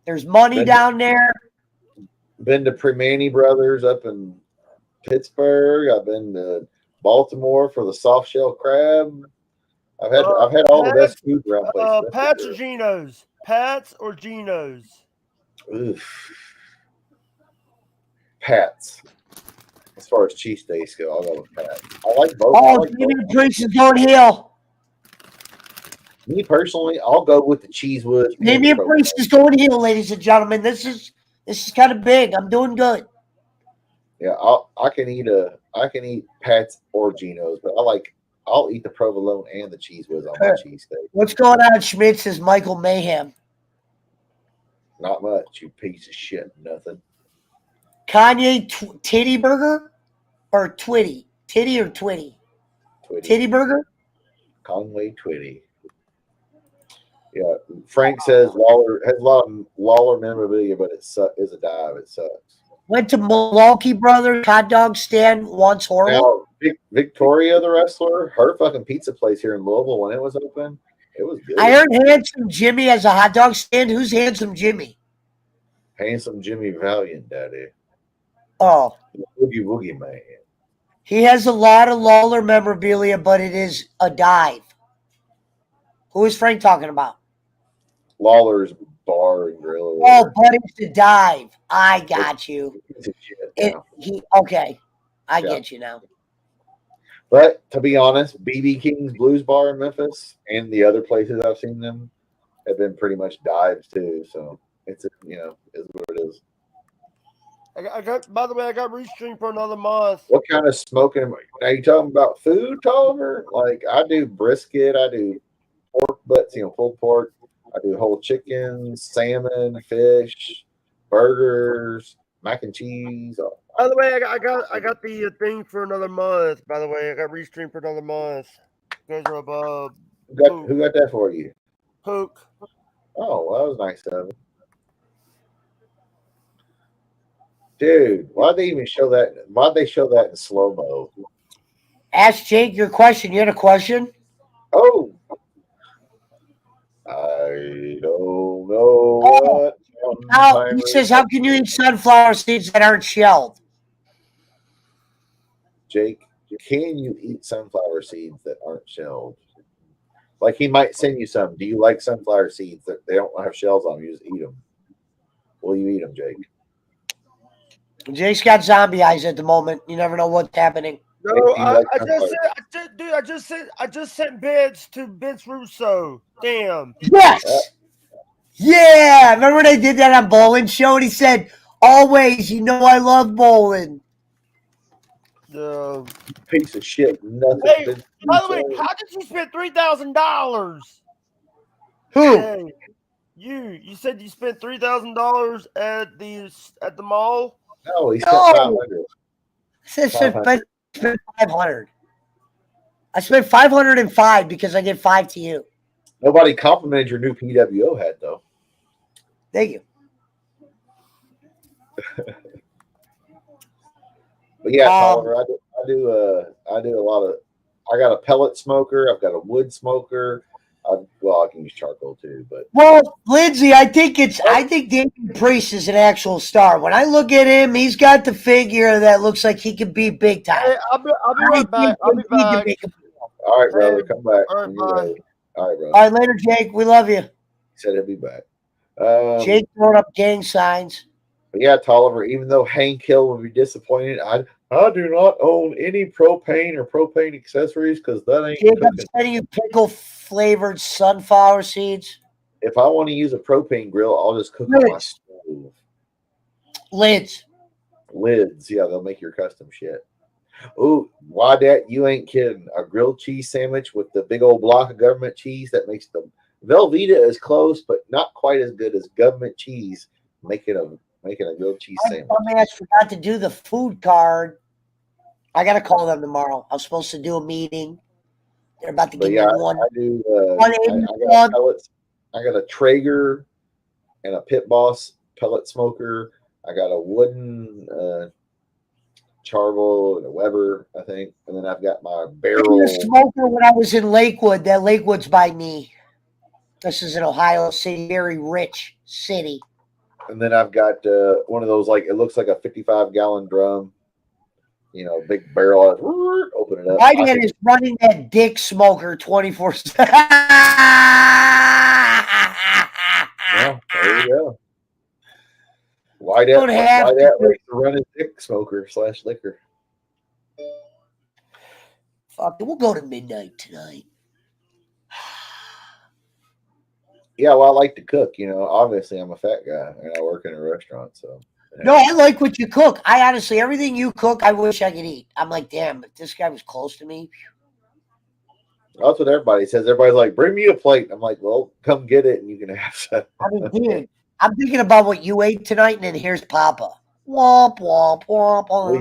There's money down there. Been to Primanti Brothers up in Pittsburgh. I've been to Baltimore for the soft shell crab. I've had all the best food around places. Pat's or Geno's? Pat's or Geno's? Oof. Pat's. As far as cheesesteaks go, I'll go with Pat's. I like both. Damian Priest is going heel. Me personally, I'll go with the cheese whiz. Damian Priest is going heel, ladies and gentlemen. This is kind of big. I'm doing good. Yeah, I can eat Pat's or Geno's, but I'll eat the provolone and the cheese whiz on my cheesesteak. What's going on, Schmidt? Says Michael Mayhem. Not much, you piece of shit. Nothing. Kanye Titty Burger or Twitty? Titty or Twitty? Titty Burger? Conway Twitty. Yeah, Frank says Lawler has a lot of Lawler memorabilia, but it is a dive. It sucks. Went to Milwaukee Brothers hot dog stand once. Horrible. Now, Victoria, the wrestler, her fucking pizza place here in Louisville when it was open, it was good. I heard Handsome Jimmy has a hot dog stand. Who's Handsome Jimmy? Handsome Jimmy Valiant, Daddy. Oh, Boogie Woogie Man. He has a lot of Lawler memorabilia, but it is a dive. Who is Frank talking about? Lawler's Bar and Grill. Or Oh, Buddy's the Dive. I got you. it's a shit, Okay. I get you now. But to be honest, BB King's Blues Bar in Memphis and the other places I've seen them have been pretty much dives too. So it's is what it is. I got. By the way, I got Restream for another month. What kind of smoking? Are you talking about food, Tolliver? Like I do brisket, I do pork butts, pulled pork. I do whole chicken, salmon, fish, burgers, mac and cheese. By the way, I got the thing for another month. By the way, I got Restream for another month. You guys are above. Who got that for you? Pook. Oh, well, that was nice of him. Dude, why'd they even show that? Why'd they show that in slow-mo? Ask Jake your question. You had a question? Oh. I don't know what. He says, how can you eat sunflower seeds that aren't shelled? Jake, can you eat sunflower seeds that aren't shelled? Like he might send you some. Do you like sunflower seeds that they don't have shells on them? You just eat them. Will you eat them, Jake? Jake's got zombie eyes at the moment. You never know what's happening. No, I just sent bids to Vince Russo. Damn. Yes. Yeah. Remember they did that on Bowling Show, and he said, "Always, I love bowling." Piece of shit. Nothing. Hey, by the way, how did you spend $3,000? Who? Hey, you said you spent $3,000 at the mall? No, he spent 500. I spent 500. I spent 505 because I get 5 to you. Nobody complimented your new PWO hat though. Thank you. But yeah, Tolliver, I do a lot of. I got a pellet smoker. I've got a wood smoker. I can use charcoal too. But Lindsay, I think Damian Priest is an actual star. When I look at him, he's got the figure that looks like he could be big time. Hey, I'll be right back. I'll be back. All right, brother, come back. All right, bye. All right, brother. All right, later, Jake. We love you. He said he'll be back. Jake throwing up gang signs. But yeah, Tolliver, even though Hank Hill will be disappointed, I do not own any propane or propane accessories because that ain't. Jake, I'm sending you pickle flavored sunflower seeds. If I want to use a propane grill, I'll just cook on my stove. Lids. Yeah, they'll make your custom shit. Ooh, why that? You ain't kidding. A grilled cheese sandwich with the big old block of government cheese that makes the Velveeta is close, but not quite as good as government cheese. Making a grilled cheese sandwich. I forgot to do the food card. I got to call them tomorrow. I was supposed to do a meeting. They're about to give me one. I got pellets. I got a Traeger and a Pit Boss pellet smoker. I got a wooden Charvel and a Weber, I think, and then I've got my barrel. The smoker when I was in Lakewood. That Lakewood's by me. This is in Ohio City, very rich city. And then I've got one of those, like, it looks like a 55-gallon drum, big barrel. Open it up. My dad is running that dick smoker 24/7. Yeah, there you go. Why that likes to run his dick smoker / liquor. Fuck it, we'll go to midnight tonight. Yeah, well, I like to cook. Obviously I'm a fat guy and I work in a restaurant, so. No, I like what you cook. I honestly, everything you cook, I wish I could eat. I'm like, damn, if this guy was close to me. That's what everybody says. Everybody's like, bring me a plate. I'm like, well, come get it and you can have some. I mean, dude, I'm thinking about what you ate tonight, and then here's Papa. Womp, womp, womp. Well,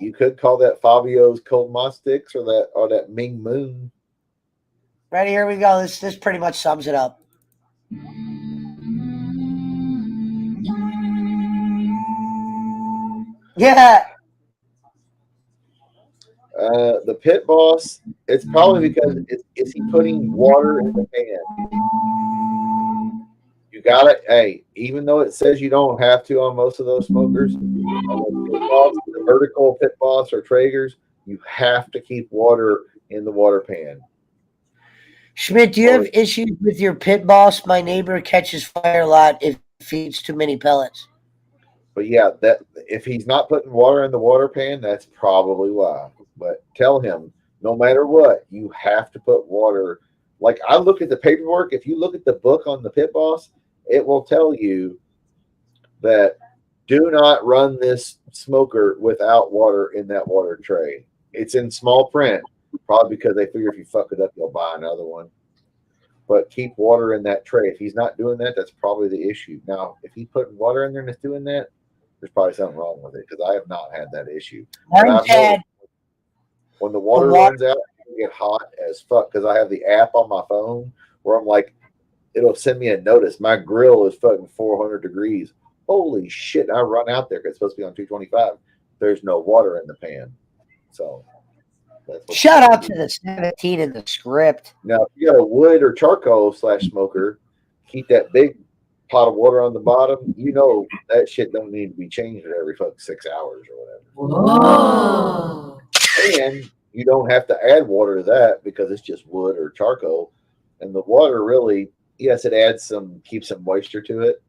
you could call that Fabio's cold moss sticks or that Ming Moon. Right, here we go. This pretty much sums it up. Yeah. The Pit Boss, it's probably because is he putting water in the pan? You got it. Hey, even though it says you don't have to on most of those smokers, the vertical Pit Boss or Traegers, you have to keep water in the water pan. Schmidt, do you have issues with your pit boss? My neighbor catches fire a lot if he eats too many pellets. But yeah, that if he's not putting water in the water pan, that's probably why. But tell him, no matter what, you have to put water. Like I look at the paperwork. If you look at the book on the pit boss, it will tell you that do not run this smoker without water in that water tray. It's in small print, probably because they figure if you fuck it up, you'll buy another one. But keep water in that tray. If he's not doing that, that's probably the issue. Now, if he's putting water in there and it's doing that, there's probably something wrong with it because I have not had that issue. Mine's had when the water runs out, it get hot as fuck because I have the app on my phone where I'm like, it'll send me a notice. My grill is fucking 400 degrees. Holy shit! I run out there because it's supposed to be on 225. There's no water in the pan, so. Shout out to the 17 in the script. Now, if you got a wood or charcoal /smoker, keep that big pot of water on the bottom. You know that shit don't need to be changed every fucking 6 hours or whatever. Whoa. And you don't have to add water to that because it's just wood or charcoal. And the water really, yes, it adds keeps some moisture to it,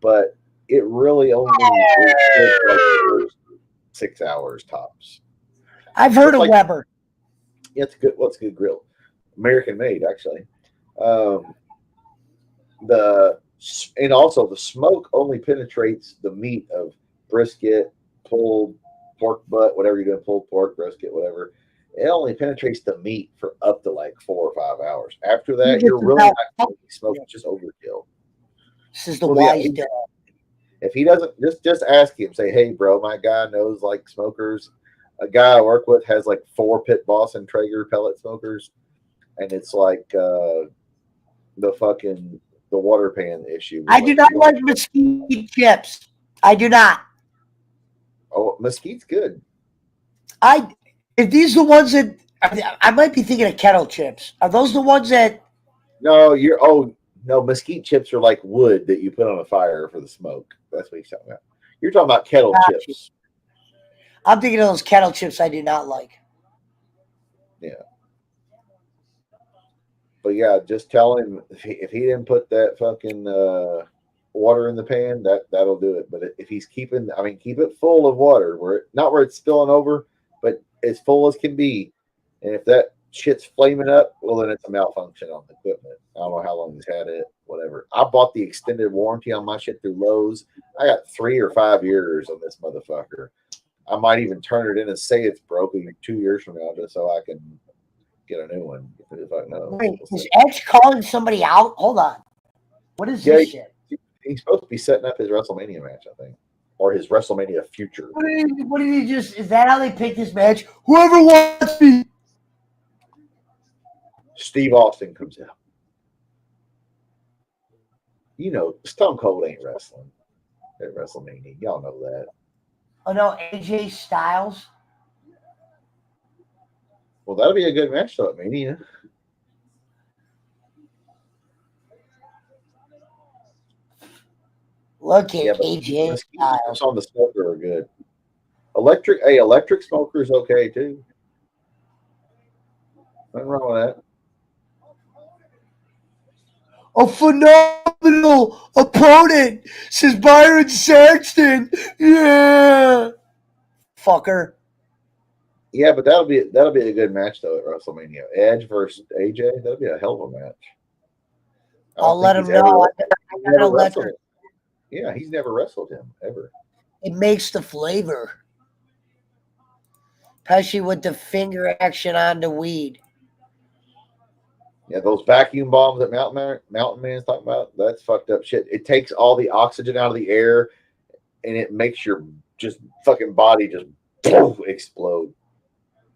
but it really only like 6 hours tops. I've heard of Weber. Yeah, it's good. What's a good grill? American made, actually. And also the smoke only penetrates the meat of brisket, pulled pork butt, whatever you're doing, pulled pork, brisket, whatever. It only penetrates the meat for up to like 4 or 5 hours. After that, you're really not going to smoke. It's just overkill. This is the wise dad. If he doesn't, just ask him. Say, hey, bro, my guy knows like smokers. A guy I work with has like 4 Pit Boss and Traeger pellet smokers, and it's like the water pan issue. I do not like mesquite chips. I do not. Oh, mesquite's good. If these are the ones that I might be thinking of kettle chips. Are those the ones that? No, mesquite chips are like wood that you put on a fire for the smoke. That's what you're talking about. You're talking about kettle chips. I'm thinking of those kettle chips I do not like. Yeah. But yeah, just tell him if he didn't put that fucking water in the pan, that'll do it. But if he's keep it full of water, not where it's spilling over, but as full as can be. And if that shit's flaming up, well, then it's a malfunction on the equipment. I don't know how long he's had it, whatever. I bought the extended warranty on my shit through Lowe's. I got 3 or 5 years on this motherfucker. I might even turn it in and say it's broken 2 years from now just so I can get a new one. If I know. Wait, is Edge calling somebody out? Hold on. What is this shit? He's supposed to be setting up his WrestleMania match, I think. Or his WrestleMania future. What did he just... Is that how they picked this match? Whoever wants me. Steve Austin comes out. You know, Stone Cold ain't wrestling at WrestleMania. Y'all know that. Oh, no, AJ Styles? Well, that'll be a good match, though, at Mania. Look at AJ Styles. On the smoker are good. Electric smoker is okay, too. Nothing wrong with that. A phenomenal opponent, says Byron Saxton. Yeah, fucker. Yeah, but that'll be a good match though at WrestleMania. Edge versus AJ, that'll be a hell of a match. I'll let him know. Yeah, he's never wrestled him ever. It makes the flavor. Pesci with the finger action on the weed. Yeah, those vacuum bombs that Mountain Man's talking about, that's fucked up shit. It takes all the oxygen out of the air and it makes your just fucking body just explode.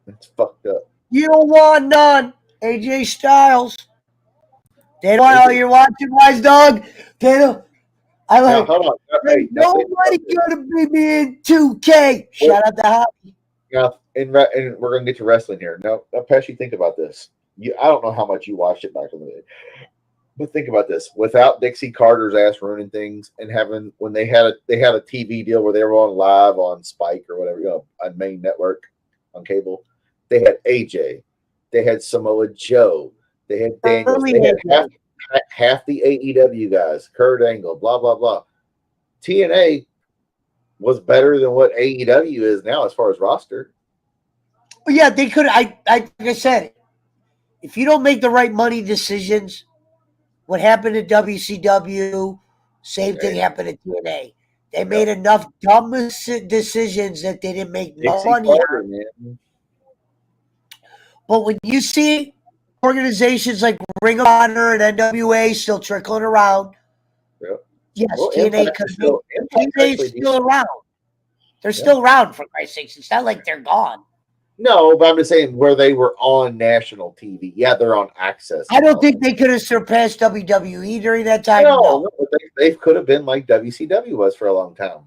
It's fucked up. You don't want none. AJ Styles. They don't know you're watching Wise Dog. They don't. I like. Hold on. Hey, nobody gonna beat me in 2K. Shout out to Hoppy. Yeah, and we're gonna get to wrestling here. Now, Pesci, think about this. I don't know how much you watched it back in the day, but think about this. Without Dixie Carter's ass ruining things and when they had a TV deal where they were on live on Spike or whatever, on main network on cable, they had AJ, they had Samoa Joe, They had Daniels. Early They had AJ. half the AEW guys. Kurt Angle, blah blah blah. TNA was better than what AEW is now as far as roster. Yeah, they could. Like I said, if you don't make the right money decisions, what happened at WCW, same thing happened at TNA. They made enough dumb decisions that they didn't make no Dixie money Carter, on. man. But when you see organizations like Ring of Honor and NWA still trickling around, Yep. yes, Well, TNA Impact is still, TNA is still around. They're still around, for Christ's sakes. It's not like they're gone. No, but I'm just saying where they were on national TV. Yeah, they're on Access. I don't think they could have surpassed WWE during that time. No, but they could have been like WCW was for a long time.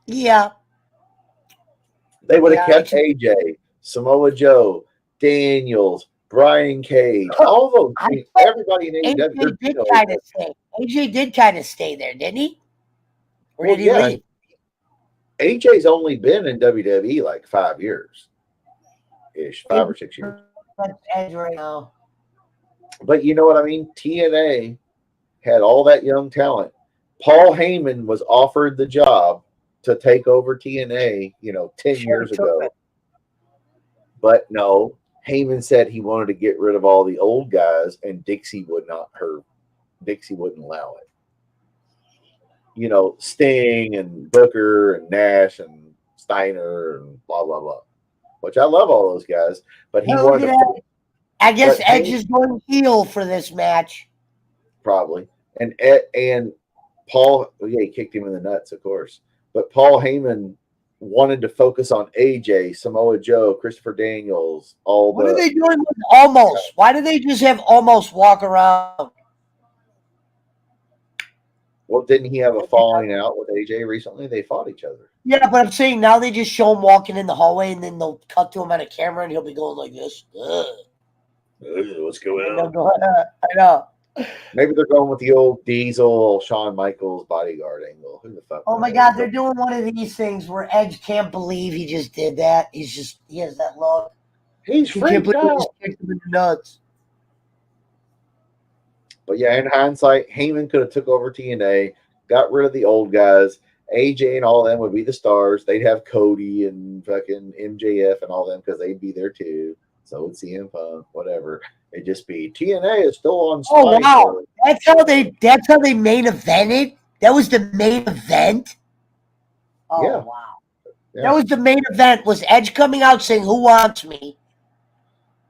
Yeah. They would have kept AJ, Samoa Joe, Daniels, Brian Cage, all those. Everybody in AEW. AJ did kind of stay there, didn't he? Or did he leave? AJ's only been in WWE like 5 years, 5 or 6 years. That's Edge right now. But you know what I mean? TNA had all that young talent. Paul Heyman was offered the job to take over TNA, 10 years ago. But no, Heyman said he wanted to get rid of all the old guys, and Dixie wouldn't allow it. Sting and Booker and Nash and Steiner and blah blah blah. Which I love all those guys, but he wanted to. I guess Edge is going heel for this match. Probably, and Paul, he kicked him in the nuts, of course. But Paul Heyman wanted to focus on AJ, Samoa Joe, Christopher Daniels, What are they doing with Almost? Why do they just have Almost walk around? Well, didn't he have a falling out with AJ recently? They fought each other. Yeah, but I'm saying now they just show him walking in the hallway, and then they'll cut to him on a camera, and he'll be going like this. What's going on? I know. Maybe they're going with the old Diesel, Shawn Michaels bodyguard angle. Who the fuck? Oh my God, they're doing one of these things where Edge can't believe he just did that. He has that look. He's freaked out. Kicked him in the nuts. But yeah, in hindsight, Heyman could have took over TNA, got rid of the old guys. AJ and all of them would be the stars. They'd have Cody and fucking MJF and all them because they'd be there too. So would CM Punk, whatever. It'd just be TNA is still on. Oh wow, that's how they main evented. That was the main event. Oh yeah. Wow, yeah. That was the main event. Was Edge coming out saying "Who wants me"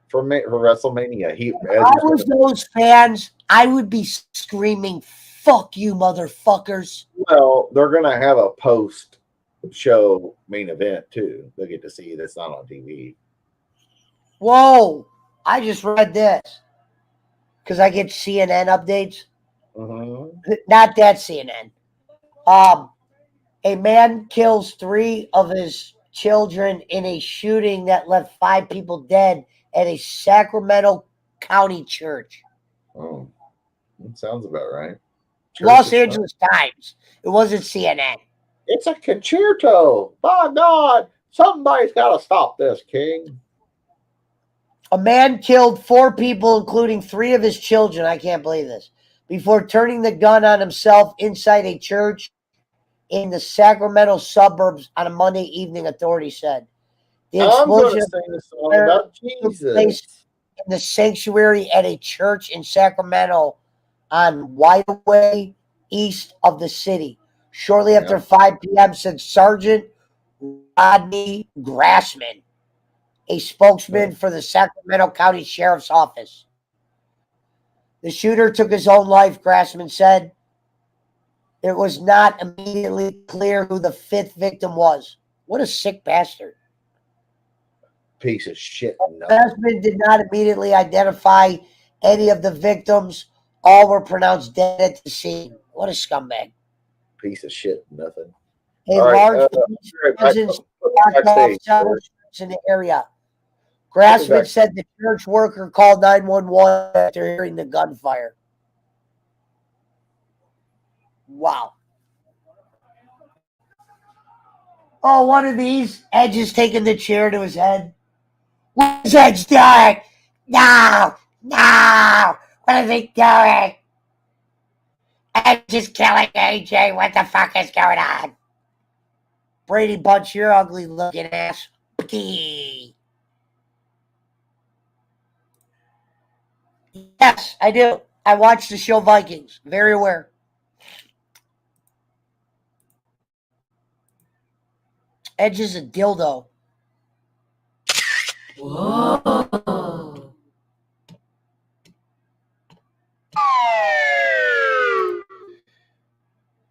for WrestleMania? If I was those fans, I would be screaming, "Fuck you, motherfuckers!" Well, they're gonna have a post-show main event too. They'll get to see that's not on TV. Whoa! I just read this because I get CNN updates. Mm-hmm. Not that CNN. A man kills 3 of his children in a shooting that left 5 people dead at a Sacramento County church. Oh, that sounds about right. Los Angeles Times. It wasn't CNN. It's a concerto. By God, somebody's got to stop this, King. A man killed 4 people, including 3 of his children. I can't believe this. Before turning the gun on himself inside a church in the Sacramento suburbs on a Monday evening, authorities said. The explosion took place in the sanctuary at a church in Sacramento on Wideway, east of the city. Shortly after 5 p.m., said Sergeant Rodney Grassman, a spokesman for the Sacramento County Sheriff's Office. The shooter took his own life, Grassman said. It was not immediately clear who the 5th victim was. What a sick bastard. Piece of shit. Grassman did not immediately identify any of the victims. All were pronounced dead at the scene. What a scumbag. Piece of shit. Nothing. A large police presence blocked off several streets in the area. Grassman said the church worker called 911 after hearing the gunfire. Wow. Oh, one of these. Edge is taking the chair to his head. What's Edge doing? No, No! What is he doing? Edge is killing AJ. What the fuck is going on? Brady Bunch, your ugly looking ass. Yes, I do. I watch the show Vikings. Very aware. Edge is a dildo. Whoa.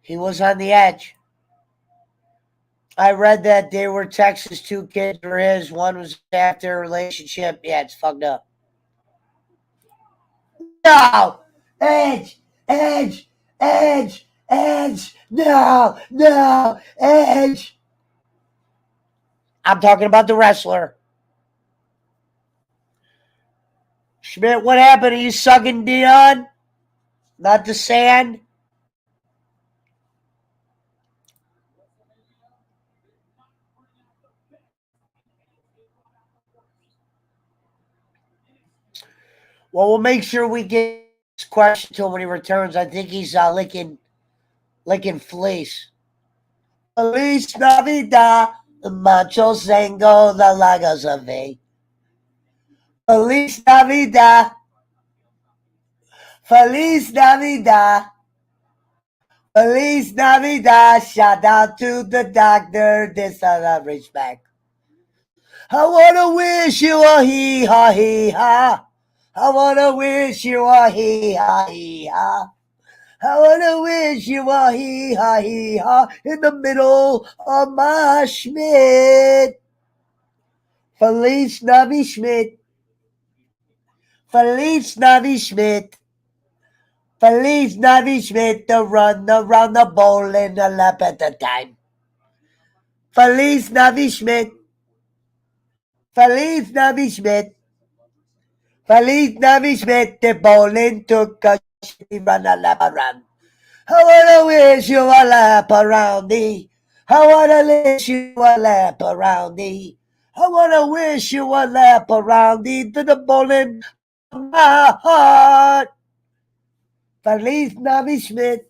He was on the edge. I read that they were Texas. 2 kids were his. One was after a relationship. Yeah, it's fucked up. No! Edge! Edge! Edge! Edge! No! No! Edge! I'm talking about the wrestler. Schmidt, what happened? Are you sucking Dion? Not the sand? Well, we'll make sure we get this question to him when he returns. I think he's licking fleece. Feliz Navidad, Macho Sango, the Lagos of A. Feliz Navidad. Feliz Navidad. Feliz Navidad. Shout out to the doctor. This other respect. I want to wish you a hee-haw, hee-haw. I want to wish you a hee-haw, hee-haw. I want to wish you a hee-haw, hee-haw in the middle of my Schmidt. Feliz Navi Schmidt. Feliz Navi Schmidt. Feliz Navi Schmidt to run around the bowl in a lap at a time. Feliz Navi Schmidt. Feliz Navi Schmidt. Feliz Navi Schmidt, the bowling took a shitty run a lap around. I wanna wish you a lap around thee. I wanna wish you a lap around thee. I wanna wish you a lap around thee to the bowling of my heart. Feliz Navi Schmidt.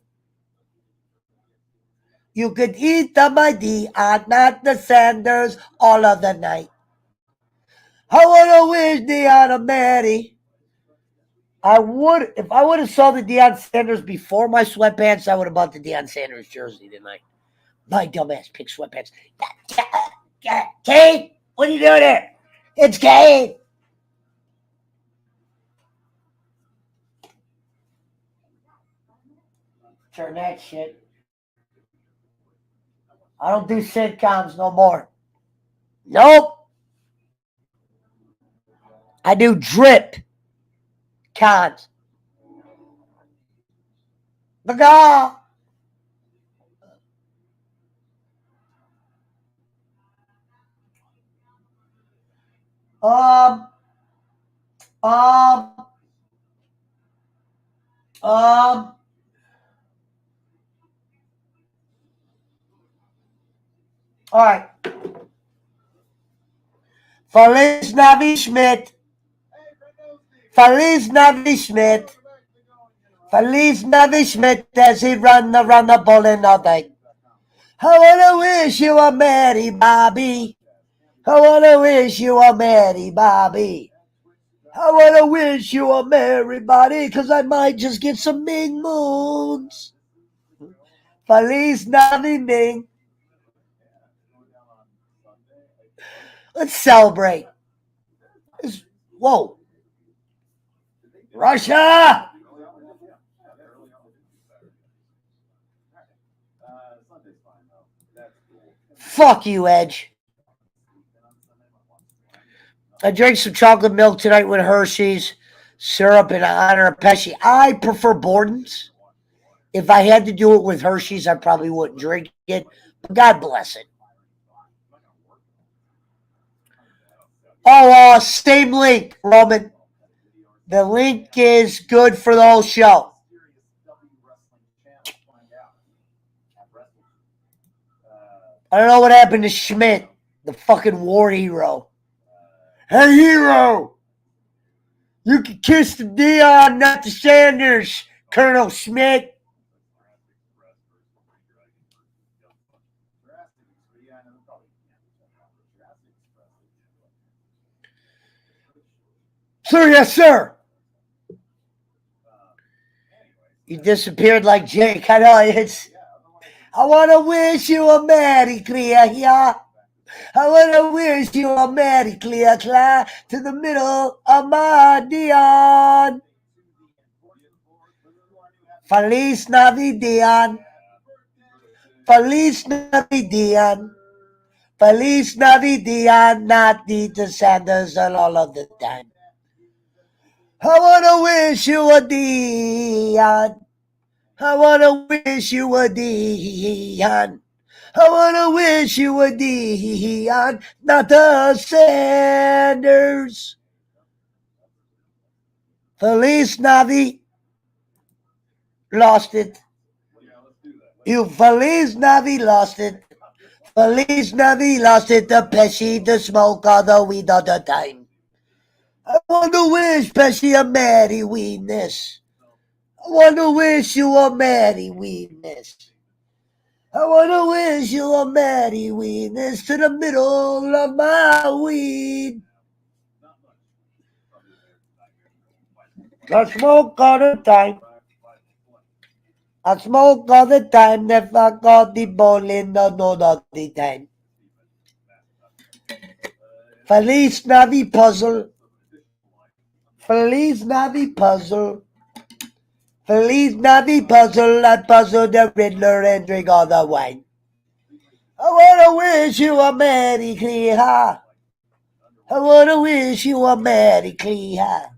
You could eat the mighty and not the Sanders all of the night. I wanna wish Deion a Mary. I would, if I would have saw the Deion Sanders before my sweatpants, I would have bought the Deion Sanders jersey tonight. My dumbass picked sweatpants. Kane, what are you doing here? It's Kane. Turn that shit. I don't do sitcoms no more. Nope. I do drip cons. Baga. Um. All right. Feliz Navi Schmidt. Feliz Navi Schmidt. Feliz Navi Schmidt as he run around the bowling all day. I wanna wish you a Merry Bobby. I wanna wish you a Merry Bobby. I wanna wish you a Merry Bobby, cause I might just get some Ming Moons. Feliz Navi Ming. Let's celebrate. Whoa. Russia! Fuck you, Edge. I drank some chocolate milk tonight with Hershey's syrup in honor of Pesci. I prefer Borden's. If I had to do it with Hershey's, I probably wouldn't drink it. But God bless it. Oh, same link, Roman. The link is good for the whole show. I don't know what happened to Schmidt, the fucking war hero. Hey, hero! You can kiss the Dion, not the Sanders, Colonel Schmidt. Sir, yes, sir. You disappeared like Jake. I know it's. I want to wish you a Merry Clear here. I want to wish you a Merry Clear to the middle of my Dion. Feliz Navidad. Feliz Navidad. Feliz Navidad, not the Sanders and all of the time. I want to wish you a Dion. I want to wish you a Dion. I want to wish you a Dion, not the Sanders. Feliz Navi. Lost it. You Feliz Navi lost it. Feliz Navi lost it. The Pesci, the smoke, all the weed all the time. I want to wish Pesci a Merry Weeness. I want to wish you a Merry Weeness. I want to wish you a Merry Weeness to the middle of my weed. I smoke all the time. I smoke all the time. Never got the ball in the note all the time. Feliz Navi puzzle. Feliz Navi puzzle. Feliz Navi puzzle. I puzzle the Riddler and drink all the wine. I want to wish you a Merry Clear. I want to wish you a Merry Clear.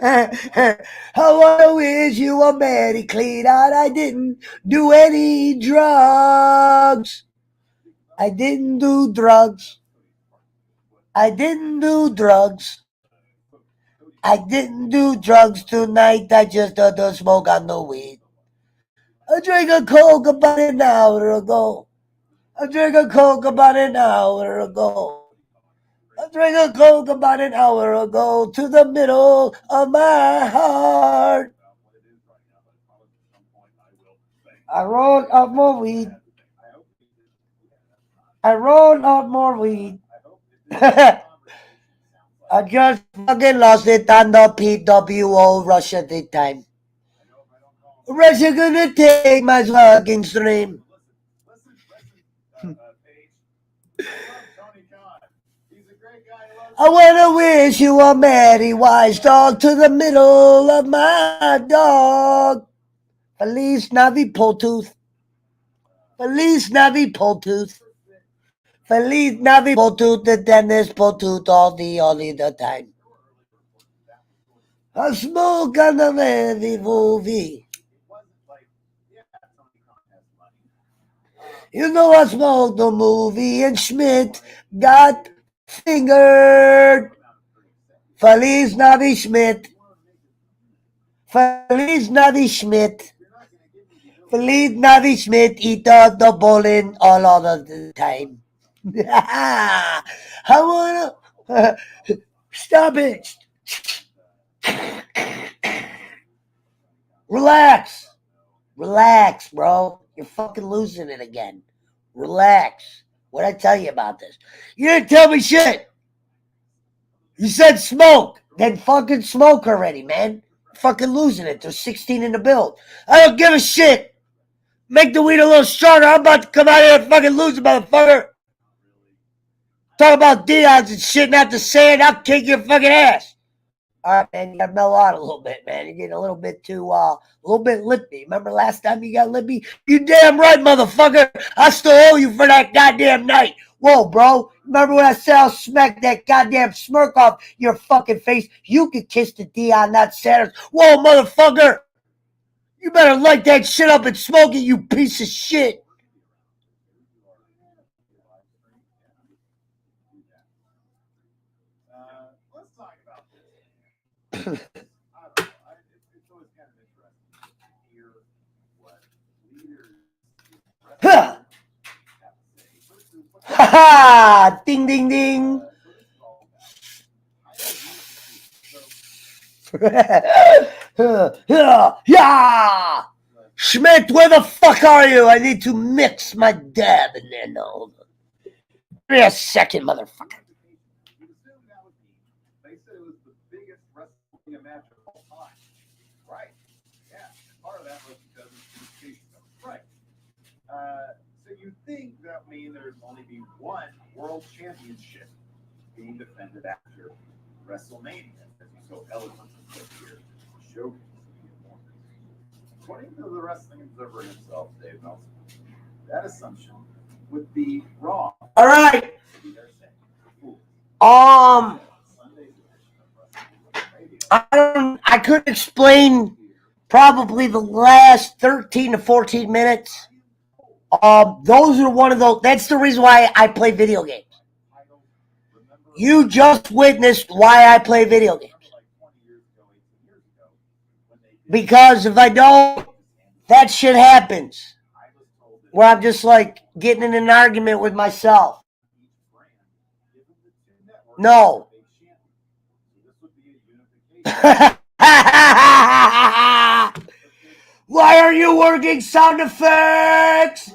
I want to wish you a Merry Clear. I didn't do any drugs. I didn't do drugs. I didn't do drugs. I didn't do drugs tonight. I just did the smoke on the weed. I drank a Coke about an hour ago. I drank a Coke about an hour ago. I drank a Coke about an hour ago to the middle of my heart. I rolled up more weed. I rolled up more weed. I just fucking lost it on the PWO Russia this time. Russia gonna take my fucking stream. I wanna wish you a Merry Wise Dog to the middle of my dog. Feliz Navi Poltooth. Feliz Navi Poltooth. Feliz Navi Poltooth, the dentist Poltooth all the time. I smoke on the very movie. You know I smoked the movie and Schmidt got fingered. Feliz Navi Schmidt. Feliz Navi Schmidt. Feliz Navi Schmidt eat the bowling all of the time. I wanna stop it. Relax. Relax, bro. You're fucking losing it again. Relax. What'd I tell you about this? You didn't tell me shit. You said smoke. Then fucking smoke already, man. Fucking losing it. There's 16 in the build. I don't give a shit. Make the weed a little stronger. I'm about to come out here and fucking lose it, motherfucker. Talk about Dion's and shit, not the sand. I'll kick your fucking ass. All right, man, you gotta mellow out a little bit, man. You're getting a little bit too, a little bit lippy. Remember last time you got lippy? You damn right, motherfucker. I still owe you for that goddamn night. Whoa, bro. Remember when I said I'll smack that goddamn smirk off your fucking face? You could kiss the Dion, not Sanders. Whoa, motherfucker. You better light that shit up and smoke it, you piece of shit. Let's talk about this. I don't know. It's always kind of interesting to hear what leaders Ha! Ha ha! Ding, ding, ding. Yeah! Schmidt, where the fuck are you? I need to mix my dab in there now. Give me a second, motherfucker. They said it was the biggest WrestleMania match of all time. Right. Yeah. Part of that was because of communication. Right. So you think that means there's only be one world championship being defended after WrestleMania, as you so eloquently put here, showcase the importance. According to the Wrestling Observer himself, Dave Meltzer, that assumption would be wrong. All right. I could explain probably the last 13 to 14 minutes. Those are one of those. That's the reason why I play video games. You just witnessed why I play video games. Because if I don't, that shit happens. Where I'm just like getting in an argument with myself. No. Why are you working sound effects?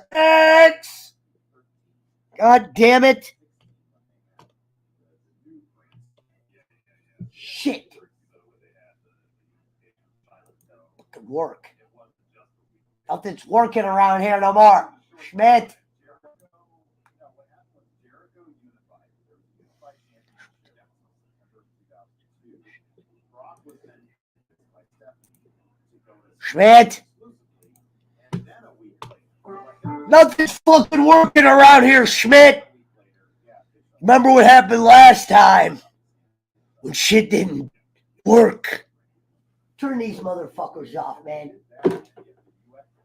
God damn it. Shit. Good work. Nothing's working around here no more. Schmidt. Schmidt. Nothing's fucking working around here, Schmidt. Remember what happened last time when shit didn't work? Turn these motherfuckers off, man.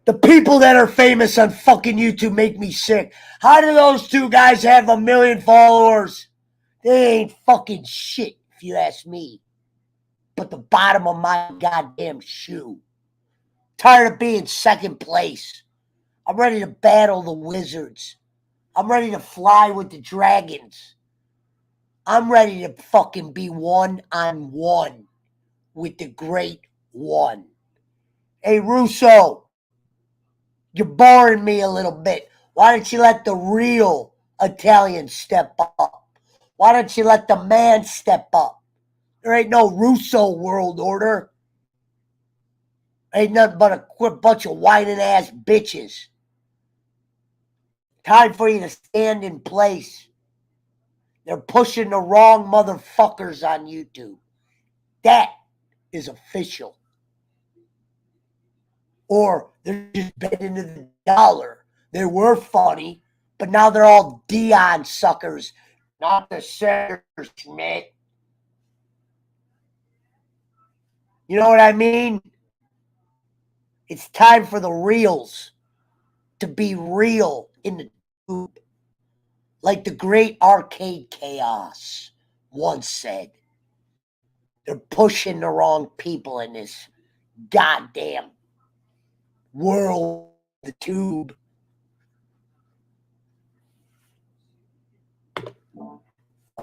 The people that are famous on fucking YouTube make me sick. How do those two guys have 1 million followers? They ain't fucking shit, if you ask me. But the bottom of my goddamn shoe. Tired of being second place. I'm ready to battle the wizards. I'm ready to fly with the dragons. I'm ready to fucking be one-on-one with the great one. Hey, Russo, you're boring me a little bit. Why don't you let the real Italian step up? Why don't you let the man step up? There ain't no Russo world order. Ain't nothing but a bunch of whining ass bitches. Time for you to stand in place. They're pushing the wrong motherfuckers on YouTube. That is official. Or they're just betting to the dollar. They were funny, but now they're all Dion suckers. Not the Senators, Schmidt. You know what I mean? It's time for the reals to be real in the tube. Like the great Arcade Chaos once said. They're pushing the wrong people in this goddamn world, the tube.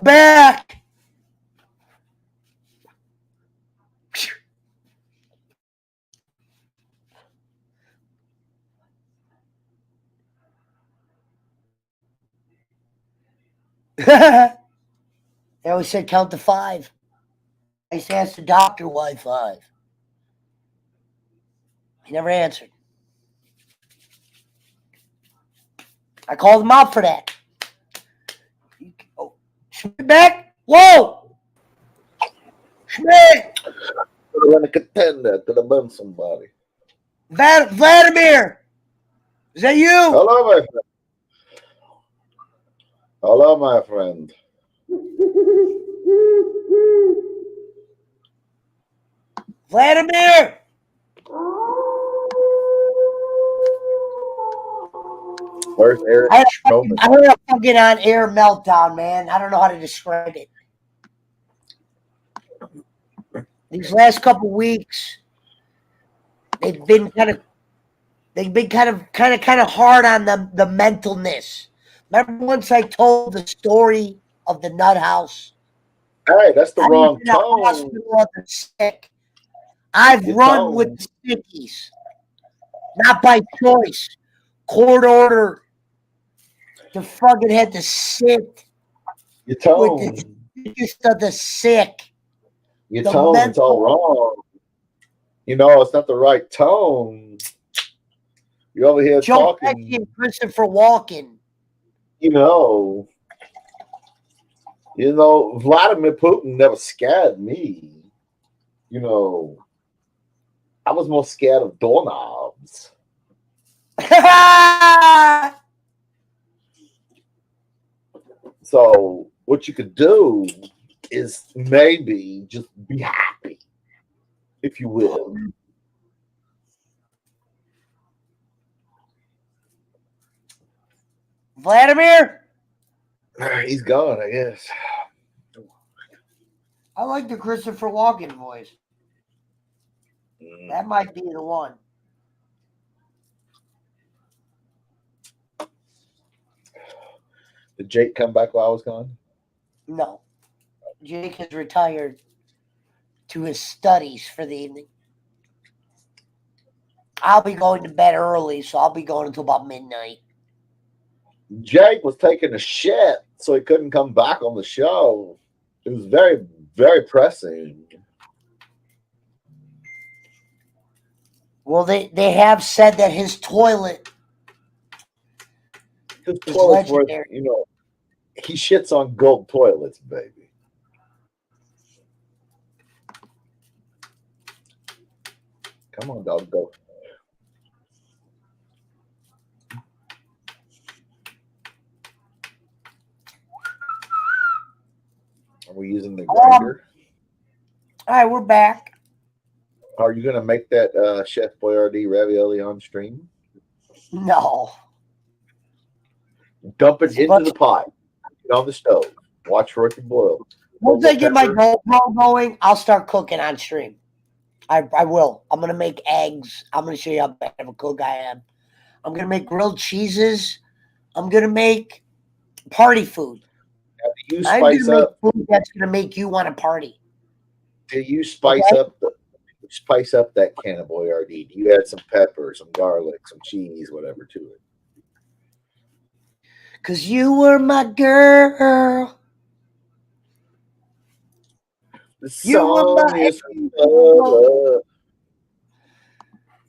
Back! They always said count to 5. I used to ask the doctor why 5. He never answered. I called him out for that. Oh, Schmidt back? Whoa! Schmidt! I want to contend that to burn somebody. Vladimir! Is that you? Hello, my friend. Hello, my friend. Vladimir! Where's Eric? I had a fucking on-air meltdown, man. I don't know how to describe it. These last couple weeks, they've been kind of hard on the mentalness. Remember once I told the story of the nut house? Hey, that's the wrong In the tone. hospital, sick. I've Your run tone. with the stickies, not by choice. Court order to fucking have to sit Your with tone. the sickest of the sick. Your The tone is all mental- wrong. You know, it's not the right tone. You're over here Joe Pesci talking, and Christopher Walken. you know. Vladimir Putin never scared me. You know, I was more scared of doorknobs. So what you could do is maybe just be happy, if you will. Vladimir? He's gone, I guess. I like the Christopher Walken voice. That might be the one. Did Jake come back while I was gone? No. Jake has retired to his studies for the evening. I'll be going to bed early, so I'll be going until about midnight. Jake was taking a shit, so he couldn't come back on the show. It was very, very pressing. Well, they have said that his toilet His is toilet's worth, legendary. he shits on gold toilets, baby. Come on, dog, go. Are we using the grinder? All right, we're back. Are you going to make that Chef Boyardee ravioli on stream? No. Dump it into the pot. Put it on the stove. Watch for it to boil. Once I get my GoPro going, I'll start cooking on stream. I will. I'm going to make eggs. I'm going to show you how bad of a cook I am. I'm going to make grilled cheeses. I'm going to make party food. Do you I'm going spice to make up? food that's going to make you want to party. Do you spice up that can of Boyardee? Do you add some pepper, some garlic, some cheese, whatever to it? Cause you were my girl. The You were song my is angel.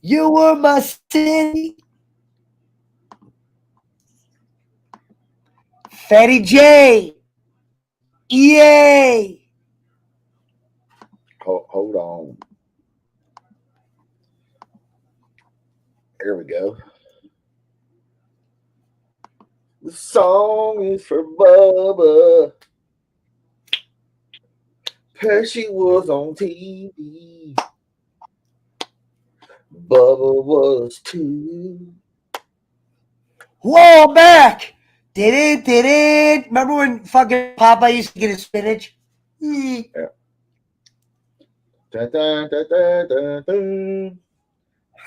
You were my city. Fatty J. EA. Hold on. Here we go. The song is for Bubba. Pesci was on TV. Bubba was too. Whoa, back. Did it. Remember when fucking Popeye used to get his spinach? Yeah. Dun, dun, dun, dun, dun, dun.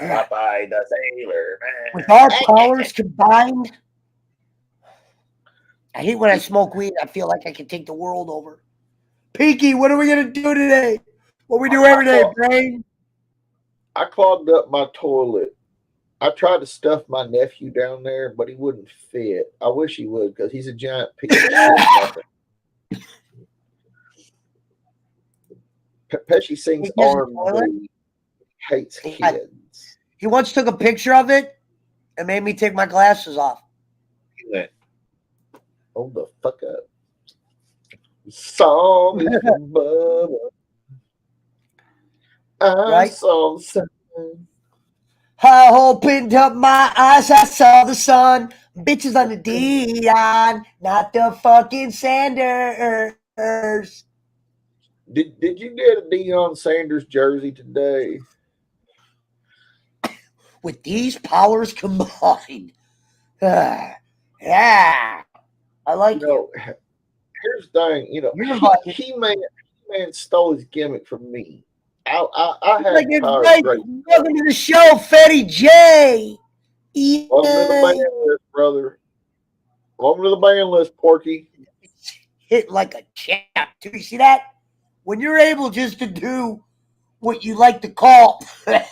Popeye the Sailor Man. With our powers combined, I hate when I smoke weed. I feel like I can take the world over. Pinky, what are we going to do today? What we do every day, Brain? I clogged up my toilet. I tried to stuff my nephew down there, but he wouldn't fit. I wish he would, because he's a giant piece of shit. Pesci sings R&B. Hates kids. He once took a picture of it and made me take my glasses off. He went, hold the fuck up. The song is from Bubba. I saw the sun. I opened up my eyes, I saw the sun. Bitches on the Dion, not the fucking Sanders. Did you get a Deion Sanders jersey today? With these powers combined. Yeah. I like it. Here's the thing, he man stole his gimmick from me. I had like power. Welcome to the show, Fatty J. Welcome to the band list, brother. Welcome to the band list, Porky. Hit like a champ. Do you see that? When you're able just to do what you like to call the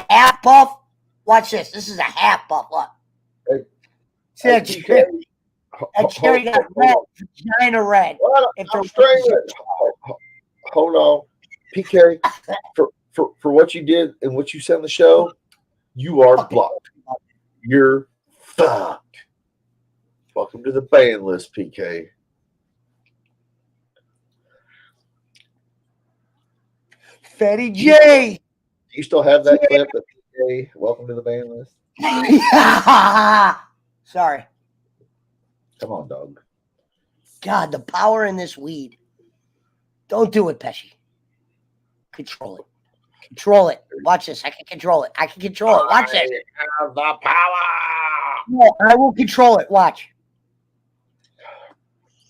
half puff. Watch this. This is a half puff. Look. See that PK, cherry? That cherry got red, vagina red. Well, If I'm there straight was- with it. Hold on. PK, for what you did and what you said on the show, you are blocked. You're fucked. Welcome to the ban list, PK. Fatty J. Do you still have that clip of PK? Welcome to the ban list. Sorry. Come on, dog. God, the power in this weed. Don't do it, Pesci. Control it. Control it. Watch this. I can control it. I can control it. Watch this. I have the power. No, I will control it. Watch.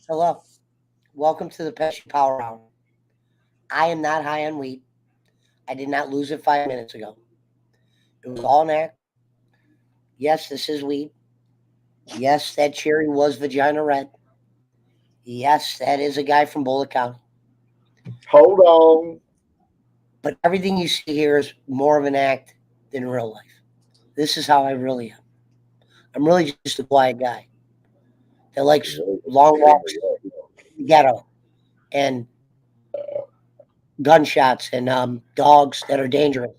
Hello. Welcome to the Pesci Power Hour. I am not high on weed. I did not lose it 5 minutes ago. It was all an act. Yes, this is weed. Yes, that cherry was vagina red. Yes, that is a guy from Bullitt County. Hold on. But everything you see here is more of an act than real life. This is how I really am. I'm really just a quiet guy that likes long walks in the ghetto and gunshots and fogs that are dangerous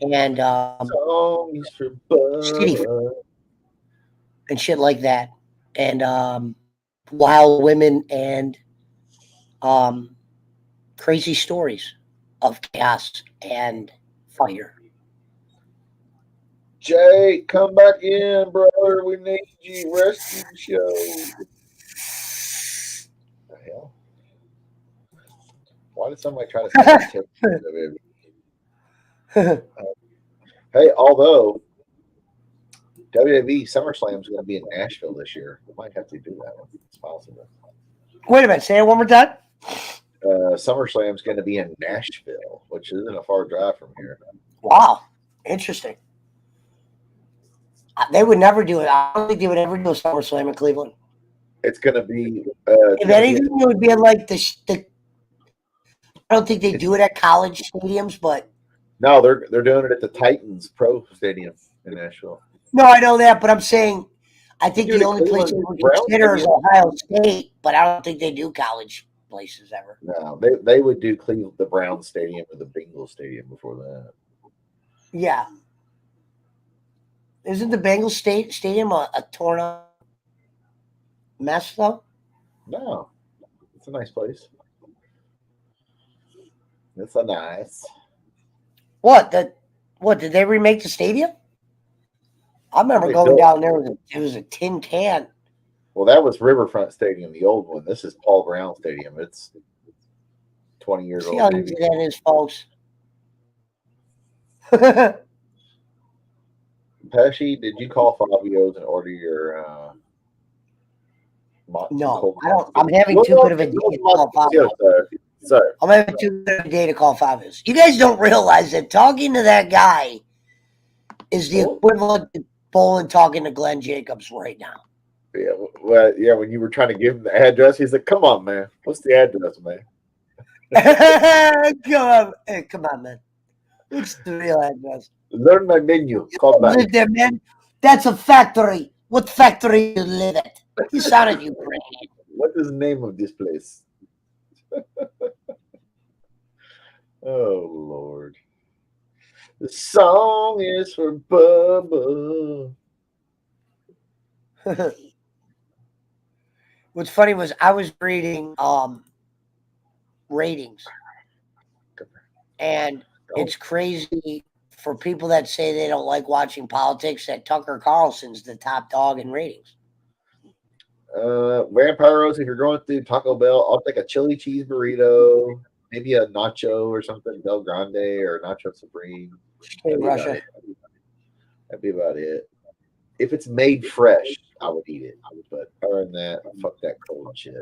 and Songs for Bud. city and shit like that, and wild women and crazy stories of chaos and fire. Jay, come back in, brother. We need you. Rescue the show. The hell? Why did somebody try to send a tip to the Hey, although WWE SummerSlam is going to be in Nashville this year, we might have to do that one. It's possible. Wait a minute, say it one more time. SummerSlam is going to be in Nashville, which isn't a far drive from here. Wow, interesting. They would never do it. I don't think they would ever do a SummerSlam in Cleveland. It's going to be. If anything, it would be like the. I don't think they do it at college stadiums, but No, they're doing it at the Titans Pro Stadium in Nashville. no, I know that. But I'm saying, I think They do the it only at place they Cleveland would Browns consider is Stadium. Ohio State, but I don't think they do college places ever. No, they would do Cleveland, the Browns Stadium or the Bengals Stadium before that. Yeah. Isn't the Bengals stadium a torn up mess though? No, it's a nice place. It's a nice. What did they remake the stadium? I remember They going built- down there. It was a tin can. Well, that was Riverfront Stadium, the old one. This is Paul Brown Stadium. It's 20 years See old. how Maybe. easy that is, folks. Pesci, did you call Fabio's and order your No, I don't. I'm having too good of a day to call Fabio's. Sir. I'm having too good of a day to call Fabio's. You guys don't realize that talking to that guy is the equivalent to Bolin talking to Glenn Jacobs right now. Yeah, well, yeah. When you were trying to give him the address, he's like, "Come on, man. What's the address, man?" Come on, man. What's the real address? Learn my menu. Call back. Live there, man. That's a factory. What factory you live at? You sounded Ukrainian. What is the name of this place? Oh Lord. The song is for Bubba. What's funny was I was reading ratings, and it's crazy for people that say they don't like watching politics that Tucker Carlson's the top dog in ratings. Vampire Rose, if you're going through Taco Bell, I'll take a chili cheese burrito, maybe a nacho or something, Del Grande or Nacho Supreme. Hey, That'd be Russia. about it. That'd be about it. If it's made fresh, I would eat it. But other than that, fuck that cold shit.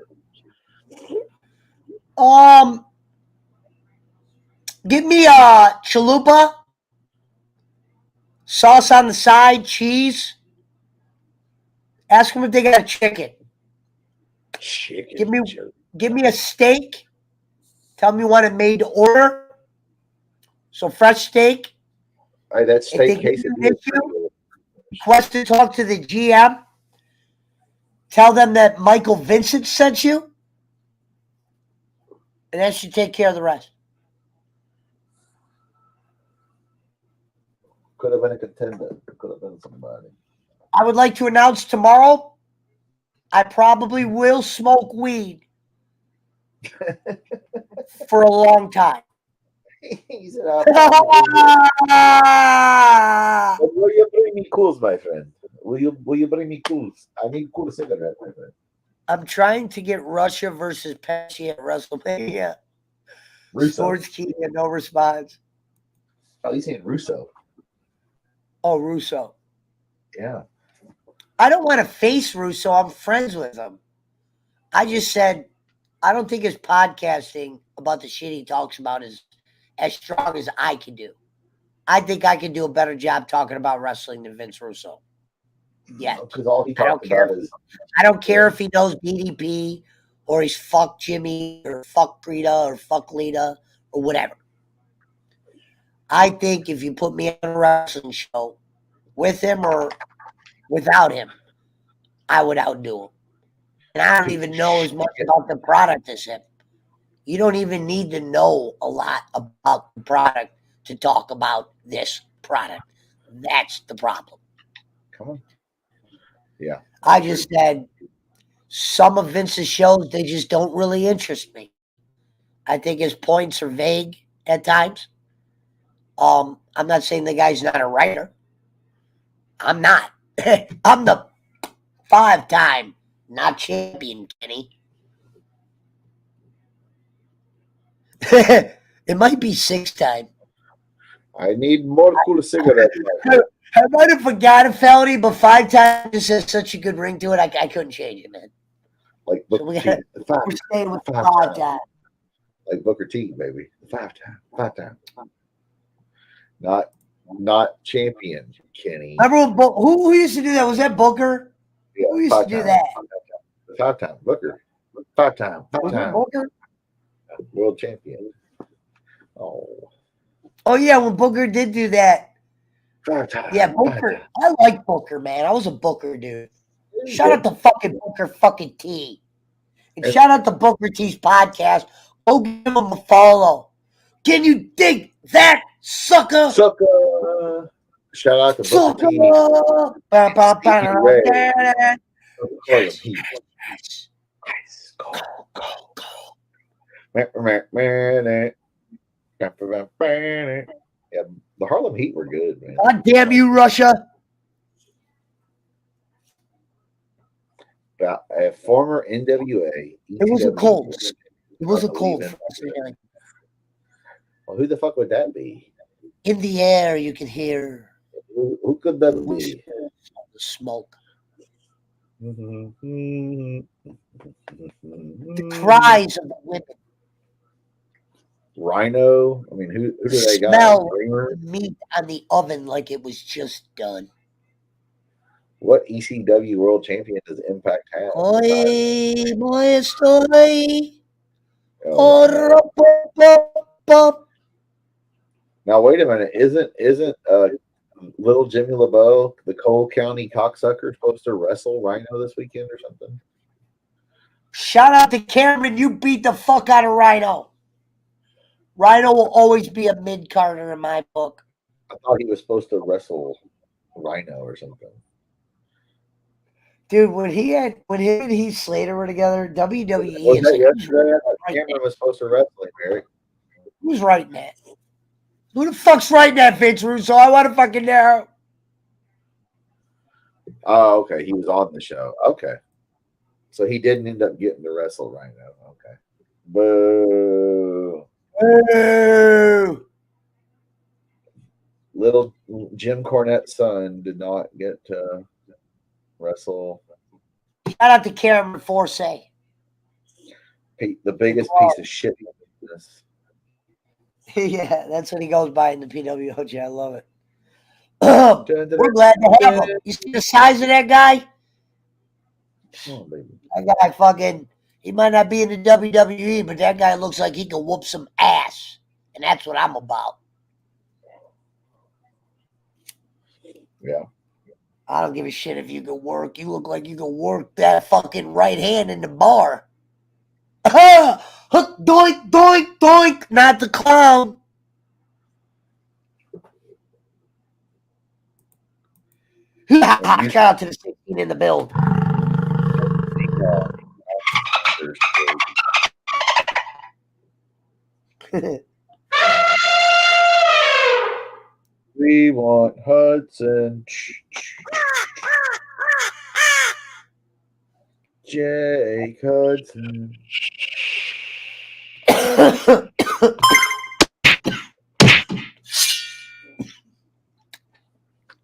Give me a chalupa, sauce on the side, cheese. Ask them if they got a chicken. Chicken. Give me a steak. Tell me you want it made to order. So fresh steak. Hey, that If they steak give you quesadilla an is pretty issue, good. request to talk to the GM. Tell them that Michael Vincent sent you, and that should take care of the rest. Could have been a contender. Could have been somebody. I would like to announce tomorrow, I probably will smoke weed for a long time. He said, will you bring me cools, my friend? Will you bring me cools? I need cool cigarette, my friend. I'm trying to get Russia versus Pesci at WrestleMania. Russo. Sports Key and no response. Oh, he's saying Russo. Oh, Russo. Yeah. I don't want to face Russo. I'm friends with him. I just said I don't think his podcasting about the shit he talks about is as strong as I can do. I think I can do a better job talking about wrestling than Vince Russo. Yeah. Because all he talks about is. I don't care if he knows DDP or he's fuck Jimmy or fuck Prita or fuck Lita or whatever. I think if you put me on a wrestling show with him or without him, I would outdo him. And I don't even know as much about the product as him. You don't even need to know a lot about the product to talk about this product. That's the problem. Come on. Yeah. I just said some of Vince's shows, they just don't really interest me. I think his points are vague at times. I'm not saying the guy's not a writer. I'm not. I'm the 5-time not champion, Kenny. It might be 6-time. I need more cool cigarettes. I might have forgotten felony, but 5 times just has such a good ring to it. I couldn't change it, man. Like Booker T. We're staying with the 5 time. Like Booker T, baby. 5 time. Not champion, Kenny. Remember who used to do that? Was that Booker? Yeah, who used to do that? 5 time. Booker. 5 time. 5 time. Booker? World champion. Oh yeah, when Booker did do that. 5 time. Yeah, Booker. I like Booker, man. I was a Booker dude. Shout out to fucking Booker fucking T. And shout out to Booker T's podcast. Go give him a follow. Can you dig that, sucker? Sucker. Shout out to Booker T. Yeah, the Harlem Heat were good, man. God damn you, Russia. A former NWA. It was a cold. It was a cold. Well, who the fuck would that be? In the air, you can hear. Who could that be? The smoke. The The cries of the women. Rhino. I mean, who do they got? Smell the meat on the oven like it was just done. What ECW World Champion does Impact have? Oy, boy, estoy. Now wait a minute. Isn't little Jimmy LeBeau, the Cole County cocksucker, supposed to wrestle Rhino this weekend or something? Shout out to Cameron. You beat the fuck out of Rhino. Rhino will always be a mid-carder in my book. I thought he was supposed to wrestle Rhino or something. Dude, when him and Heath Slater were together, WWE Was is that like, yesterday? I thought Cameron was supposed to wrestle him, Eric. who's writing that? Who the fuck's writing that, Vince Russo? I want to fucking know. Oh, okay. He was on the show. Okay. So he didn't end up getting to wrestle Rhino. Okay. Boo. Boo. Little Jim Cornette's son did not get to wrestle. Shout out to Cameron Forsay. The biggest piece of shit in business. Yeah, that's what he goes by in the PWOJ. I love it. We're glad to have him. You see the size of that guy? Oh, baby. That guy fucking, he might not be in the WWE, but that guy looks like he can whoop some ass. And that's what I'm about. Yeah. I don't give a shit if you can work. You look like you can work that fucking right hand in the bar. Hook, doink, doink, doink. Not the clown. Shout out to the 16 in the build. We want Hudson. Jake Hudson.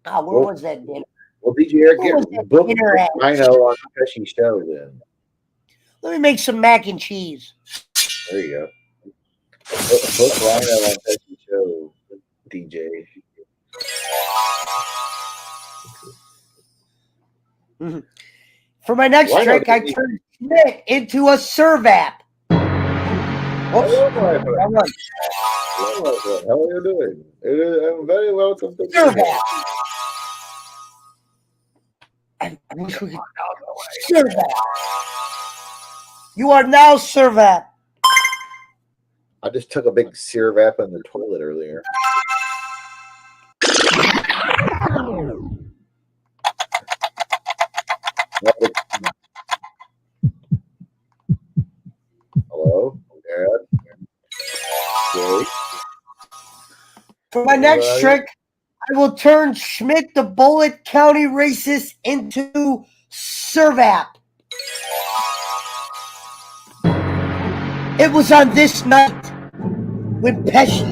Where was that dinner? Well, DJ Eric, Where was get that book dinner at? Rhino on Pesci show then. Let me make some mac and cheese. There you go. Book Rhino on Pesci show, DJ. For my next Rhino trick, I didn't turned Schmidt into a servap. Whoops. Hello, my Wrong one. How are you doing? I'm very welcome to Servap. I wish we could. Servap. You are now servap. I just took a big Cervap in the toilet earlier. Hello, Dad. Jake. For my next trick, I will turn Schmidt the Bullet County racist into servap. It was on this night when Pesci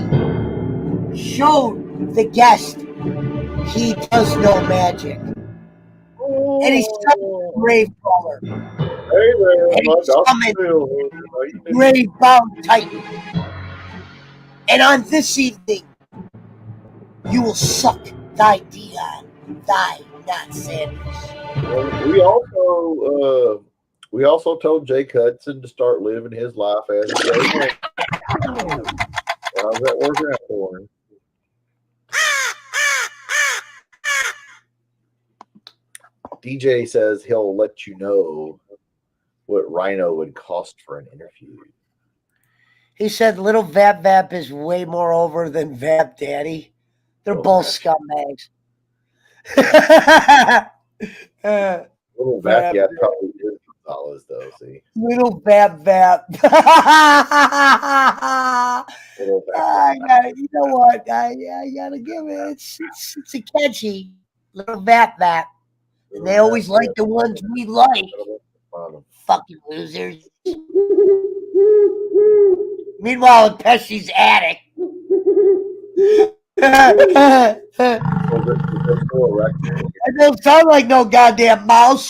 showed the guest he does no magic. And he summoned Grave Crawler. Hey there, And my he summoned Grave Bound Titan. And on this evening, you will suck thy Dion, thy not Sanders. We also told Jake Hudson to start living his life as a gay man. How's that working out for him? DJ says he'll let you know what Rhino would cost for an interview. He said little Vap Vap is way more over than Vap Daddy. They're both scumbags. Little Vap, yeah, probably is $2 though. See, little Vap Vap. little Vap. You know what? I gotta give it. It's a catchy little Vap Vap. And they always like the ones we like. Fucking losers. Meanwhile, in Pesci's attic. I don't sound like no goddamn mouse.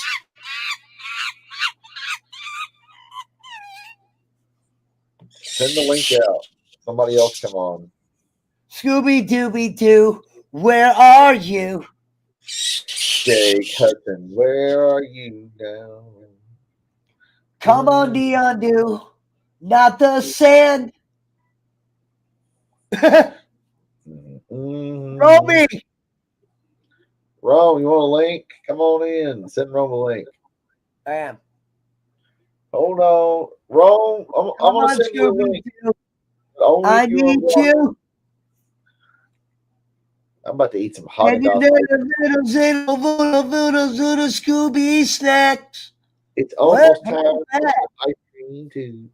Send the link out. Somebody else come on. Scooby Dooby Doo, where are you? Jake Hudson, where are you now? Come on, Dion Do. Not the sand. Romy. Rome, you want a link? Come on in. Send Rome a link. I am. Hold on. Rome, I'm going to send you a link. I need you. I'm about to eat some hot dogs. Scooby snacks. It's almost time for ice cream too.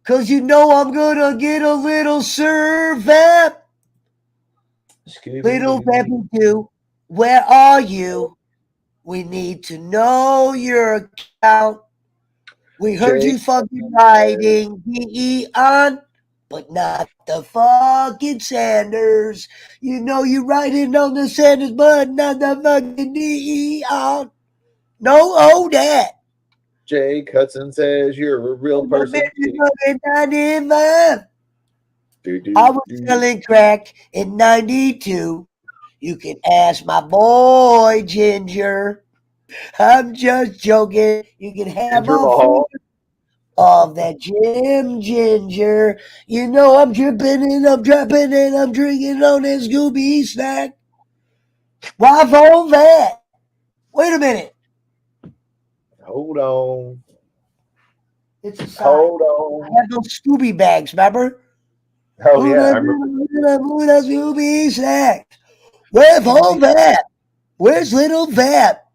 Cause you know I'm gonna get a little servap. Little Baby Doo, where are you? We need to know your account. We heard you fucking riding on, but not the fucking Sanders. You know you riding on the Sanders, but not the fucking on. No, oh that. Jake Hudson says you're a real person. I was selling crack in 92. You can ask my boy Ginger. I'm just joking. You can have a of that Jim Ginger. You know I'm dripping and I'm dropping and I'm drinking on that Scooby snack. Why all that? Wait a minute. Hold on. It's a sign. Hold I on. have those Scooby bags, remember? Oh, yeah. I remember. Scooby snacks. Where's all that? Where's little that?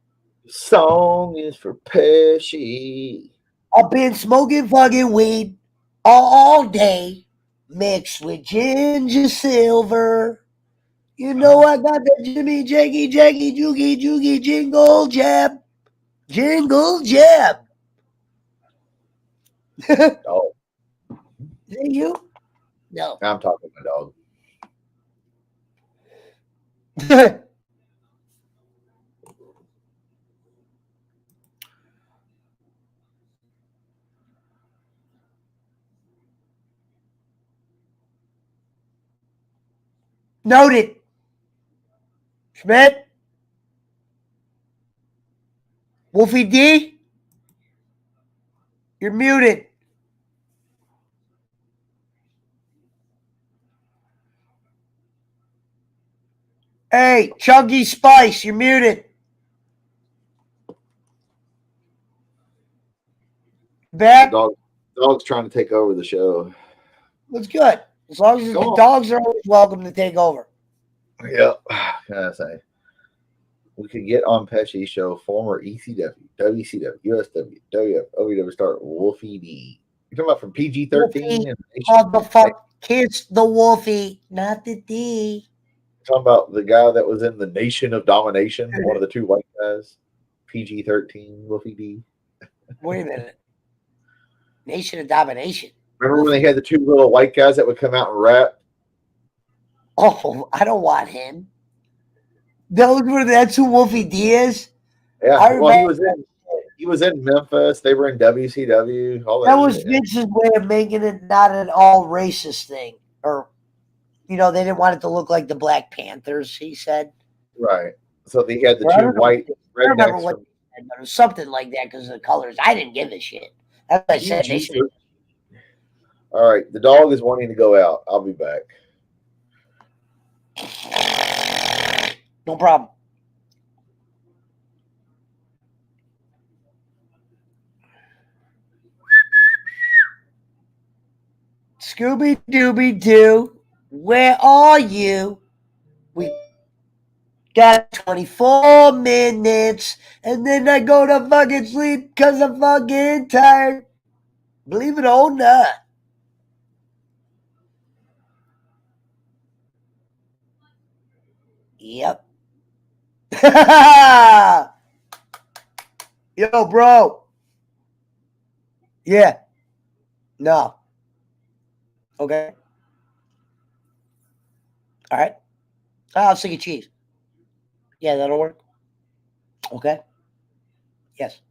The song is for Pesci. I've been smoking fucking weed all day, mixed with ginger silver. You know I got that Jimmy Jaggy Jaggy Joogie Joogie jingle jab. Jingle jab. Is Oh, that you? No. I'm talking to my dog. Noted. Schmidt? Wolfie D? You're muted. Hey, Chunky Spice, you're muted. Back? Dog's trying to take over the show. That's good. As long as the dogs are always welcome to take over. Yep. Can I say? We could get on Pesci's show former ECW, WCW, USW, WF, OVW star Wolfie D. You're talking about from PG-13? Motherfucker, kiss the Wolfie, not the D. Talking about the guy that was in the Nation of Domination, one of the two white guys. PG-13, Wolfie D. Wait a minute. Nation of Domination. Remember when they had the two little white guys that would come out and rap? Oh, I don't want him. That's who Wolfie D is? Yeah, well, he was in Memphis. They were in WCW. All that was shit. Vince's way of making it not an all racist thing. Or, they didn't want it to look like the Black Panthers, he said. Right. So they had the two white rednecks. I remember what he said, but it was something like that because of the colors. I didn't give a shit. That's what I said. They should. All right. The dog is wanting to go out. I'll be back. No problem. Scooby Dooby Doo, where are you? We got 24 minutes, and then I go to fucking sleep because I'm fucking tired. Believe it or not. Yep. Yo, bro. Yeah. No. Okay. All right. I'll stick a cheese. Yeah, that'll work. Okay. Yes.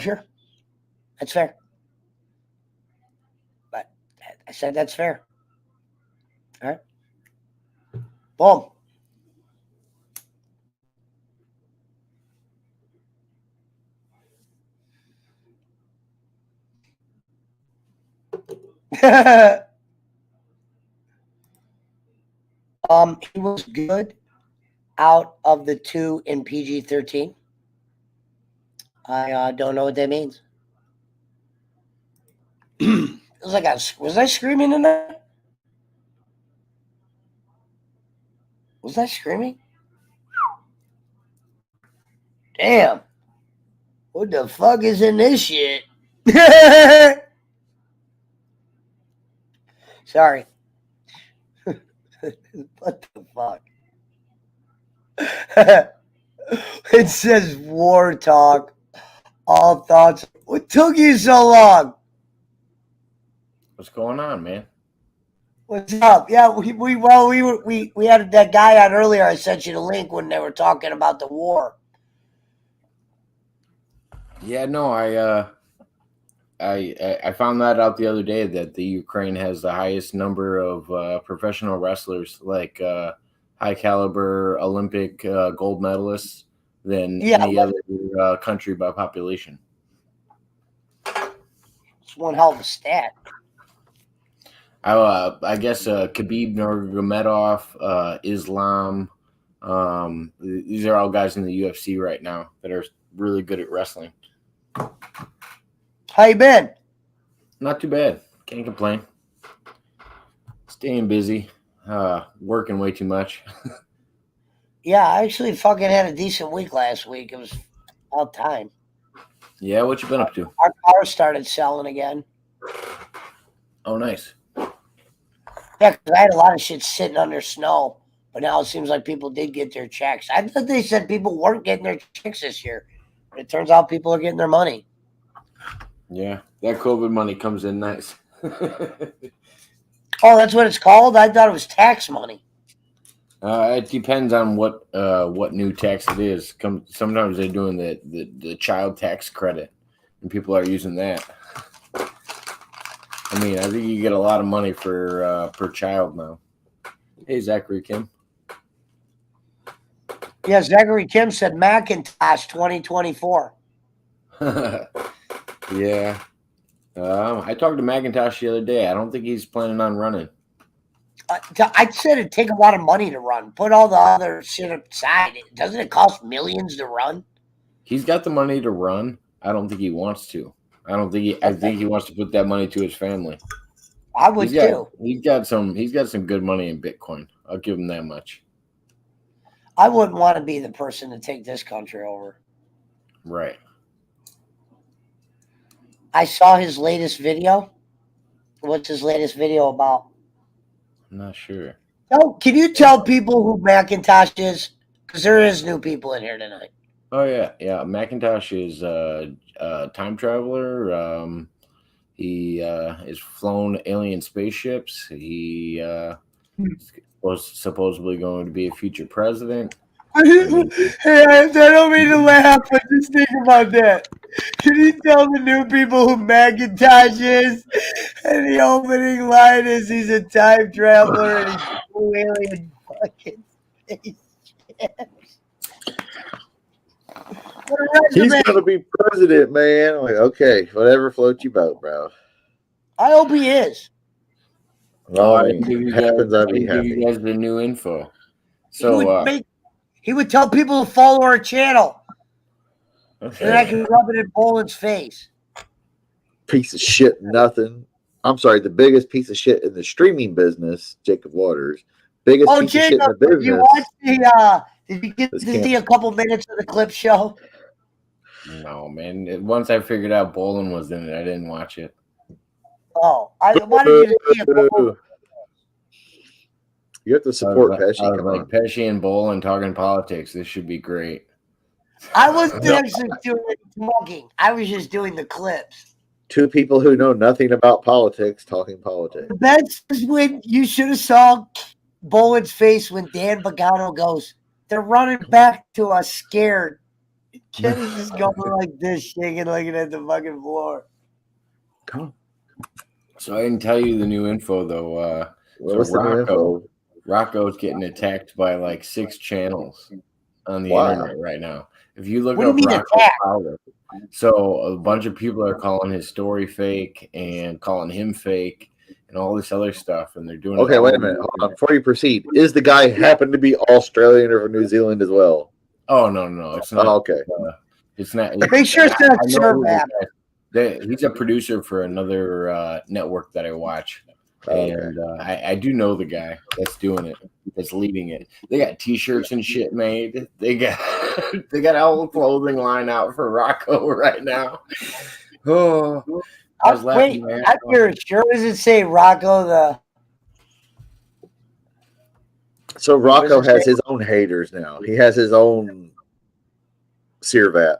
Sure. That's fair. But I said that's fair. All right. Boom. He was good out of the two in PG-13. I don't know what that means. It was like was I screaming in that? Was I screaming? Damn. What the fuck is in this shit? Sorry. What the fuck? It says war talk. All thoughts. What took you so long? What's going on, man? What's up? Yeah, we had that guy on earlier. I sent you the link when they were talking about the war. Yeah, no, I found that out the other day that the Ukraine has the highest number of professional wrestlers, like high caliber Olympic gold medalists than any other country by population. It's one hell of a stat. I guess Khabib Nurmagomedov, Islam. These are all guys in the UFC right now that are really good at wrestling. How you been? Not too bad. Can't complain. Staying busy. Working way too much. Yeah, I actually fucking had a decent week last week. It was all time. Yeah, what you been up to? Our car started selling again. Oh, nice. Yeah, because I had a lot of shit sitting under snow, but now it seems like people did get their checks. I thought they said people weren't getting their checks this year, but it turns out people are getting their money. Yeah, that COVID money comes in nice. Oh, that's what it's called? I thought it was tax money. It depends on what new tax it is. Sometimes they're doing the child tax credit, and people are using that. I mean, I think you get a lot of money for per child now. Hey, Zachary Kim. Yeah, Zachary Kim said Macintosh 2024. Yeah. I talked to Macintosh the other day. I don't think he's planning on running. I said it'd take a lot of money to run. Put all the other shit aside. Doesn't it cost millions to run? He's got the money to run. I don't think he wants to. I think he wants to put that money to his family. I would too. He's got some good money in Bitcoin. I'll give him that much. I wouldn't want to be the person to take this country over. Right. I saw his latest video. What's his latest video about? I'm not sure. Oh, can you tell people who Macintosh is? Because there is new people in here tonight. Oh yeah. Macintosh is a time traveler. He has flown alien spaceships. He was supposedly going to be a future president. Hey, I don't mean to laugh, but just think about that. Can you tell the new people who Macintosh is? And the opening line is he's a time traveler and he's flew alien fucking spaceships. He's gonna be president, man. I'm like, okay, whatever floats your boat, bro. I hope he is. Well, I mean, happens, I'd be happy. You guys the new info. So he would tell people to follow our channel. Okay. And then I can rub it in Boland's face. Piece of shit, nothing. I'm sorry, the biggest piece of shit in the streaming business, Jacob Waters. Biggest piece of shit in the business. You watch did you get to see a couple minutes of the clip show? No, man. Once I figured out Boland was in it, I didn't watch it. Oh, I wanted you to see a couple. You have to support Pesci. Come on. Pesci and Boland talking politics. This should be great. I wasn't actually doing talking. I was just doing the clips. Two people who know nothing about politics talking politics. The best is when you should have saw Boland's face when Dan Pagano goes, "They're running back to us scared." Kenny's just going like this, shaking, looking at the fucking floor. Come on. So I didn't tell you the new info though. What's the new info? Rocco's getting attacked by like 6 channels on the internet right now. If you look up Rocco Power, so a bunch of people are calling his story fake and calling him fake and all this other stuff, and they're doing. Okay, wait a minute. Hold on. Before you proceed, is the guy happen to be Australian or New Zealand as well? Oh no, it's not. Oh, okay, it's not. Make sure it's not Servap. He's a producer for another network that I watch. And I do know the guy that's doing it, that's leading it. They got T-shirts and shit made. They got a whole clothing line out for Rocco right now. Oh, I was laughing. Wait, I'm curious. Sure, does it say Rocco the? So Rocco has his own haters now. He has his own Servat.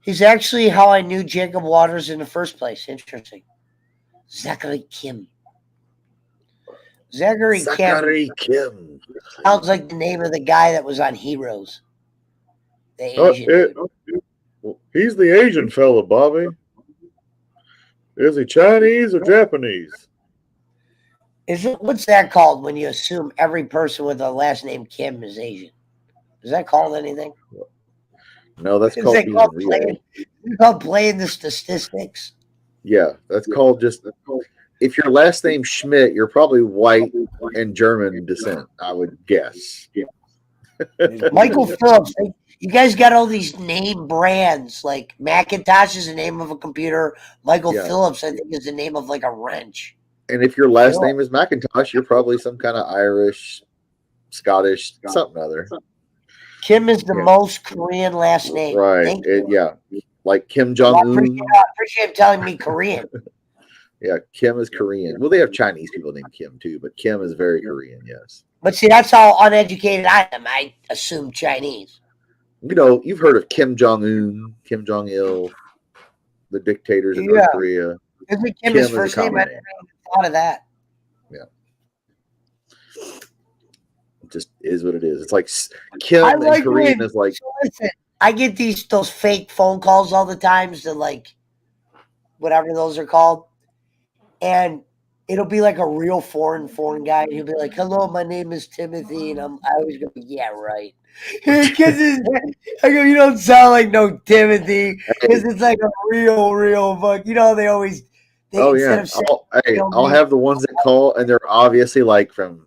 He's actually how I knew Jacob Waters in the first place. Interesting. Zachary Kim. Zachary Kim sounds like the name of the guy that was on Heroes. The Asian. He's the Asian fella, Bobby. Is he Chinese or Japanese? What's that called when you assume every person with a last name Kim is Asian? Is that called anything? No, that's called being real. It's called playing the statistics. Yeah, that's called just. if your last name's Schmidt, you're probably white and German descent, I would guess. Michael Phillips. You guys got all these name brands. Like Macintosh is the name of a computer. Michael Phillips, I think, is the name of like a wrench. And if your last name is Macintosh, you're probably some kind of Irish, Scottish, something other. Kim is the most Korean last name. Right. Like Kim Jong-un. I appreciate him telling me Korean. Yeah, Kim is Korean. Well, they have Chinese people named Kim too, but Kim is very Korean, yes. But see, that's how uneducated I am. I assume Chinese. You know, you've heard of Kim Jong-un, Kim Jong-il, the dictators in North Korea. Isn't Kim his first name? I never even thought of that. Yeah. It just is what it is. It's like Kim in Korean is like. So listen, I get those fake phone calls all the times to like whatever those are called. And it'll be like a real foreign guy. And he'll be like, "Hello, my name is Timothy." And I always go, "Yeah, right." I go, "You don't sound like no Timothy." Because it's like a real fuck. You know, they always. I'll have the ones that call, and they're obviously like from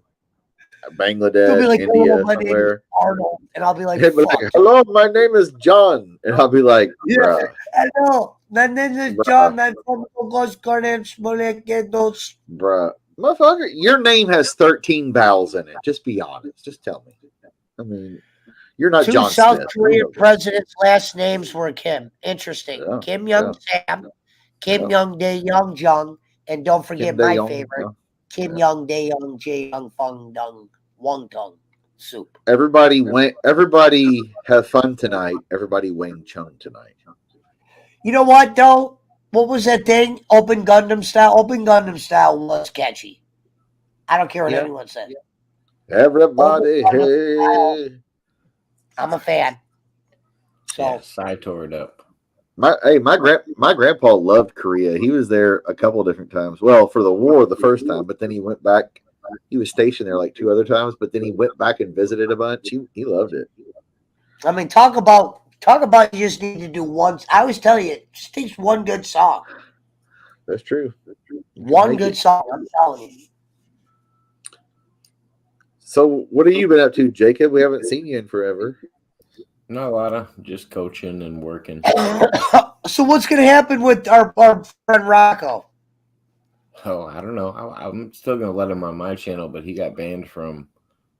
Bangladesh, like, India, my name somewhere. is Arnold. And I'll be like, "Hello, my name is John." And I'll be like, "Yeah, hello. My name is John. I'm from Bruh. Motherfucker, your name has 13 vowels in it. Just be honest. Just tell me. I mean, you're not John South Smith. Korean presidents' last names were Kim. Interesting. Yeah, Kim Young Sam, Kim Young Dae Young Jung, and don't forget my favorite, Kim Young Dae Young Jae Young Fung Dung Wong Tung Soup. Everybody have fun tonight. Everybody Wing Chun tonight. You know what, though? What was that thing? Open Gundam Style? Open Gundam Style was catchy. I don't care what anyone says. Everybody, hey. I'm a fan. So I tore it up. My grandpa loved Korea. He was there a couple of different times. Well, for the war the first time, but then he went back. He was stationed there like 2 other times, but then he went back and visited a bunch. He loved it. I mean, talk about you just need to do once. I always tell you, it just takes one good song. That's true. One good song, I'm telling you. So what have you been up to, Jacob? We haven't seen you in forever. Not a lot of just coaching and working. So what's going to happen with our friend Rocco? Oh, I don't know. I'm still going to let him on my channel, but he got banned from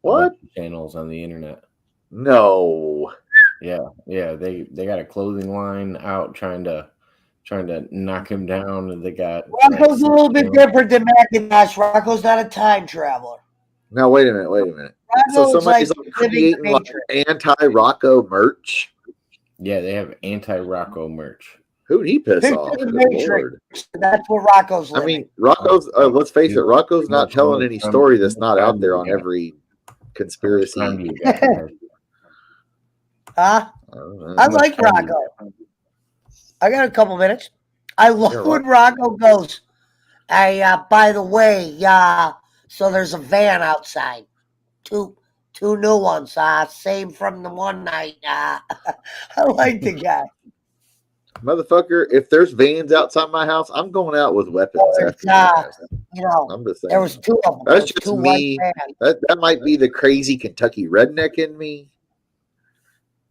what channels on the internet? No. Yeah. They got a clothing line out trying to knock him down. They got Rocco's a little bit different than Macintosh. Rocco's not a time traveler. Now wait a minute. So somebody's like creating like anti-Rocco merch. Yeah, they have anti-Rocco merch. Who'd he piss off? That's what Rocco's living. I mean, Rocco's. Let's face it, Rocco's not telling any story that's not out there on every conspiracy. Huh? I like Rocco. I got a couple minutes. I love when Rocco goes, "Hey, by the way, so there's a van outside. Two new ones. Same from the one night. I like the guy. Motherfucker, if there's vans outside my house, I'm going out with weapons. I'm just saying. There was 2 of them. That's just me. That might be the crazy Kentucky redneck in me.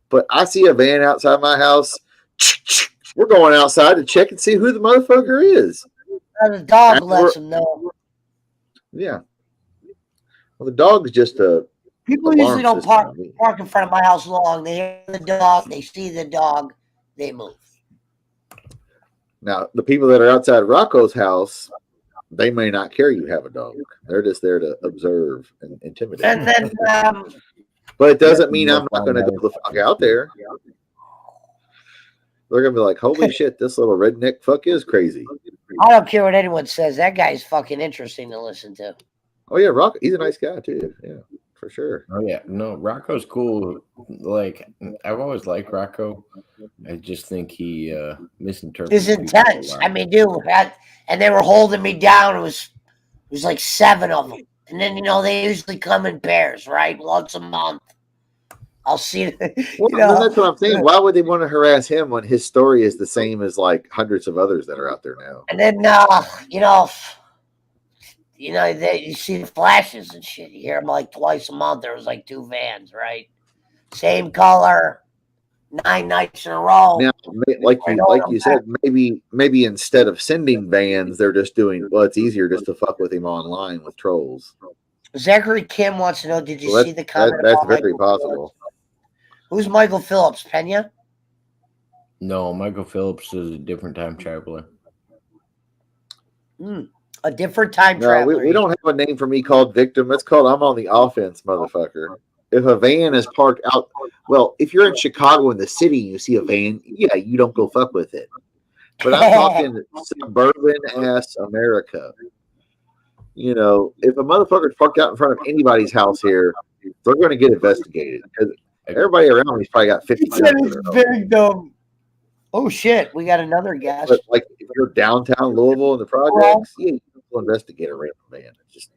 But I see a van outside my house. We're going outside to check and see who the motherfucker is. The dog lets them know. Yeah. Well, the dog's just a. People usually don't park in front of my house long. They hear the dog, they see the dog, they move. Now, the people that are outside Rocco's house, they may not care you have a dog. They're just there to observe and intimidate. And then, but it doesn't mean I'm not going to go the fuck out there. They're going to be like, holy shit, this little redneck fuck is crazy. I don't care what anyone says. That guy's fucking interesting to listen to. Oh, yeah, Rocco, he's a nice guy, too. Yeah, for sure. Oh, yeah. No, Rocco's cool. Like, I've always liked Rocco. I just think he misinterpreted. He's intense. I mean, dude, and they were holding me down. It was like 7 of them. And then, they usually come in pairs, right? Once a month. I'll see. Well, that's what I'm saying. Why would they want to harass him when his story is the same as like hundreds of others that are out there now? And then, you know, you see the flashes and shit. You hear them like twice a month. There was like 2 vans, right? Same color, 9 nights in a row. Now, like you said, maybe instead of sending vans, they're just doing. Well, it's easier just to fuck with him online with trolls. Zachary Kim wants to know: did you see the comment? That's about very Michael possible. Phillips? Who's Michael Phillips? Pena? No, Michael Phillips is a different time traveler. A different time traveler. We don't have a name for me called victim. It's called I'm on the offense, motherfucker. If a van is parked out, well, if you're in Chicago in the city and you see a van, yeah, you don't go fuck with it. But I'm talking suburban ass America. You know, if a motherfucker's parked out in front of anybody's house here, they're going to get investigated because everybody around me's probably got 50 guns. Big dumb. Oh shit, we got another guest. But like if you're downtown Louisville in the projects, yeah, you can investigate a random van. It's just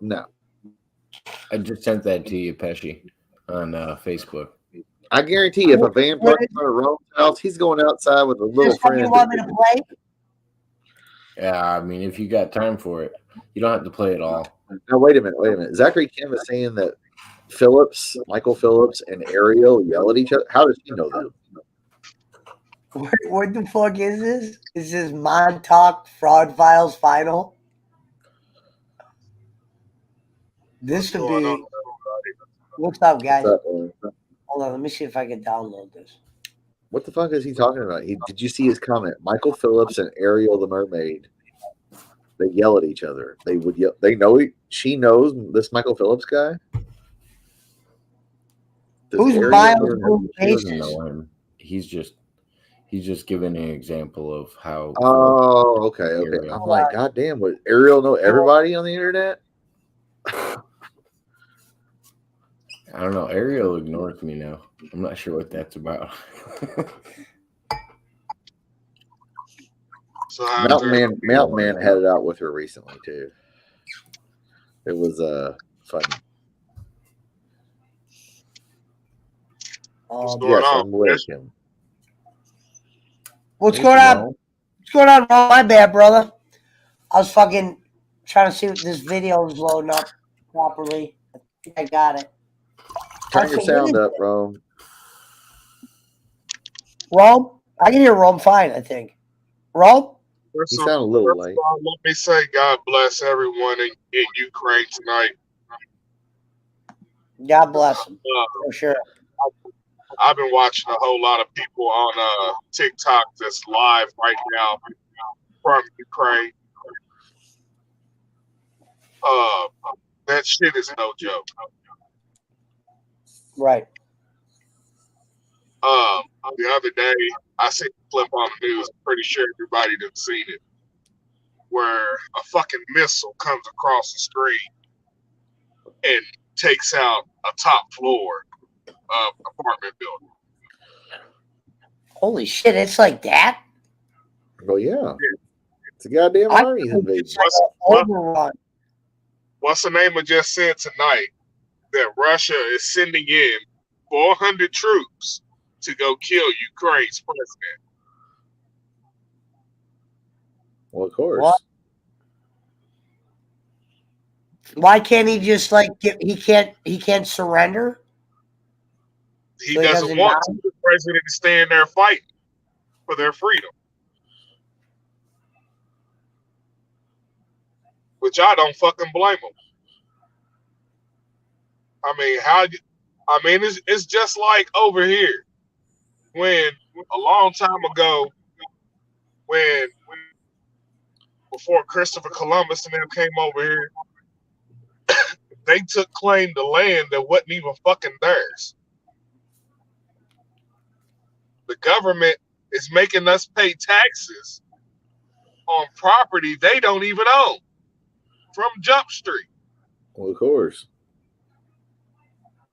no. I just sent that to you, Pesci, on Facebook. I guarantee if a van parks in front of Rome's house, he's going outside with a little friend. You want me to play? Yeah, I mean, if you got time for it, you don't have to play it all. Now, wait a minute. Zachary Kim is saying that Michael Phillips, and Ariel yell at each other. How does he know that? What the fuck is this? Is this Montauk Fraud Files Final? This would be. What's up, guys? Hold on, let me see if I can download this. What the fuck is he talking about? Did you see his comment? Michael Phillips and Ariel the mermaid. They yell at each other. They would yell. They know she knows this Michael Phillips guy. Who's Miles? He doesn't know him. He's just giving an example of how. Oh, okay. I'm like, God damn, would Ariel know everybody on the internet? I don't know. Ariel ignores me now. I'm not sure what that's about. Mountain Man had it out with her recently too. It was fun. What's going on? I'm with him. What's going on? What's going on? Oh, my bad, brother. I was fucking trying to see if this video is loading up properly. I think I got it. Turn your sound up, Rome. Rome? I can hear Rome fine, I think. Rome? You sound a little late. Let me say God bless everyone in Ukraine tonight. God bless them, for sure. I've been watching a whole lot of people on TikTok that's live right now from Ukraine. That shit is no joke. Right. The other day, I seen a clip on the news. I'm pretty sure everybody done seen it, where a fucking missile comes across the screen and takes out a top floor of apartment building. Holy shit! It's like that. Oh yeah, it's a goddamn army's invasion. What's the name of just said tonight that Russia is sending in 400 troops to go kill Ukraine's president? Well, of course. What? Why can't he just he can't surrender? He doesn't want the president to stand there fighting for their freedom. Which I don't fucking blame him. I mean, it's just like over here when a long time ago, when before Christopher Columbus and them came over here, they took claim to land that wasn't even fucking theirs. The government is making us pay taxes on property they don't even own from Jump Street. Well, of course.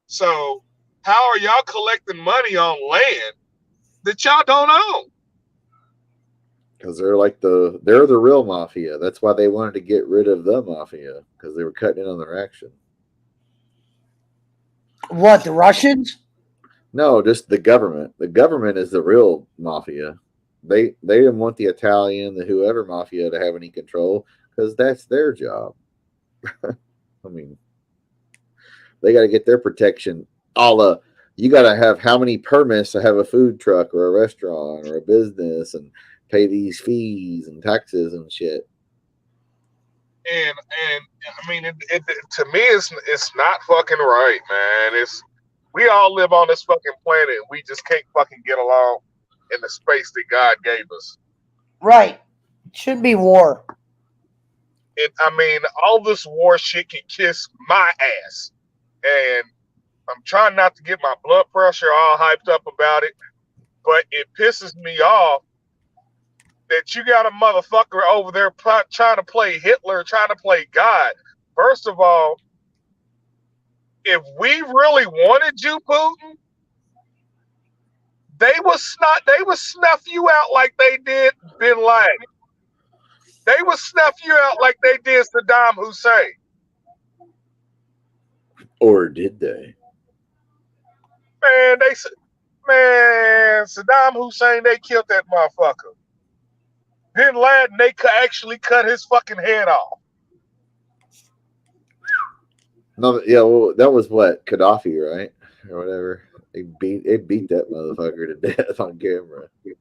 So how are y'all collecting money on land that y'all don't own? Because they're the real mafia. That's why they wanted to get rid of the mafia, because they were cutting in on their action. What, the Russians? No, just the government. The government is the real mafia. They didn't want the Italian, the whoever mafia to have any control, because that's their job. I mean, they got to get their protection. You got to have how many permits to have a food truck or a restaurant or a business and pay these fees and taxes and shit. And I mean, to me, it's not fucking right, man. We all live on this fucking planet. We just can't fucking get along in the space that God gave us. Right. It shouldn't be war. I mean, all this war shit can kiss my ass. And I'm trying not to get my blood pressure all hyped up about it, but it pisses me off that you got a motherfucker over there trying to play Hitler, trying to play God. First of all, if we really wanted you, Putin, they would snuff you out like they did Bin Laden. They would snuff you out like they did Saddam Hussein. Or did they? Man, Saddam Hussein, they killed that motherfucker. Bin Laden, they actually cut his fucking head off. No, yeah, well, that was what, Gaddafi, right? Or whatever. They beat that motherfucker to death on camera. It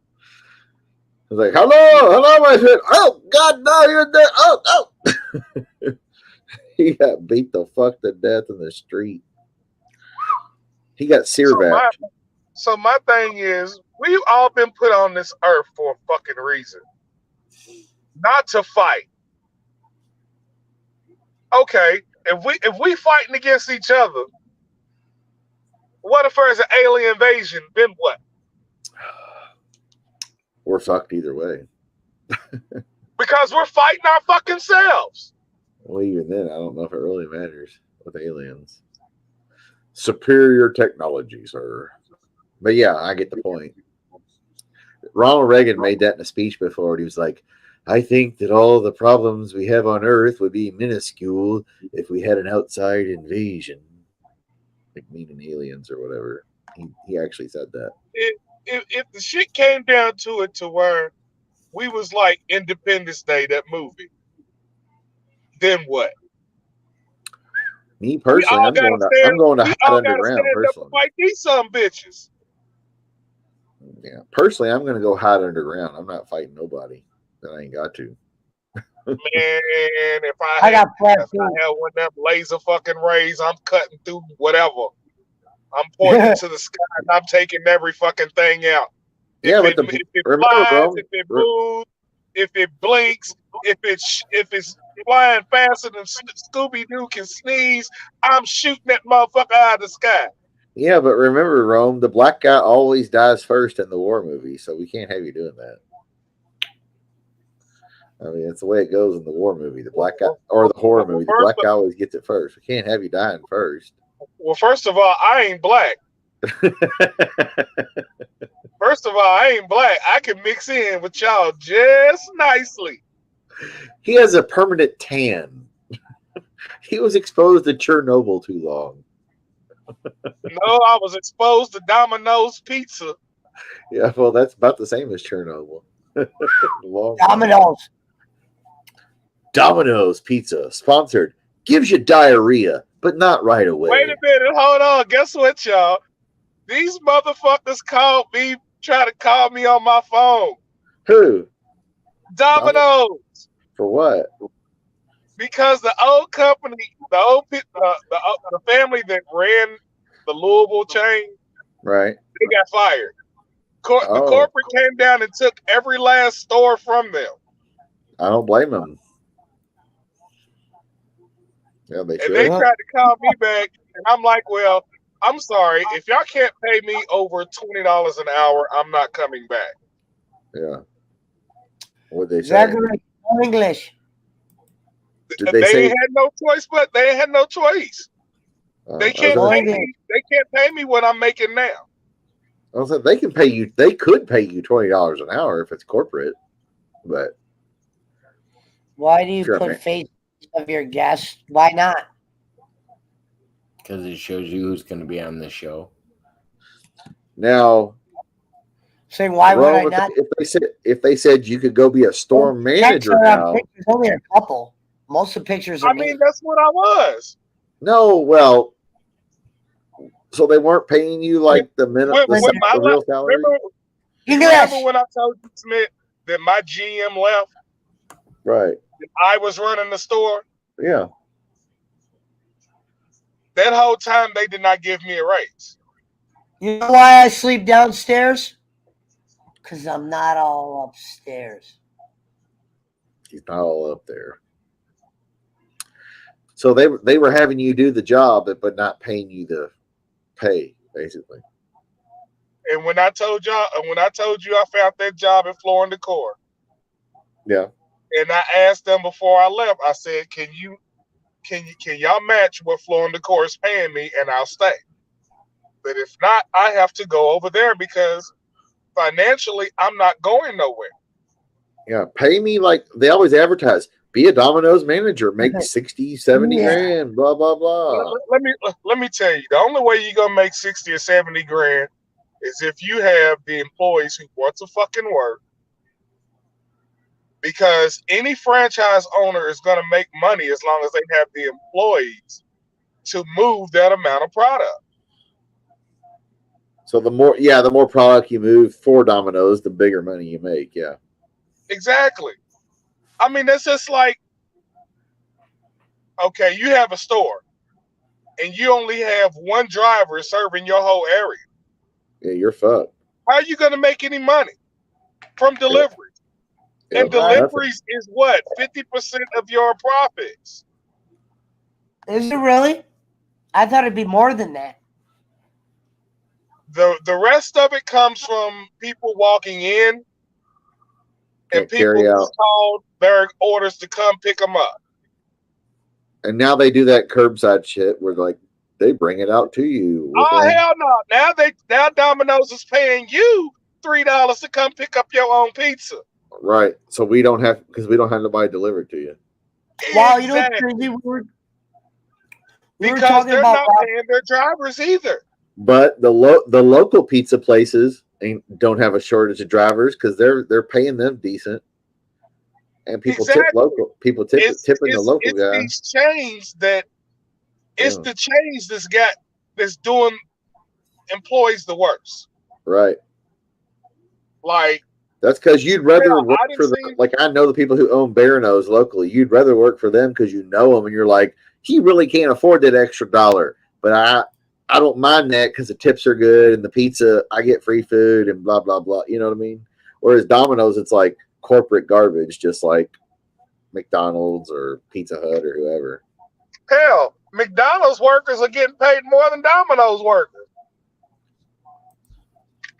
was like, hello, my friend. Oh, God, no, you're there. Oh. He got beat the fuck to death in the street. He got Sirvac. So my thing is, we've all been put on this earth for a fucking reason. Not to fight. Okay, if we fighting against each other, what if there's an alien invasion? Then what? We're fucked either way. Because we're fighting our fucking selves. Well, even then, I don't know if it really matters with aliens. Superior technology, sir. But yeah, I get the point. Ronald Reagan made that in a speech before. He was like, I think that all the problems we have on Earth would be minuscule if we had an outside invasion. Like meaning aliens or whatever. He actually said that. If the shit came down to it to where we was like Independence Day, that movie, then what? Me personally, I'm going to hide underground. Personally, fight these some bitches. Yeah, personally, I'm going to go hide underground. I'm not fighting nobody. That I ain't got to. Man, if I had one of them laser fucking rays, I'm cutting through whatever. I'm pointing to the sky and I'm taking every fucking thing out. If it flies, if it moves, if it blinks, if it's flying faster than Scooby-Doo can sneeze, I'm shooting that motherfucker out of the sky. Yeah, but remember, Rome, the black guy always dies first in the war movie, so we can't have you doing that. I mean, it's the way it goes in the war movie. The black guy, or the horror movie, the black guy always gets it first. We can't have you dying first. Well, first of all, I ain't black. First of all, I ain't black. I can mix in with y'all just nicely. He has a permanent tan. He was exposed to Chernobyl too long. No, I was exposed to Domino's pizza. Yeah, well, that's about the same as Chernobyl. Domino's pizza, sponsored. Gives you diarrhea, but not right away. Wait a minute, hold on. Guess what, y'all? These motherfuckers called me, trying to call me on my phone. Who? Domino's. For what? Because the old company, the family that ran the Louisville chain, right? They got fired. The corporate came down and took every last store from them. I don't blame them. Yeah, they tried to call me back, and I'm like, well, I'm sorry. If y'all can't pay me over $20 an hour, I'm not coming back. Yeah. What'd they say? English. They had no choice, but they had no choice. They can't pay me. They can't pay me what I'm making now. Also, they can pay you. They could pay you $20 an hour if it's corporate, but why do you put face of your guests? Why not? Because it shows you who's going to be on the show. Now, Saying why would I Rome, not? if they said you could go be a store manager now. There's only a couple. Most of the pictures are I mean, that's what I was. No, well, so they weren't paying you like the minute the real salary. Remember when I told you, Schmidt, that my GM left? Right. I was running the store. Yeah. That whole time they did not give me a raise. You know why I sleep downstairs? Because I'm not all upstairs. He's not all up there. So they were having you do the job, but not paying you the pay, basically. And when I told you I found that job in Floor and Decor. Yeah. And I asked them before I left, I said, can y'all match what Floor and Decor is paying me, and I'll stay. But if not, I have to go over there because financially I'm not going nowhere. Yeah, pay me like they always advertise. Be a Domino's manager, make 60, 70 grand, blah, blah, blah. Let me tell you, the only way you're going to make 60 or 70 grand is if you have the employees who want to fucking work. Because any franchise owner is going to make money as long as they have the employees to move that amount of product. So the more product you move for Domino's, the bigger money you make. Yeah. Exactly. I mean, that's just like, okay, you have a store and you only have one driver serving your whole area. Yeah, you're fucked. How are you going to make any money from deliveries? Yep. And deliveries is what? 50% of your profits. Is it really? I thought it'd be more than that. The rest of it comes from people walking in and people who called their orders to come pick them up. And now they do that curbside shit where like they bring it out to you. Hell no! Now Domino's is paying you $3 to come pick up your own pizza. Right. So we don't have nobody delivered to you. Wow, you know what's crazy? Because they're not paying their drivers either. But the local pizza places don't have a shortage of drivers because they're paying them decent, and people tip local. People tipping the local guy. It's the change that's doing employees the worst. Right. Like that's because you'd rather work for them. Like I know the people who own Barano's locally. You'd rather work for them because you know them, and you're like, he really can't afford that extra $1, but I don't mind that because the tips are good and the pizza, I get free food and blah, blah, blah. You know what I mean? Whereas Domino's, it's like corporate garbage, just like McDonald's or Pizza Hut or whoever. Hell, McDonald's workers are getting paid more than Domino's workers.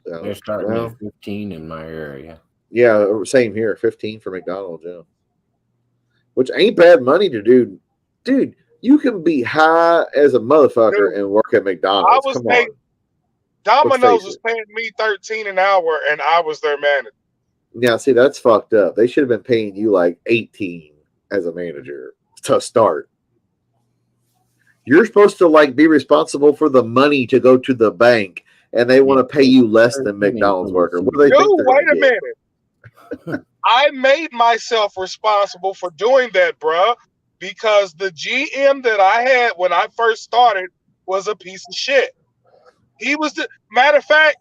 They're starting at 15 in my area. Yeah, same here. 15 for McDonald's, yeah. Which ain't bad money to do. Dude, you can be high as a motherfucker and work at McDonald's. Come on. Domino's was paying me $13 an hour, and I was their manager. Now, see, that's fucked up. They should have been paying you like 18 as a manager to start. You're supposed to like be responsible for the money to go to the bank, and they want to pay you less than McDonald's worker. What do they think? Wait a minute. I made myself responsible for doing that, bruh. Because the GM that I had when I first started was a piece of shit. He was the matter of fact,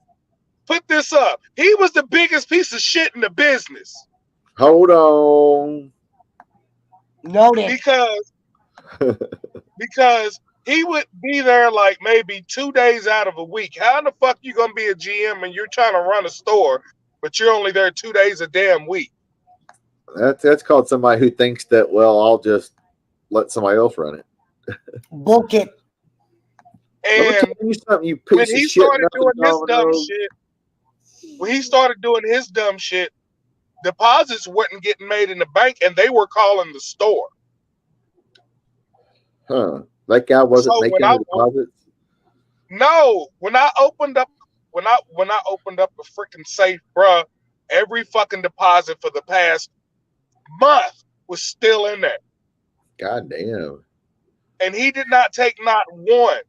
put this up. He was the biggest piece of shit in the business. Hold on. Noted. Because he would be there like maybe 2 days out of a week. How in the fuck you gonna be a GM and you're trying to run a store, but you're only there 2 days a damn week? That's called somebody who thinks that, well, I'll just let somebody else run it. Book it. And when he started doing his dumb shit, deposits wasn't getting made in the bank, and they were calling the store. Huh? That guy wasn't making the deposits. No, when I opened up the freaking safe, bruh, every fucking deposit for the past month was still in there. God damn. And he did not take not one.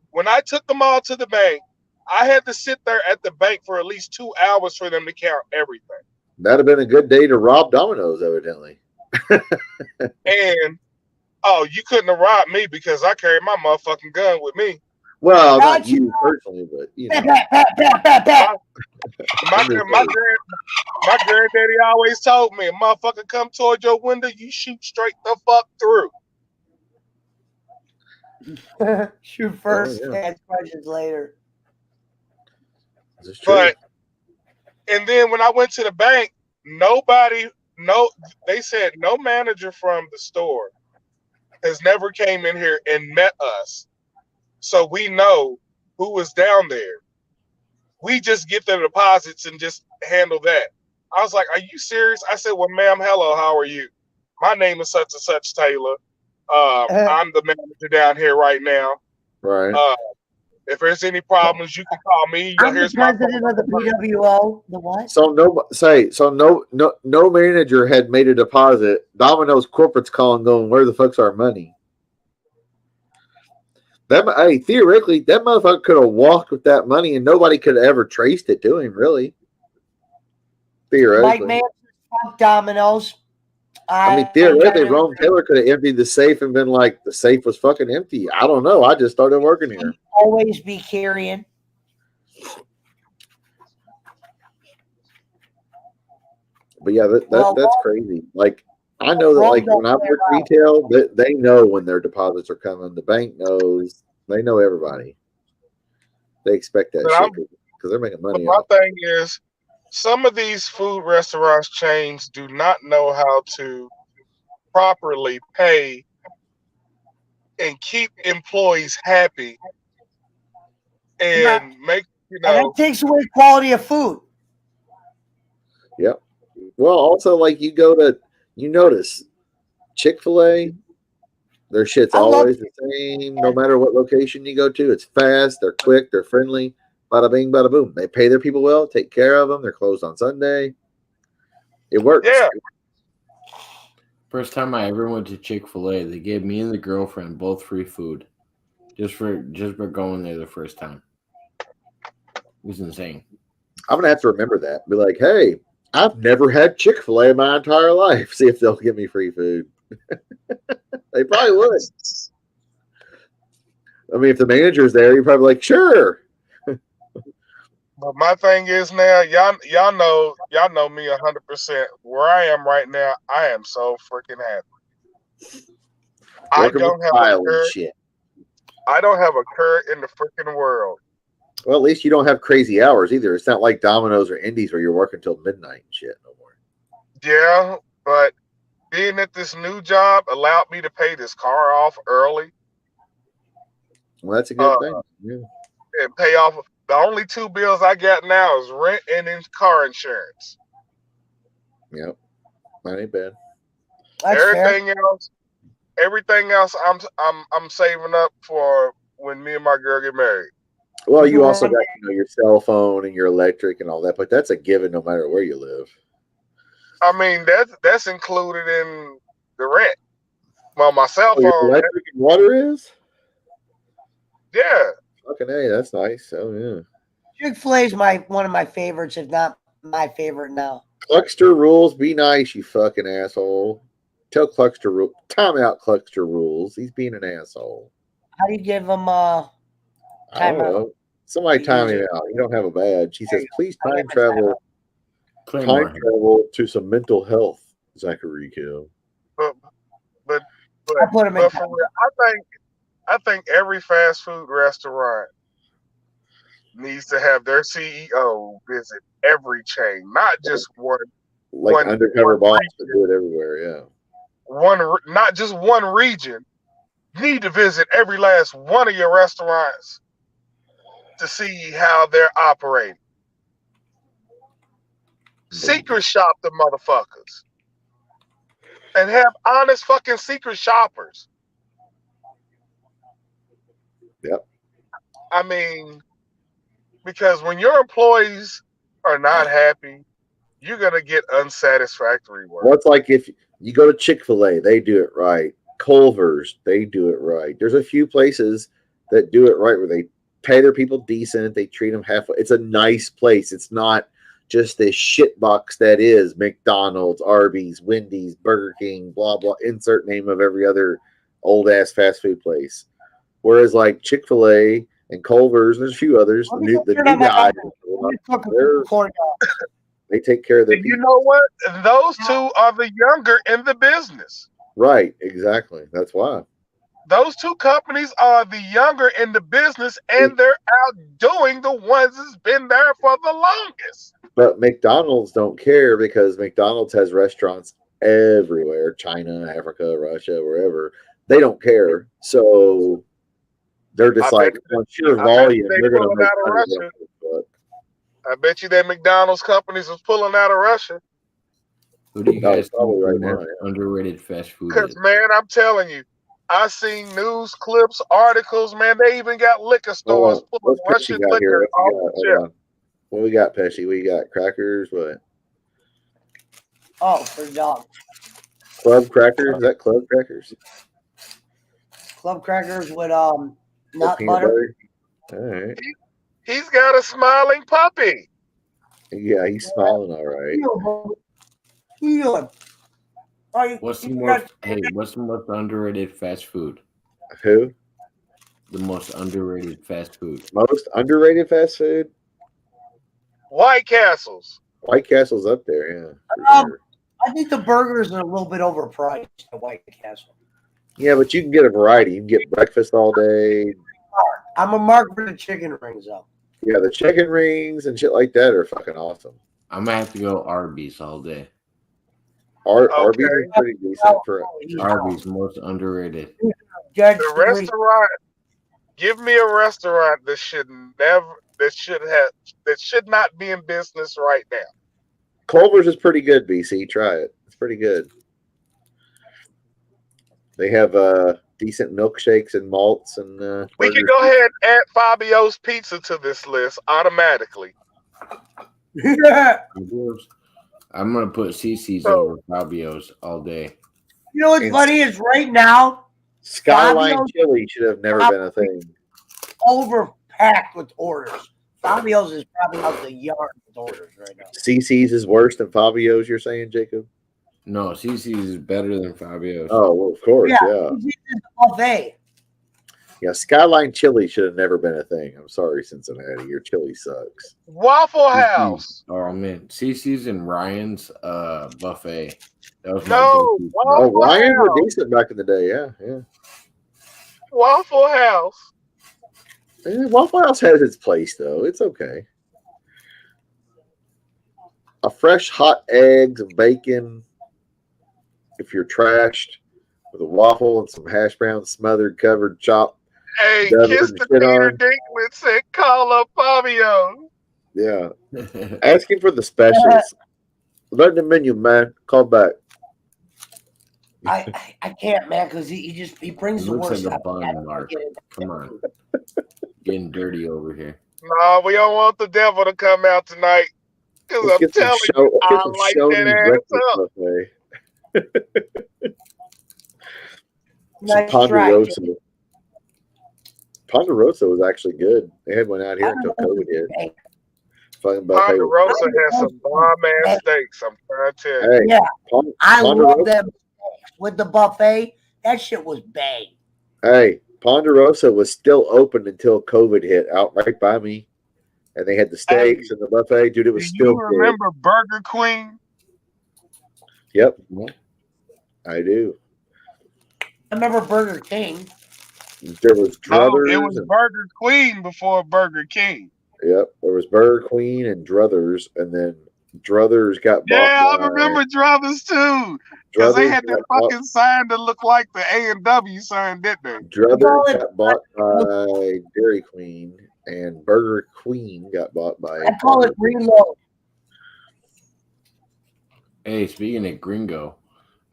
When I took them all to the bank, I had to sit there at the bank for at least 2 hours for them to count everything. That'd have been a good day to rob Domino's, evidently. And you couldn't have robbed me because I carried my motherfucking gun with me. Well, not you personally, but you know. My granddaddy always told me, a motherfucker come toward your window, you shoot straight the fuck through. Shoot first, ask questions later. This is true. But and then when I went to the bank, they said no manager from the store has never came in here and met us. So we know who was down there. We just get the deposits and just handle that. I was like, are you serious? I said, well, ma'am, hello, how are you? My name is such and such Taylor. I'm the manager down here right now. Right. If there's any problems, you can call me. I'm the president of the PWO. The what? So no manager had made a deposit. Domino's corporate's calling, going, where the fuck's our money? Theoretically, that motherfucker could have walked with that money and nobody could have ever traced it to him, really. Theoretically. Mike Manson, fuck Domino's. I mean, theoretically, Rome Taylor could have emptied the safe and been like, the safe was fucking empty. I don't know. I just started working here. Always be carrying. But yeah, that's crazy. Like, I know that, like, when I work retail, they know when their deposits are coming. The bank knows. They know everybody. They expect that shit because they're making money. My thing is, some of these food restaurants chains do not know how to properly pay and keep employees happy and make, and that takes away quality of food. Yep. Well, also, like, you notice Chick-fil-A, their shit's always the same, no matter what location you go to. It's fast, they're quick, they're friendly. Bada bing, bada boom. They pay their people well, take care of them. They're closed on Sunday. It works. Yeah. First time I ever went to Chick-fil-A, they gave me and the girlfriend both free food, just for going there the first time. It was insane. I'm gonna have to remember that. Be like, hey, I've never had Chick-fil-A in my entire life. See if they'll give me free food. They probably would. I mean, if the manager's there, you're probably like, sure. But my thing is now, y'all know me 100%. Where I am right now, I am so freaking happy. I don't have a current in the freaking world. Well, at least you don't have crazy hours either. It's not like Domino's or Indies where you're working till midnight and shit no more. Yeah, but being at this new job allowed me to pay this car off early. Well, that's a good thing. Yeah. And pay off. The only two bills I got now is rent and car insurance. Yep, that ain't bad. Everything else, I'm saving up for when me and my girl get married. Well, you also got your cell phone and your electric and all that, but that's a given no matter where you live. I mean, that's included in the rent. Well, my cell phone. Your electric and water is? Yeah. Fucking A, that's nice. Oh, yeah. Chick-fil-A is one of my favorites, if not my favorite now. Cluckster rules, be nice, you fucking asshole. Tell Cluckster rules. Time out, Cluckster rules. He's being an asshole. How do you give him I don't know. Somebody time him out. You don't have a badge. He says, please time travel to some mental health, Zachary Kill. But for real, I think every fast food restaurant needs to have their CEO visit every chain, not just one. Like undercover boss to do it everywhere, yeah. Not just one region. You need to visit every last one of your restaurants to see how they're operating. Secret shop the motherfuckers. And have honest fucking secret shoppers. Yep. I mean, because when your employees are not happy, you're going to get unsatisfactory work. Well, it's like if you go to Chick-fil-A, they do it right. Culver's, they do it right. There's a few places that do it right where they pay their people decent. They treat them halfway. It's a nice place. It's not just this shit box that is McDonald's, Arby's, Wendy's, Burger King, blah blah. Insert name of every other old ass fast food place. Whereas like Chick-fil-A and Culver's, and there's a few others. The new guys, they take care of their And people. you know what? Those two are the younger in the business. Right, exactly. That's why. Those two companies are the younger in the business, and they're outdoing the ones that's been there for the longest. But McDonald's don't care because McDonald's has restaurants everywhere, China, Africa, Russia, wherever. They don't care. So they're just on sheer volume, they're going to make Russia. I bet you that McDonald's companies is pulling out of Russia. Who do you guys think right now? Underrated fast food? Because, man, I'm telling you, I seen news clips, articles, man. They even got liquor stores pulling Russian liquor off the shelf. What we got, Pesci? We got crackers, what? Oh, for dogs. Club crackers? Is that club crackers? Club crackers with nut butter. All right. He's got a smiling puppy. Yeah, he's smiling all right. What's the most underrated fast food? Who? The most underrated fast food. Most underrated fast food? White Castles. White Castle's up there, yeah. Sure. I think the burgers are a little bit overpriced at White Castle. Yeah, but you can get a variety. You can get breakfast all day. I'm a mark for the chicken rings, though. Yeah, the chicken rings and shit like that are fucking awesome. I'm gonna have to go Arby's all day. Arby's is pretty decent for Arby's, most underrated. The restaurant. Give me a restaurant that should not be in business right now. Culver's is pretty good, BC. Try it. It's pretty good. They have decent milkshakes and malts and we can go ahead and add Fabio's Pizza to this list automatically. I'm gonna put CC's over Fabio's all day. You know what's funny is right now, Skyline Chili should have never been a thing. Overpacked with orders. Fabio's is probably out the yard with orders right now. CC's is worse than Fabio's, you're saying, Jacob? No, CC's is better than Fabio's. Oh, well, of course, yeah. CC's is a buffet. Yeah, Skyline Chili should have never been a thing. I'm sorry, Cincinnati. Your chili sucks. Waffle House. Oh, man. CC's and Ryan's buffet. That was Ryan's were decent back in the day. Yeah. Waffle House. Yeah, Waffle House has its place, though. It's okay. A fresh hot eggs and bacon, if you're trashed, with a waffle and some hash browns smothered, covered, chopped. Hey, kiss the Peter Dinklage and call up Fabio. Yeah. Asking for the specials. Learn the menu, man. Call back. I can't, man, because he brings the worst like stuff. Come on. Getting dirty over here. No, we don't want the devil to come out tonight. Because I'm telling you, I like that ass up. Nice Ponderosa. Ponderosa was actually good. They had one out here until COVID hit. Ponderosa has some bomb-ass steaks, I'm trying to tell you. Yeah, I love them with the buffet. That shit was bang. Hey, Ponderosa was still open until COVID hit out right by me. And they had the steaks and the buffet. Dude, it was still good. Do you remember Burger Queen? Yep. I do. I remember Burger King. There was Druthers. No, it was Burger Queen before Burger King. Yep. There was Burger Queen and Druthers. And then Druthers got bought. Yeah, I remember Druthers too. Because they had that fucking sign that looked like the A&W sign, didn't they? Druthers got bought by Dairy Queen. And Burger Queen got bought by. I call it Gringo. Hey, speaking of Gringo,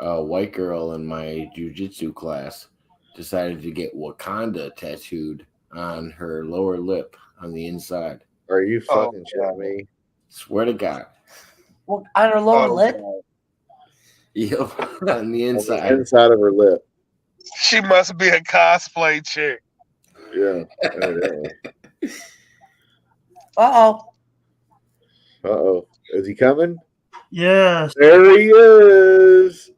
a white girl in my jiu-jitsu class decided to get Wakanda tattooed on her lower lip on the inside. Are you fucking shitting me? Swear to God. Well, on her lower lip? Yep, on the inside. On the inside of her lip. She must be a cosplay chick. Yeah. Uh-oh. Uh-oh. Is he coming? Yes. There he is.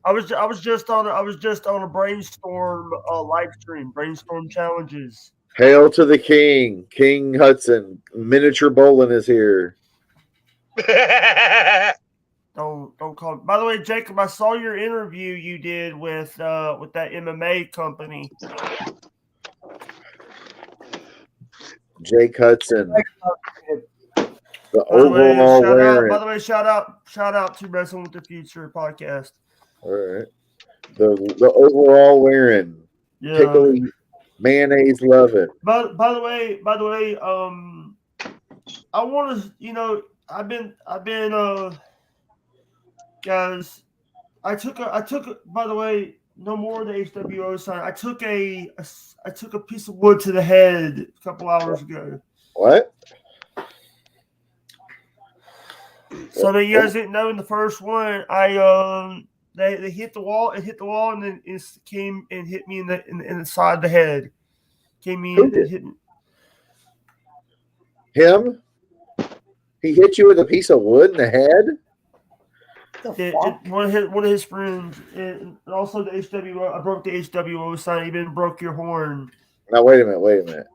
I was just on a brainstorm live stream, brainstorm challenges. Hail to the king, King Hudson. Miniature Bolin is here. Don't call me. By the way, Jacob, I saw your interview you did with that MMA company. Jake Hudson. The By the way, overall wearing. shout out to Wrestling with the Future podcast. All right. The overall wearing. Yeah. Pickly mayonnaise loving. By the way, I want to, I've been guys, I took by the way, no more of the HWO sign. I took a piece of wood to the head a couple hours ago. What? So that you guys didn't know, in the first one, they hit the wall. It hit the wall, and then it came and hit me in the side of the head. Came in and hit me. Him? He hit you with a piece of wood in the head? One of his friends, and also the HWO. I broke the HWO sign. Even broke your horn. Now wait a minute.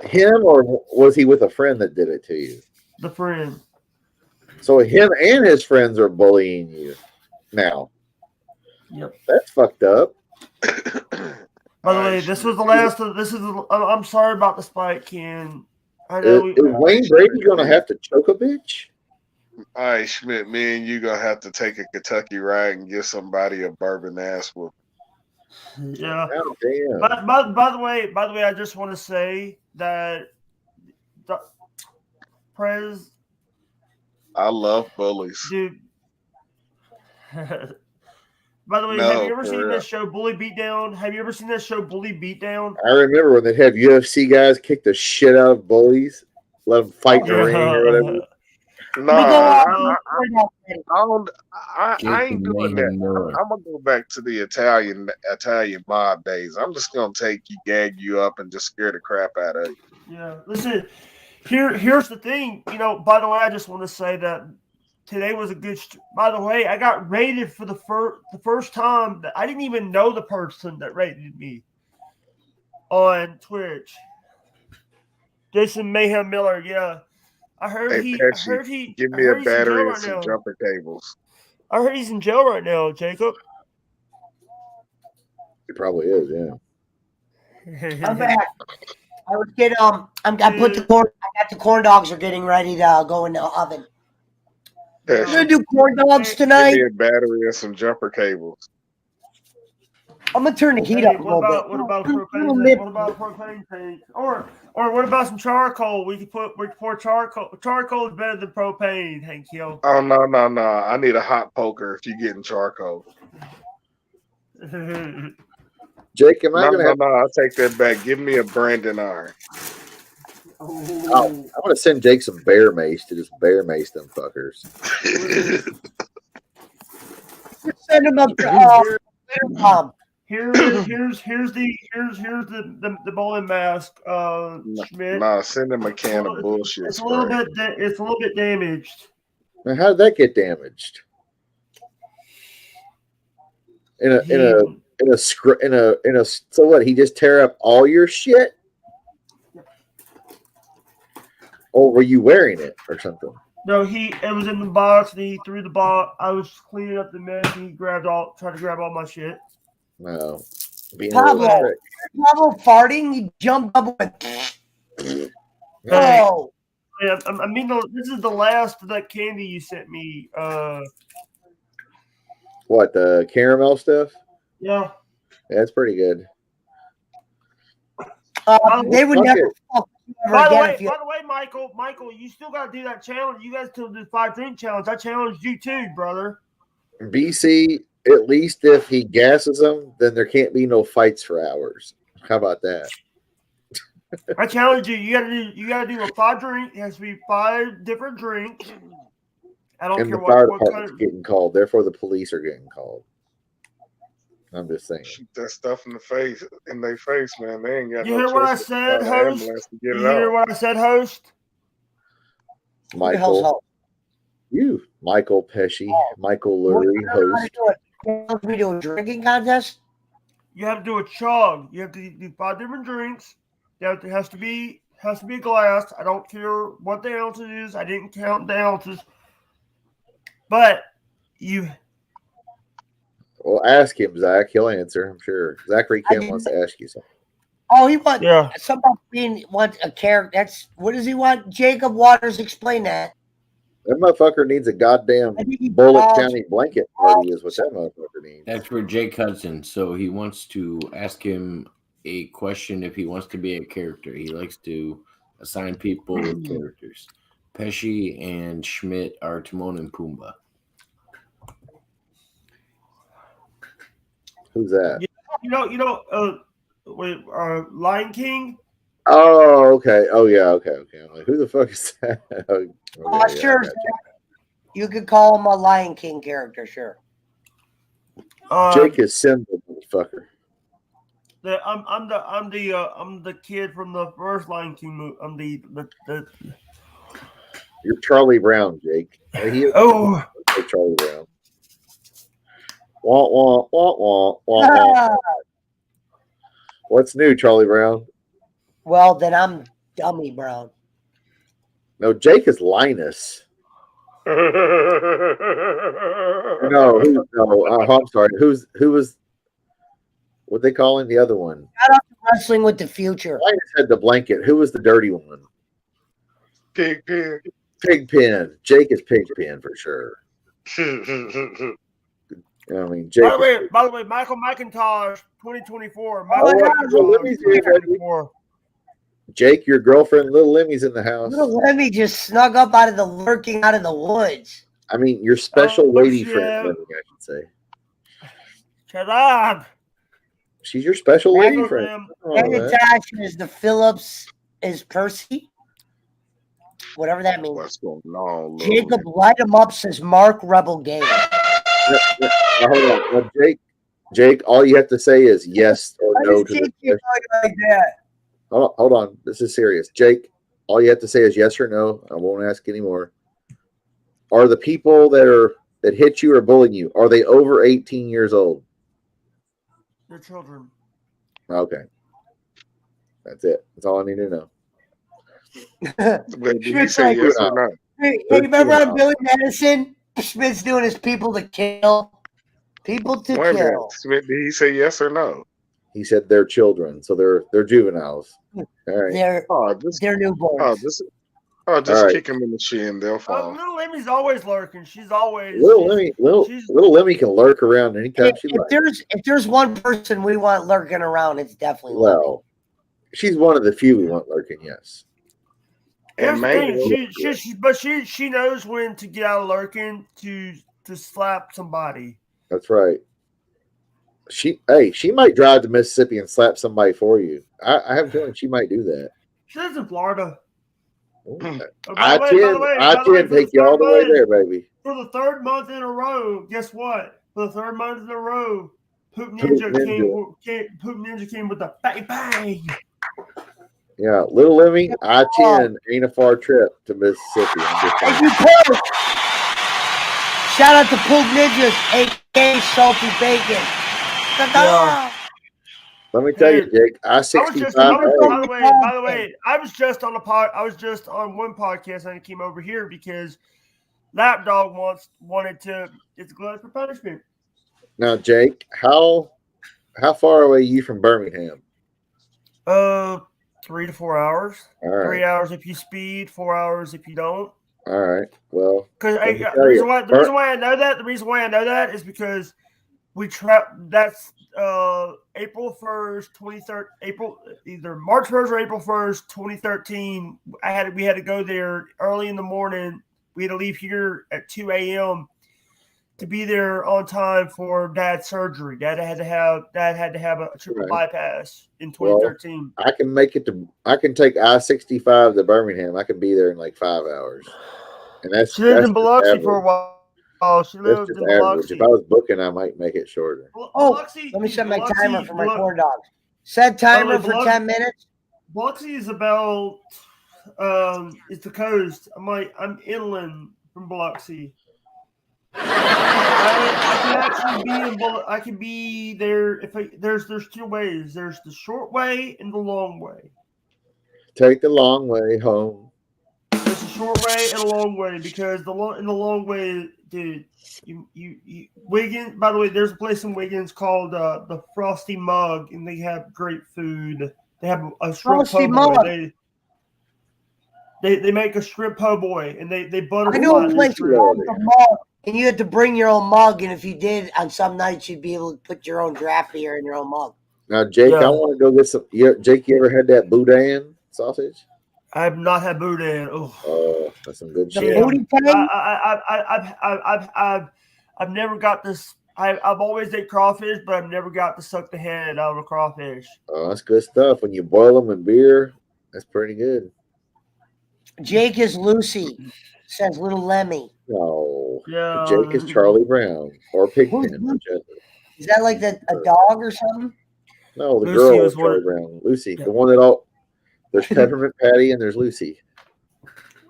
Him, or was he with a friend that did it to you? The friend. So him and his friends are bullying you now. Yep. That's fucked up. By the way, this was the last of this. I'm sorry about the spike, Ken. I know. Is Wayne Brady gonna have to choke a bitch? All right, Schmidt, me and you gonna have to take a Kentucky ride and give somebody a bourbon ass whoop. Yeah. Oh, damn. By the way, I just want to say that Prez. I love bullies, dude. By the way, have you ever seen that show Bully Beatdown? Have you ever seen that show Bully Beatdown? I remember when they have UFC guys kick the shit out of bullies, let them fight in the ring or whatever. No, I ain't doing that. I'm gonna go back to the Italian mob days. I'm just gonna gag you up, and just scare the crap out of you. Yeah, listen. Here's the thing. By the way, I just want to say that today was a good. By the way, I got rated for the first time. That I didn't even know the person that rated me on Twitch. Jason Mayhem Miller. Yeah. I heard Pesci, give me a battery and some jumper cables. I heard he's in jail right now, Jacob. He probably is, yeah. I'm back. I would get I put the corn. I got the corn dogs are getting ready to go in the oven. We're gonna do corn dogs tonight. Give me a battery and some jumper cables. I'm gonna turn the heat up a little bit. What about propane tank? Or what about some charcoal? We can pour charcoal. Charcoal is better than propane, Hank Hill. Oh no! I need a hot poker if you're getting charcoal. Jake, am I gonna? No, I'll take that back. Give me a Brandon iron. I'm gonna send Jake some bear mace to just bear mace them fuckers. Send him up. Here's the bowling mask. Schmidt. Nah, send him a can of bullshit. It's a little bit damaged. Now, how did that get damaged? So what? He just tear up all your shit, or were you wearing it or something? No, it was in the box, and he threw the box. I was cleaning up the mess, and he tried to grab all my shit. No. Pablo farting, he jumped up with. Oh. Yeah, I mean, this is the last of that candy you sent me. What, the caramel stuff? Yeah. That's pretty good. They would never. By the way, Michael, you still got to do that challenge. You guys still do 5 drink challenge. I challenged you too, brother. BC, at least if he gasses them, then there can't be no fights for hours. How about that? I challenge you. You gotta do a 5 drink. It has to be 5 different drinks. I don't care the fire what department's getting called. Therefore, the police are getting called. I'm just saying. Shoot that stuff in their face, man. They ain't got You no hear what I choice but to said, call the host? ambulance to get You it hear out. what I said, host? Who the hell's Michael, host? you, Michael Pesci, Michael Lurie, host. We do a drinking contest. You have to do a chug. You have to do 5 different drinks. It has to be a glass. I don't care what the ounces is. I didn't count the ounces. But you. Well, ask him, Zach. He'll answer, I'm sure. Zachary Kim wants to ask you something. Oh, he wants Yeah. somebody wants a character. That's what does he want? Jacob Waters, explain that. That motherfucker needs a goddamn Bullitt County blanket party, is what that motherfucker needs. That's for Jake Hudson. So he wants to ask him a question if he wants to be a character. He likes to assign people with characters. Pesci and Schmidt are Timon and Pumbaa. Who's that? Lion King. Oh, okay. Oh, yeah. Okay. I'm like, who the fuck is that? Okay, Sure. You could call him a Lion King character, sure. Jake is Simba, motherfucker. I'm the kid from the first Lion King movie. I'm the You're Charlie Brown, Jake. Oh, Charlie Brown. Wah, wah, wah, wah, wah, wah. What's new, Charlie Brown? Well, then I'm Dummy Brown. No, Jake is Linus. No, I'm sorry. Who was what they calling the other one? Shout out to Wrestling with the Future. Linus had the blanket. Who was the dirty one? Pigpen. Pigpen. Jake is Pigpen for sure. I mean, Jake. By the way, Michael McIntosh, 2024. Jake, your girlfriend, Little Lemmy's in the house. Little Lemmi just snuck up out of the lurking out of the woods. I mean, your special lady friend, I should say. Shut up. She's your special lady friend. And Natasha is the Phillips is Percy. Whatever that means. What's going on, Jacob light him up, says Mark Rebel Game. Hold on. Well, Jake, all you have to say is yes or no to this. Like that. Hold on. This is serious. Jake, all you have to say is yes or no. I won't ask anymore. Are the people that hit you or bullying you, are they over 18 years old? They're children. Okay. That's it. That's all I need to know. Did you say yes or no? Hey, remember on Billy Madison? Schmidt's doing his people to kill. People to Wait a minute. kill. Schmidt, did he say yes or no? He said they're children, so they're juveniles. All right. They're newborns. Just right. kick them in the shin. They'll fall. Little Lemmy's always lurking. She's always Little Lemmi can lurk around anytime she likes. If there's one person we want lurking around, it's definitely Lemmi. She's one of the few we want lurking. Yes. And she knows when to get out of lurking to slap somebody. That's right. She might drive to Mississippi and slap somebody for you. I have a feeling she might do that. She lives in Florida. I-10 take you all the way there, baby. For the third month in a row, guess what? For the third month in a row, Poop Ninja came with a bang bang. Yeah, Little Lemmi, I-10 ain't a far trip to Mississippi. Thank you, Poop. Shout out to Poop Ninjas, a.k.a. Salty Bacon. Yeah. Let me tell you, Jake. I-65. By the way, I was just on one podcast and I came over here because Lapdog wanted to. It's glad for punishment. Now, Jake, how far away are you from Birmingham? 3 to 4 hours. All right. 3 hours if you speed, 4 hours if you don't. All right. Well, because the reason why I know that is because we that's April 1st, 2013, either March 1st or April 1st, 2013. We had to go there early in the morning. We had to leave here at 2 a.m. to be there on time for Dad's surgery. Dad had to have a triple bypass in 2013. Well, I can take I-65 to Birmingham. I can be there in like 5 hours. And that's in Biloxi for a while. Oh, she That's lives just in average. Biloxi. If I was booking, I might make it shorter. Biloxi, Let me set my Biloxi- timer for my Bilo- corn dogs. Set timer for Biloxi- 10 minutes. Biloxi is about it's the coast. I'm inland from Biloxi. I can actually be in I can be there if there's 2 ways. There's the short way and the long way. Take the long way home. There's a short way and a long way because in the long way, dude, you Wiggins. By the way, there's a place in Wiggins called the Frosty Mug, and they have great food. They have a shrimp Frosty po' boy. Mug. They make a shrimp po' boy, and they butterfly I know a the place shrimp. called the mug, and you had to bring your own mug. And if you did, on some nights, you'd be able to put your own draft beer in your own mug. Now, Jake, Yeah. I want to go get some. Jake, you ever had that boudin sausage? I have not had boudin. Oh, that's some good The shit. booty thing? I've never got this. I've always ate crawfish, but I've never got to suck the head out of a crawfish. Oh, that's good stuff. When you boil them in beer, that's pretty good. Jake is Lucy, says little Lemmy. No, Yeah. Jake is Charlie Brown or Who's Pigpen. Lucy? Is that like a dog or something? No, the Lucy girl was is Charlie one- Brown. Lucy, Yeah. the one that all. There's Peppermint Patty and there's Lucy.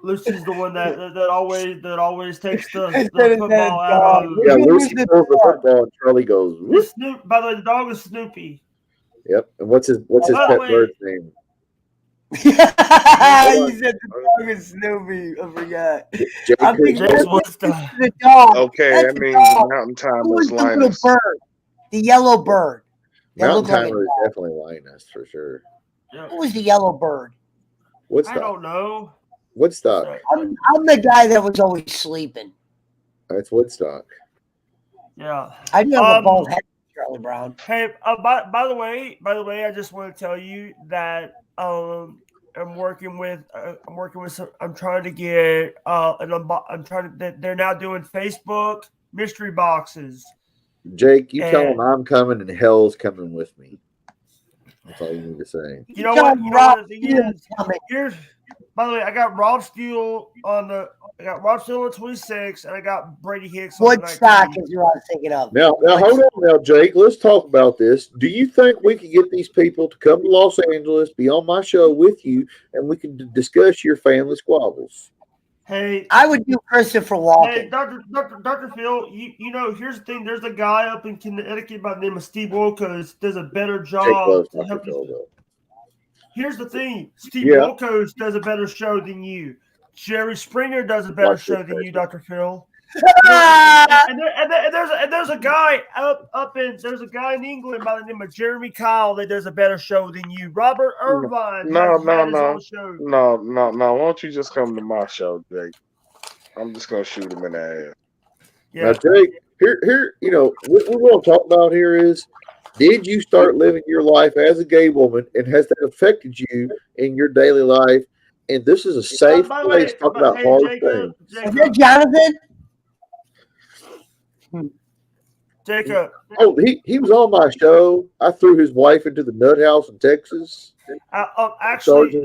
Lucy's the one that always takes the Instead of football that out of. dog. Yeah, Who's Lucy the pulls the dog? football and Charlie goes. Whoop. By the way, the dog is Snoopy. Yep. And what's his By the pet way- bird's name? You said the dog is Snoopy. I forgot. Jake I'm thinking Jake's that's what's the dog. Okay, That's that the means dog. Mountain Time Who was was the little Linus. bird? The yellow bird. That Mountain looked like a Timer is dog. definitely Linus for sure. Who was the yellow bird? I Woodstock. don't know. Woodstock. I'm the guy that was always sleeping. That's Woodstock. Yeah. I do have a bald head, Charlie Brown. Hey, by the way, I just want to tell you that I'm trying to get they're now doing Facebook mystery boxes. Jake, you tell And- him I'm coming and hell's coming with me. That's all you need to say. You know Tell what? him You know what the thing Rob is? coming. Here's, by the way, I got Rob Steele on 26, and I got Brady Hicks on Woodstock 19. is who I was thinking of. Now hold on now, Jake. Let's talk about this. Do you think we could get these people to come to Los Angeles, be on my show with you, and we can discuss your family squabbles? Hey, I would do Christopher hey, Walken. Dr. Phil, you know, here's the thing. There's a guy up in Connecticut by the name of Steve Wilkos does a better Jake job loves to Dr. help Phil, you. though. Here's the thing. Steve Yeah. Wilkos does a better show than you. Jerry Springer does a better Watch show this, than you, Pesci. Dr. Phil. Ah! There's a guy there's a guy in England by the name of Jeremy Kyle that does a better show than you. Robert Irvine No. had his own show. No. Why don't you just come to my show, Jake? I'm just gonna shoot him in the ass. Yeah. Now, Jake, here, you know, what we're going to talk about here is, did you start living your life as a gay woman, and has that affected you in your daily life? And this is a safe By the place way, to talk about hey, hard Jacob, things. Is that Jonathan? Jacob. Oh, he was on my show. I threw his wife into the nut house in Texas. Actually, Sergeant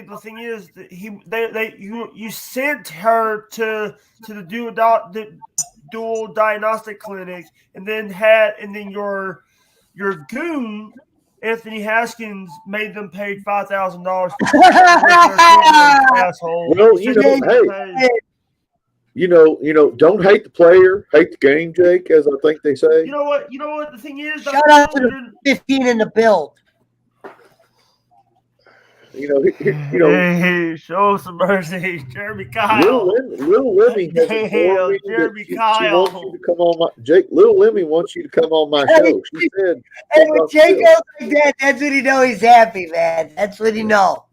the thing is that you sent her to the dual diagnostic clinic, and then your goon Anthony Haskins made them pay $5,000 for asshole. Well, you know, hey, you know, don't hate the player, hate the game, Jake, as I think they say. You know what the thing is? Shout out to the 15 in the build. You know, Hey, show some mercy, Jeremy Kyle. Little Lemmy has informed me that Jeremy she Kyle. wants you to come on my Jake. Little Lemmy wants you to come on my show. She said, And when Jake goes like that, that's when you know he's happy, man. That's when you know.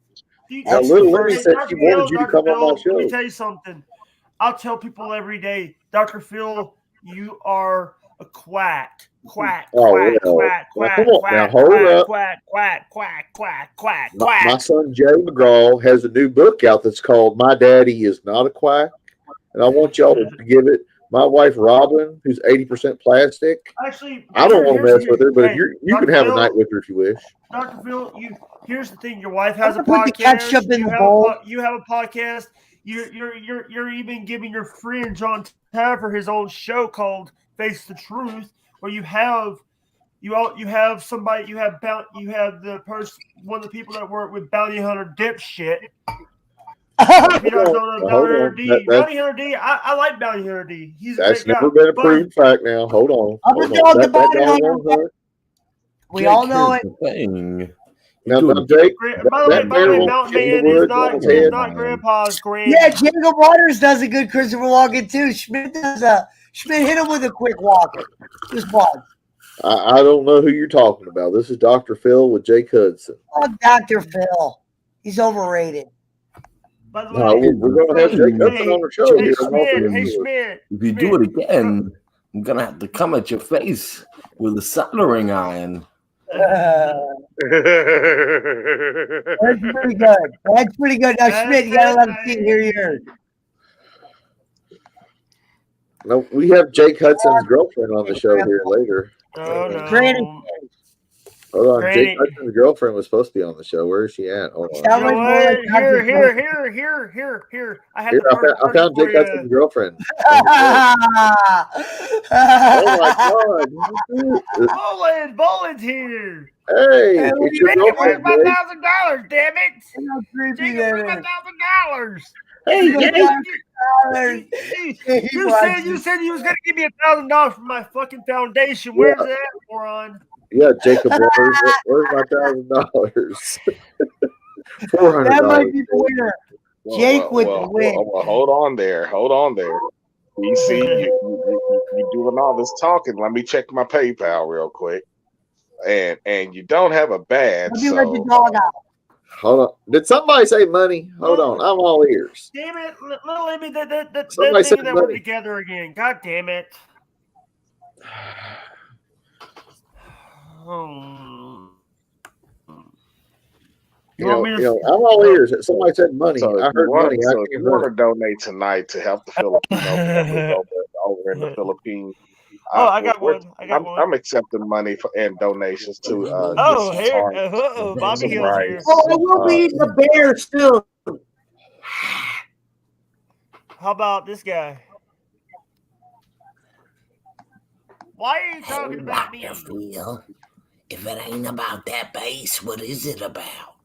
Now, Little Lemmy said she wanted you to come on my Let me show. tell you something. I'll tell people every day, Dr. Phil, you are a quack. Quack, Oh, quack, well. quack, Now, quack, come on, quack, now, hold quack, up. quack, quack, quack, quack, quack, My quack. son Jay McGraw has a new book out that's called "My Daddy Is Not a Quack," and I want y'all to give it. My wife Robin, who's 80% plastic. Actually, I don't want to here's- mess with her, but hey, if you Dr. can have a Phil, night with her if you wish. Dr. Phil, here's the thing. Your wife has a I'm gonna put the podcast. ketchup in the bowl. You have a podcast. you're even giving your friend John Taffer his own show called Face the Truth, where you have somebody you have the person, one of the people that work with Bounty Hunter dipshit. If you don't know Bounty Hunter D, Bounty Hunter D, I like Bounty Hunter D. He's a That's great never guy. been a proven fact. Now, hold on. I'm Hold a on. dog That about doggone it. her. We all know it. Thing. Now, Jake, By the way, Mountain Man is not Grandpa's grand. Yeah, Jacob Waters does a good Christopher Walken too. Schmidt hit him with a quick walker. Just one. I don't know who you're talking about. This is Dr. Phil with Jake Hudson. Oh, Dr. Phil. He's overrated. By the way, we're going to have Jake Hudson on the show. Hey, Schmidt. If you do it again, I'm going to have to come at your face with a soldering iron. That's pretty good. That's pretty good. Now, Schmidt, you got to let him hear yours. No, we have Jake Hudson's girlfriend on the show here later. Oh, no. Granny. Hold on. Granny. Jake Hudson's girlfriend was supposed to be on the show. Where is she at? Hold on. You know what? Here. I found Jake Hudson's girlfriend. Oh my God. Boland's here. Hey, it's your girlfriend. Where's my $1,000, damn it? Where's my $1,000? Hey, you said you was gonna give me $1,000 for my fucking foundation. Where's that, moron? Yeah, Jacob Waters. Where's my $1,000? $400. That might be the winner. Jake with the win. Well, hold on there. You see, you doing all this talking. Let me check my PayPal real quick. And you don't have a badge. Let me let the dog out. Hold on. Did somebody say money? Hold on. I'm all ears. Damn it. Little Lemmy, that Somebody thing said that money. we're together again. God damn it. I'm all ears. Somebody said money. So I heard money. So if you want to donate tonight to help the Filipinos over in the Philippines, I got one. I'm accepting money and donations to Bobby Hill's here. Oh, I will be eating the Bears too. How about this guy? Why are you talking about me? Phil, if it ain't about that base, what is it about?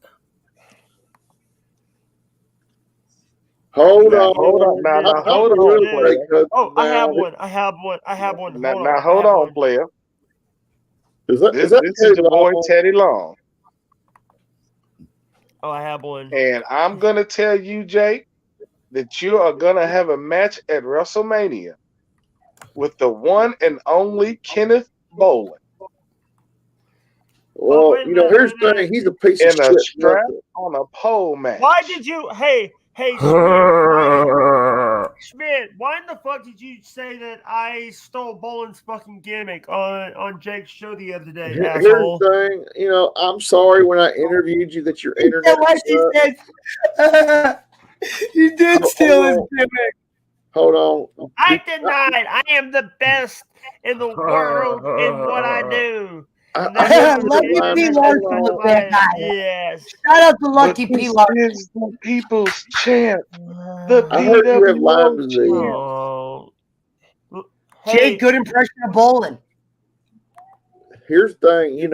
Hold on. Oh, I have one. Now, hold on, player. This is your boy Teddy Long. Oh, I have one. And I'm going to tell you, Jake, that you are going to have a match at WrestleMania with the one and only Kenneth Boland. Well, here's the thing. He's a piece of shit. Strap on a pole match. Why did you... Hey, Schmidt, why in the fuck did you say that I stole Boland's fucking gimmick on Jake's show the other day, asshole? Here's the thing. I'm sorry when I interviewed you that your internet You did steal his gimmick. Hold on. I denied. I am the best in the world in what I do. Lucky P. Larson was that guy. Yes. Shout out to Lucky P. Larson. It's the people's champ. I heard you have lines in Jake, good impression of Boland. Here's the thing,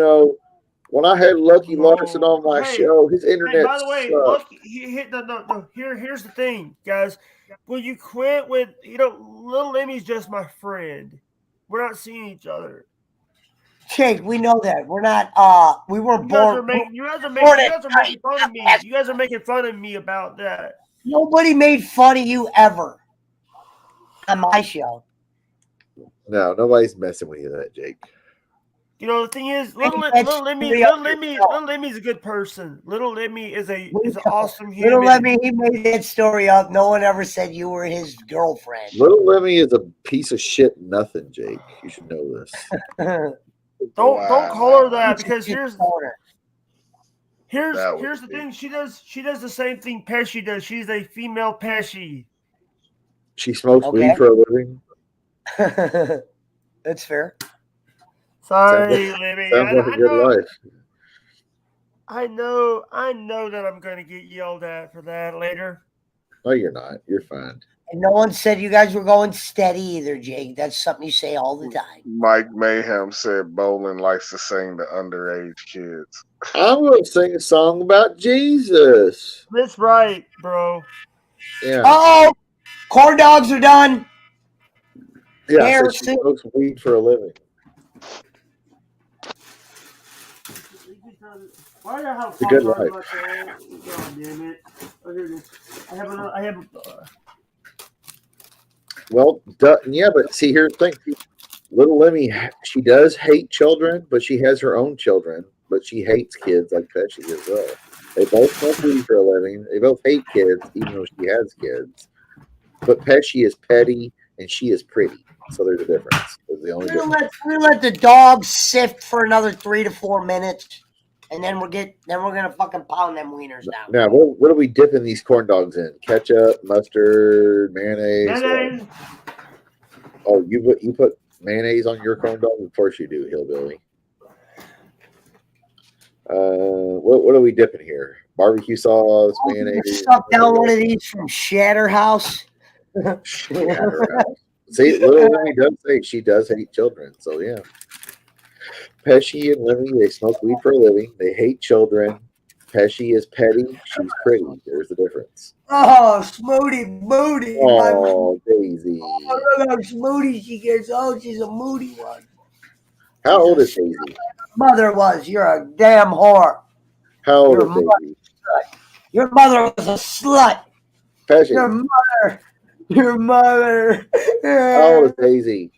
when I had Lucky Larson on my show, his internet. By the way, Lucky, here's the thing, guys. Will you quit with Little Lemmy's just my friend. We're not seeing each other. Jake, we know that. We're not we weren't born. You guys are making fun of me. You guys are making fun of me about that. Nobody made fun of you ever on my show. No, nobody's messing with you that, Jake. The thing is, Little Lemmy's a good person. Little Lemmy is an awesome human. Little Lemmy, he made that story up. No one ever said you were his girlfriend. Little Lemmy is a piece of shit. Nothing, Jake. You should know this. Don't call her that, because here's the thing. She does the same thing Pesci does. She's a female Pesci. She smokes weed for a living. That's fair. Sorry, Lemmy. Sounds like a good life. I know that I'm going to get yelled at for that later. No, you're not. You're fine. And no one said you guys were going steady either, Jake. That's something you say all the time. Mike Mayhem said Bolin likes to sing to underage kids. I'm going to sing a song about Jesus. That's right, bro. Yeah. Oh, corn dogs are done. Yeah, so she smokes weed for a living. Why do I have It's a good corn life. dogs like that? God damn it. Oh, here it is. I have Well, yeah, but see, here's the thing. Little Lemmi, she does hate children, but she has her own children, but she hates kids like Pesci as well. They both smoke weed for a living. They both hate kids, even though she has kids. But Pesci is petty and she is pretty. So there's a difference. There's the only difference. We're gonna let the dogs sift for another 3 to 4 minutes, and then we're gonna fucking pound them wieners down. Now, what are we dipping these corn dogs in? Ketchup, mustard, mayonnaise. Oh, you put mayonnaise on your corn dog? Of course you do, hillbilly. What are we dipping here? Barbecue sauce, mayonnaise. Stuck down one of these from Shatterhouse. Shatterhouse. See, little Lemmi does say she does hate children, so yeah. Pesci and Lemmi, they smoke weed for a living. They hate children. Pesci is petty. She's pretty. There's the difference. Oh, Smooty, Moody. Oh, Daisy. Oh, look how Smooty she gets. Oh, she's a moody one. How old is Daisy? Mother was. You're a damn whore. How old is Daisy? Your mother was a slut. Pesci. Your mother. How old is Daisy?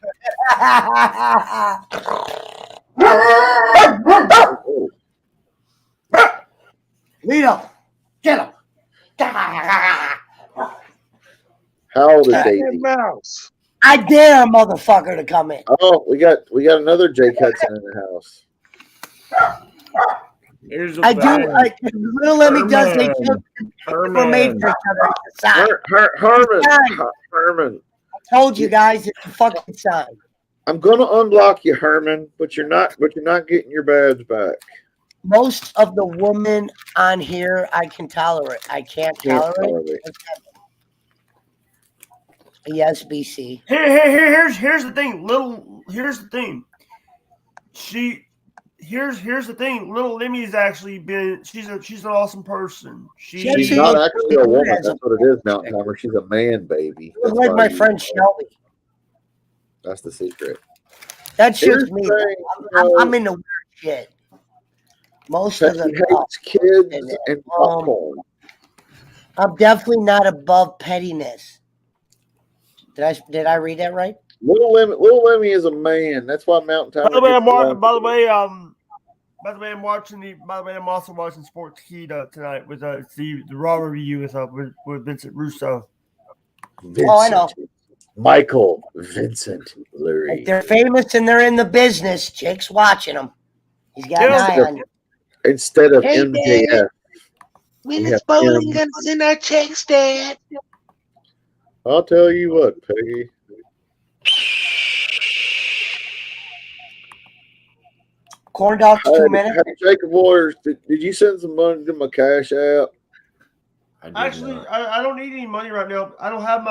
Lito, get him. How old is Daisy? Mouse. I dare a motherfucker to come in. Oh, we got another Jake Hudson in the house. Here's Little Lemmi does say children were made for each other. Herman. I told you guys it's a fucking sign. I'm gonna unblock you, Herman, but you're not getting your badge back. Most of the women on here I can tolerate. I can't tolerate. Yes, BC. Here's the thing. Here's the thing. Here's the thing. Little Lemmy's actually been. She's an awesome person. She's not actually a woman. That's what it is, Mountain Timer. She's a man, baby. That's like my friend Shelby. That's the secret. That's just me. I'm into weird shit. Most of the hates kids and popcorn. I'm definitely not above pettiness. Did I read that right? Little Lemmi is a man. That's why Mountain Timer. By the way, I'm also watching Sports Kita tonight with the Raw review with Vincent Russo. I know. Michael Vincent Lurie. If they're famous and they're in the business, Jake's watching them. He's got an eye on you. Instead of MJF. When is bowling guns in our checks, Dad? I'll tell you what, Peggy. Corn dogs, 2 minutes. Hey, Jacob Waters, did you send some money to my Cash App? Actually, I don't need any money right now. I don't have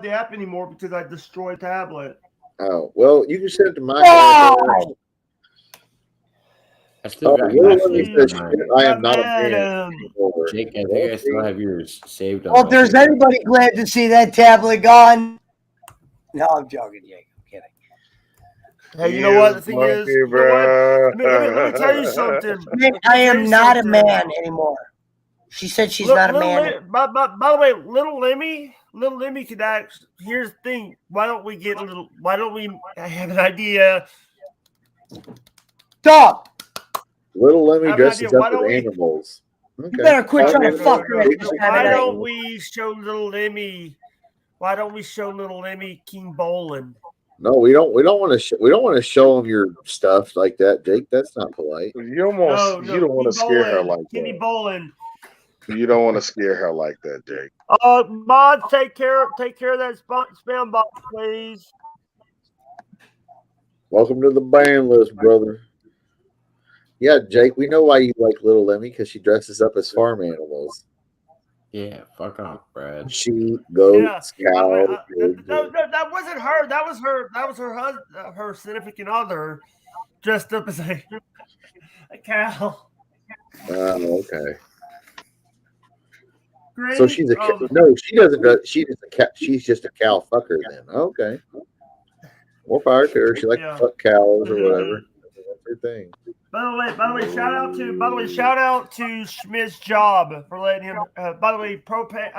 the app anymore because I destroyed the tablet. Oh, well, you can send it to my Why? Cash App. I still got I am not a man. Jake, I think I still have yours saved. Well, if there's anybody glad to see that tablet gone. No, I'm joking, Jake. I'm kidding. Hey, you know what? The thing is, you know what? Let me tell you something. I am not a man anymore. She said she's not a man. By the way, little Lemmi could act. Here's the thing. Why don't we I have an idea. Dog. Little Lemmi dresses up with animals. Okay. You better quit trying to fuck her. Why don't we show little Lemmi? Why don't we show little Lemmi King Bolin? No, we don't want to show them your stuff like that, Jake. That's not polite. You don't want to scare her like Kenny that. Bolin. You don't want to scare her like that, Jake. Mods, take care of that spam box, please. Welcome to the ban list, brother. Yeah, Jake, we know why you like Little Lemmi, because she dresses up as farm animals. Yeah, fuck off, Brad. Sheep, goats, Yeah. By the way, cows. that wasn't her. That was her husband, her significant other, dressed up as a cow. Okay. Granny, So she's a no. She doesn't. She's just a cat. She's just a cow fucker then. Okay. More power to her. She likes to fuck cows or whatever. That's her thing. By the way, shout out to Schmidt's job for letting him. By the way, propane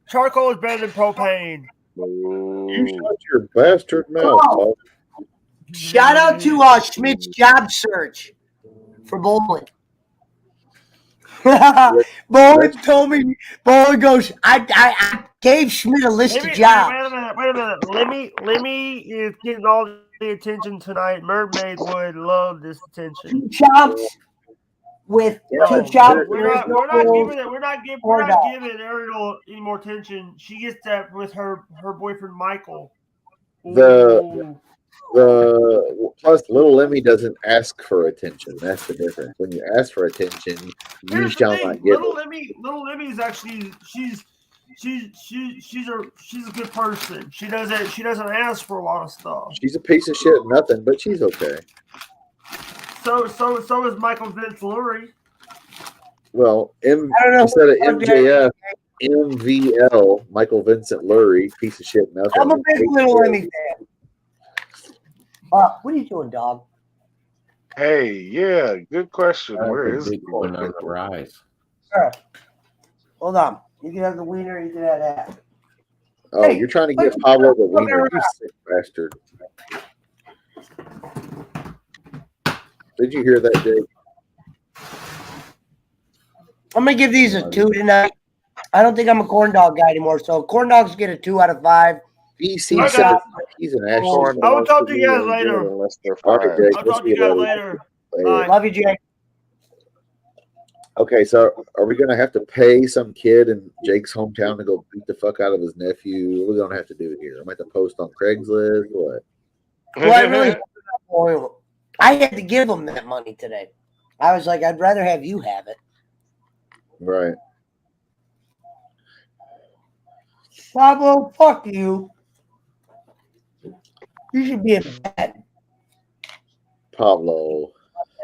charcoal is better than propane. You shut your bastard mouth. Oh. Shout out to Schmidt's job search for bowling. Bowling told me. Bowling goes. I gave Schmidt a list of jobs. Wait a minute. Lemmi is getting all the attention tonight. Mermaid would love this attention. 2 chops with 2 chops. We're not giving Ariel any more attention. She gets that with her boyfriend Michael. Plus little Lemmi doesn't ask for attention. That's the difference. When you ask for attention, you shall not get Little it. Lemmi is actually she's a good person. She doesn't ask for a lot of stuff. She's a piece of shit, nothing, but she's okay. So is Michael Vince Lurie. Well, instead of MJF, MVL, Michael Vincent Lurie, piece of shit, nothing. I'm a big little Lemmi fan. What are you doing, dog? Hey, yeah, good question. Where is it? On the rise. Sure. Hold on. You can have the wiener. You can have that. Oh, hey, you're trying to get Pablo the wiener, you sick bastard. Did you hear that, Jake? I'm gonna give these a 2 tonight. I don't think I'm a corn dog guy anymore, so corn dogs get a 2 out of 5. He's an asshole. I will talk to you guys later. I'll talk to you guys later. Love you, Jake. Okay, so are we going to have to pay some kid in Jake's hometown to go beat the fuck out of his nephew? What are we going to have to do here? I might have to post on Craigslist. What? Well, I had to give him that money today. I was like, I'd rather have you have it. Right. Pablo, fuck you. You should be in bed. Pablo.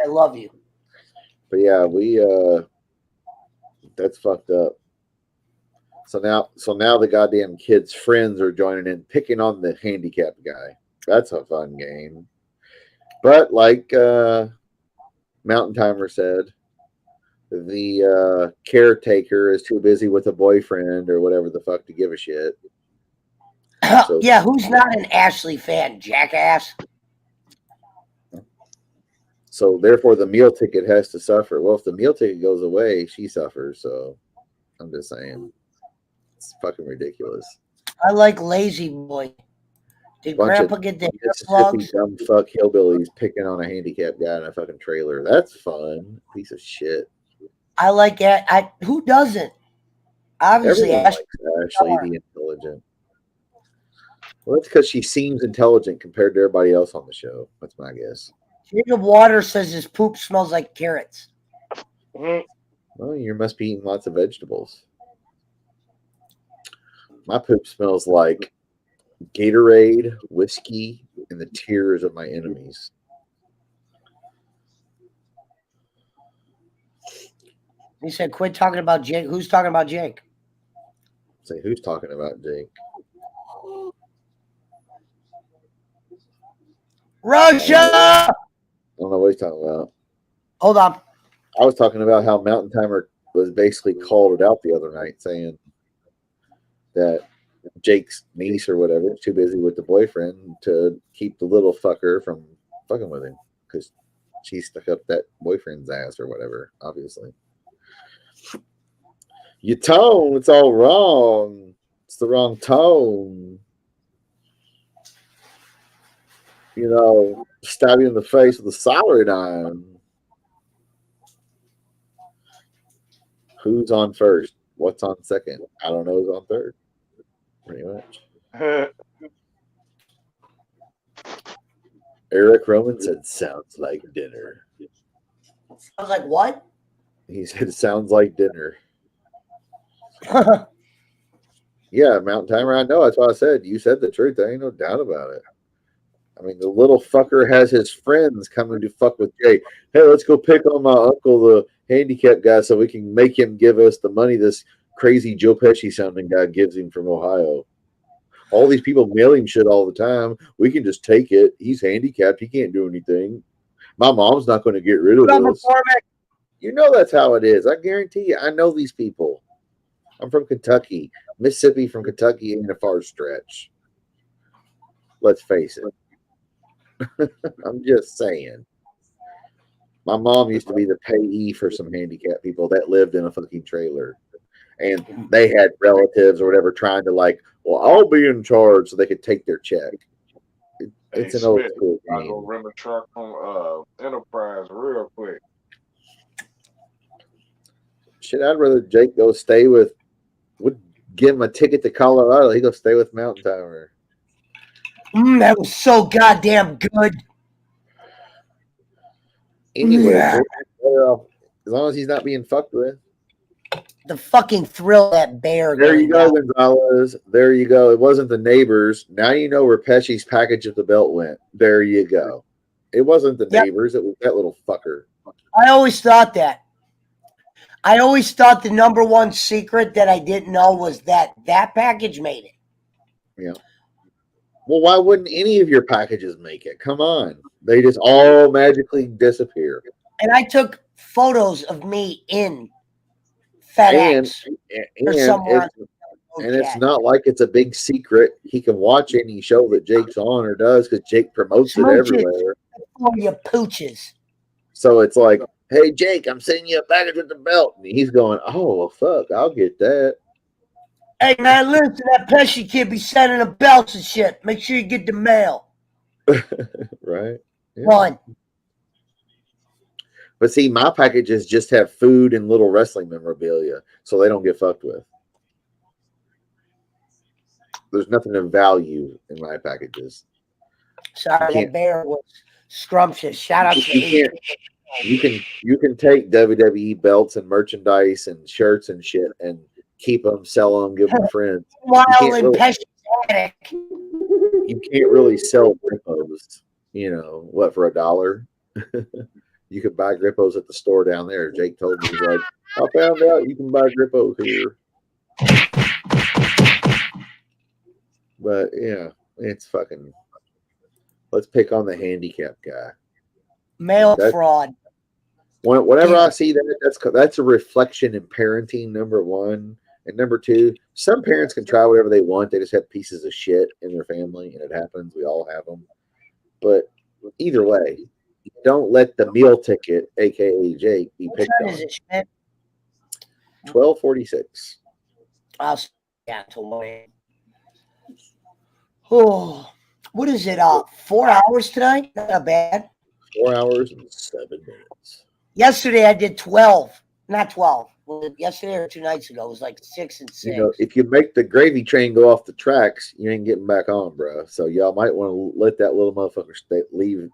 I love you. But yeah, that's fucked up. So now the goddamn kids' friends are joining in, picking on the handicapped guy. That's a fun game. But like Mountain Timer said, the caretaker is too busy with a boyfriend or whatever the fuck to give a shit. So, yeah, who's not an Ashley fan, jackass? So therefore, the meal ticket has to suffer. Well, if the meal ticket goes away, she suffers. So I'm just saying, it's fucking ridiculous. I like Lazy Boy. Did Grandpa get the Mississippi dumb fuck hillbillies picking on a handicapped guy in a fucking trailer? That's fun. Piece of shit. I like that. Who doesn't? Obviously, Ashley the intelligent. Well, that's because she seems intelligent compared to everybody else on the show. That's my guess. Jacob Waters says his poop smells like carrots. Well, you must be eating lots of vegetables. My poop smells like Gatorade, whiskey, and the tears of my enemies. He said, quit talking about Jake. Who's talking about Jake? Say, who's talking about Jake? Russia! I don't know what he's talking about. Hold on. I was talking about how Mountain Timer was basically called it out the other night, saying that Jake's niece or whatever is too busy with the boyfriend to keep the little fucker from fucking with him because she stuck up that boyfriend's ass or whatever, obviously. Your tone, it's all wrong. It's the wrong tone. You know, stab you in the face with a soldering iron. Who's on first? What's on second? I don't know who's on third. Pretty much. Eric Roman said, sounds like dinner. I was like, what? He said, sounds like dinner. Yeah, Mountain Timer. I know. That's why I said you said the truth. There ain't no doubt about it. I mean, the little fucker has his friends coming to fuck with Jay. Hey, let's go pick on my uncle, the handicapped guy, so we can make him give us the money this crazy Joe Pesci sounding guy gives him from Ohio. All these people mail him shit all the time. We can just take it. He's handicapped. He can't do anything. My mom's not going to get rid of this. You know that's how it is. I guarantee you. I know these people. I'm from Kentucky. Mississippi from Kentucky ain't a far stretch. Let's face it. I'm just saying. My mom used to be the payee for some handicapped people that lived in a fucking trailer. And they had relatives or whatever trying to well, I'll be in charge so they could take their check. It's an old school game. I'll go rent a truck from Enterprise real quick. Shit, I'd rather Jake go stay would give him a ticket to Colorado. He'd go stay with Mountain Timer. That was so goddamn good. Anyway, as long as he's not being fucked with. The fucking thrill of that bear. There you go, Gonzalez. There you go. It wasn't the neighbors. Now you know where Pesci's package of the belt went. There you go. It wasn't the neighbors. It was that little fucker. I always thought that. I always thought the number one secret that I didn't know was that package made it. Yeah. Well, why wouldn't any of your packages make it? Come on. They just all magically disappear. And I took photos of me in FedEx. And it's not like it's a big secret. He can watch any show that Jake's on or does because Jake promotes it everywhere. For your pooches. So it's like, hey, Jake, I'm sending you a package with the belt. And he's going, oh, well, fuck, I'll get that. Hey, man, listen, that Pesci kid be sending him belts and shit. Make sure you get the mail. Right. Yeah. One. But see, my packages just have food and little wrestling memorabilia, so they don't get fucked with. There's nothing of value in my packages. Sorry, that bear was scrumptious. Shout out to you can take WWE belts and merchandise and shirts and shit and keep them, sell them, give them to friends. While in Pesci's attic. You can't really sell Grippos. You know, what, for $1? You could buy Grippos at the store down there. Jake told me, he's like, I found out you can buy Grippos here. But yeah, it's fucking. Let's pick on the handicap guy. Mail fraud. Whenever I see that, that's a reflection in parenting. Number one, and number two, some parents can try whatever they want. They just have pieces of shit in their family, and it happens. We all have them. But either way, don't let the meal ticket, aka Jake, be picked on. 12:46. I'll yeah to win. Oh, what is it? 4 hours tonight? Not bad. 4 hours and 7 minutes. Yesterday I did 12. Not 12. Yesterday or 2 nights ago it was like 6 and 6. You know, if you make the gravy train go off the tracks, you ain't getting back on, bro. So y'all might want to let that little motherfucker leave.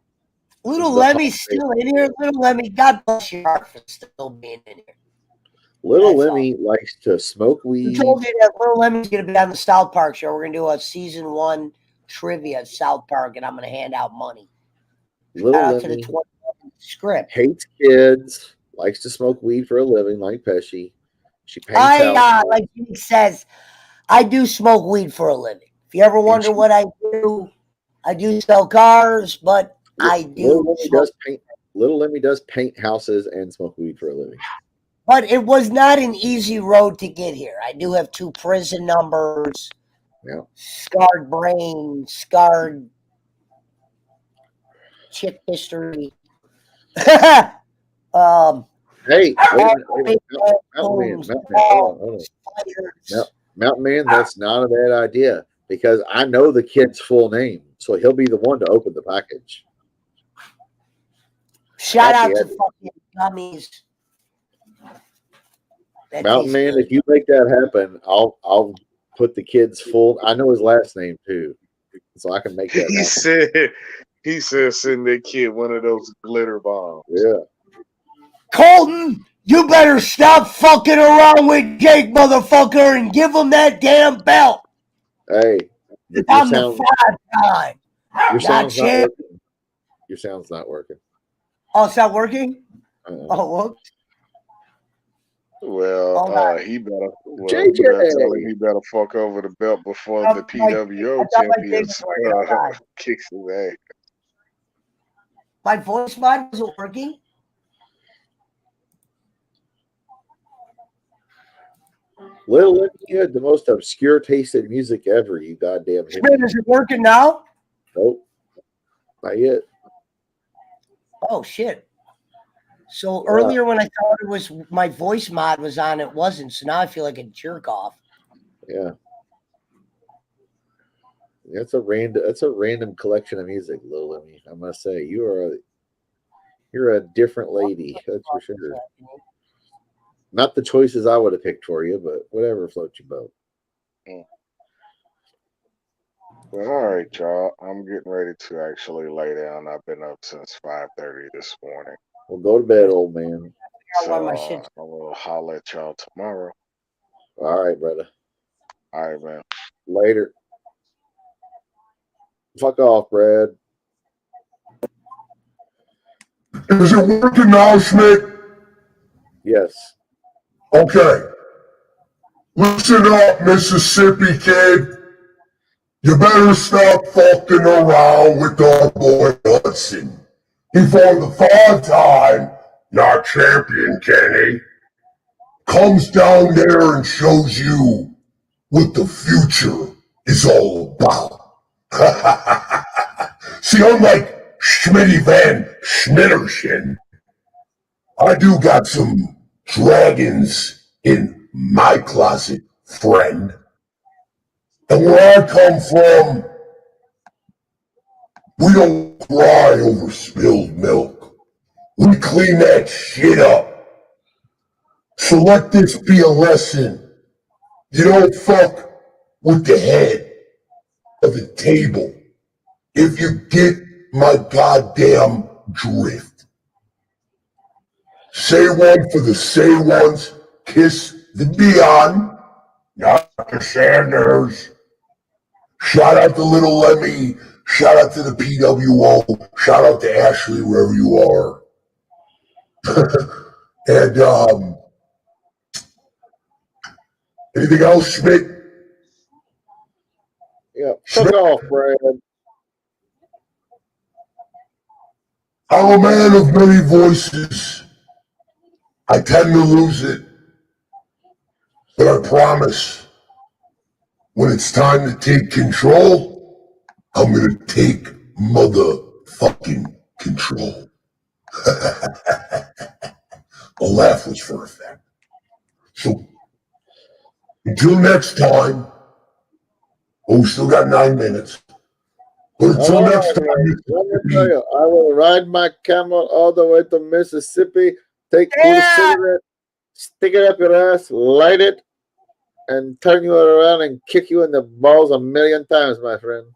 Little Lemmy's still in here. Little Lemmy, God bless your heart for still being in here. Little Lemmy likes to smoke weed. Who told you that Little Lemmy's going to be on the South Park show? We're going to do a season 1 trivia at South Park, and I'm going to hand out money. Little Lemmy script. Hates kids, likes to smoke weed for a living, like Pesci. She paints like he says, I do smoke weed for a living. If you ever wonder what I do sell cars, but I do. Little Lemmy does paint houses and smoke weed for a living. But it was not an easy road to get here. I do have 2 prison numbers. Yeah. Scarred brain, scarred chick history. Hey, Mountain Man, that's not a bad idea because I know the kid's full name, so he'll be the one to open the package. Shout out to fucking dummies. Mountain Man, if you make that happen, I'll put the kid's full. I know his last name too, so I can make that. He said, send that kid one of those glitter bombs. Yeah. Colton, You better stop fucking around with Jake, motherfucker, and give him that damn belt. Hey, I'm the 5-time. Your sound's not working. Your sound's not working. Oh, it's not working? Oh, whoops. Well, he better. Well, JJ. you better tell him he better fuck over the belt before the PWO champions kicks his ass. My voice mod wasn't working. Little Lemmi, you had the most obscure taste in music ever, you goddamn hippie. Schmidt, is it working now? Nope. Not yet. Oh, shit. So earlier when I thought it was my voice mod was on, it wasn't. So now I feel like a jerk off. Yeah. That's a random collection of music, Little Lemmi. I must say, you're a different lady, that's for sure. Not the choices I would have picked for you, but whatever floats your boat. Well, all right, y'all. I'm getting ready to actually lay down. I've been up since 5:30 this morning. Well, go to bed, old man. So I will holler at y'all tomorrow. All right, brother. All right, man. Later. Fuck off, Brad. Is it working now, Schmidt? Yes. Okay. Listen up, Mississippi kid. You better stop fucking around with our boy Hudson. He fought the 5-time, not champion, Kenny. Comes down there and shows you what the future is all about. See, unlike Schmitty Van Schmittershin, I do got some dragons in my closet, friend. And where I come from, we don't cry over spilled milk. We clean that shit up. So let this be a lesson. You don't fuck with the head of the table if you get my goddamn drift. Say one for the say ones, kiss the Dion, not the Sanders. Shout out to Little Lemmi, shout out to the PWO, shout out to Ashley wherever you are. And anything else, Schmidt? Yeah, fuck off, Brad. I'm a man of many voices. I tend to lose it. But I promise, when it's time to take control, I'm gonna take motherfucking control. A laugh was for effect. So, until next time, we still got 9 minutes. But until next time, let me tell you, I will ride my camel all the way to Mississippi, take a cigarette, stick it up your ass, light it, and turn you around and kick you in the balls 1,000,000 times, my friend.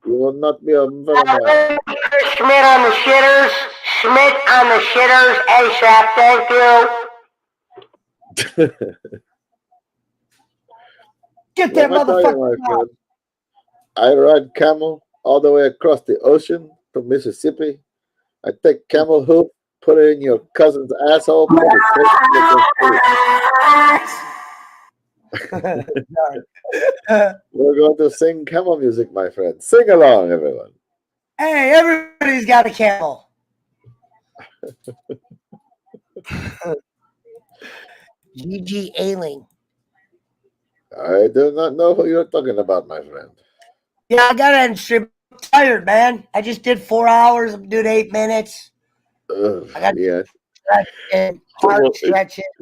You will not be a villain. Schmidt on the shitters. Schmidt on the shitters. ASAP. Thank you. Get that motherfucker out. I ride camel all the way across the ocean to Mississippi. I take camel hoof, put it in your cousin's asshole. Put it We're going to sing camel music, my friend. Sing along, everyone. Hey, everybody's got a camel. G.G. Ailing. I do not know who you're talking about, my friend. Yeah, I got to end stream. I'm tired, man. I just did 4 hours. I'm doing 8 minutes. I got stretching, hard stretching.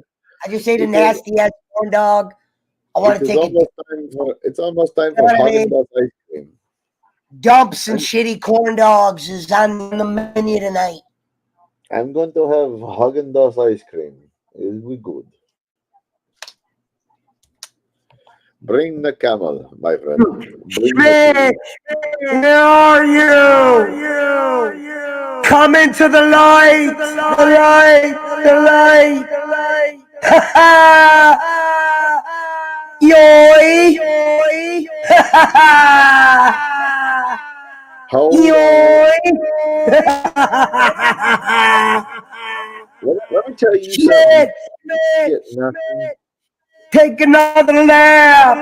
I just ate a nasty ass corn dog. I want to take it's almost time for Husdon ice cream. Dumps and shitty corn dogs is on the menu tonight. I'm going to have Haagen-Dazs ice cream. It'll be good. Bring the camel, my friend. Schmidt, where are you? Come into the light, the light, the light. Ha ha! Yoy! Ha ha! Hold Yoy! Let me tell you Schmidt! something. Shit, nothing. Take another lap.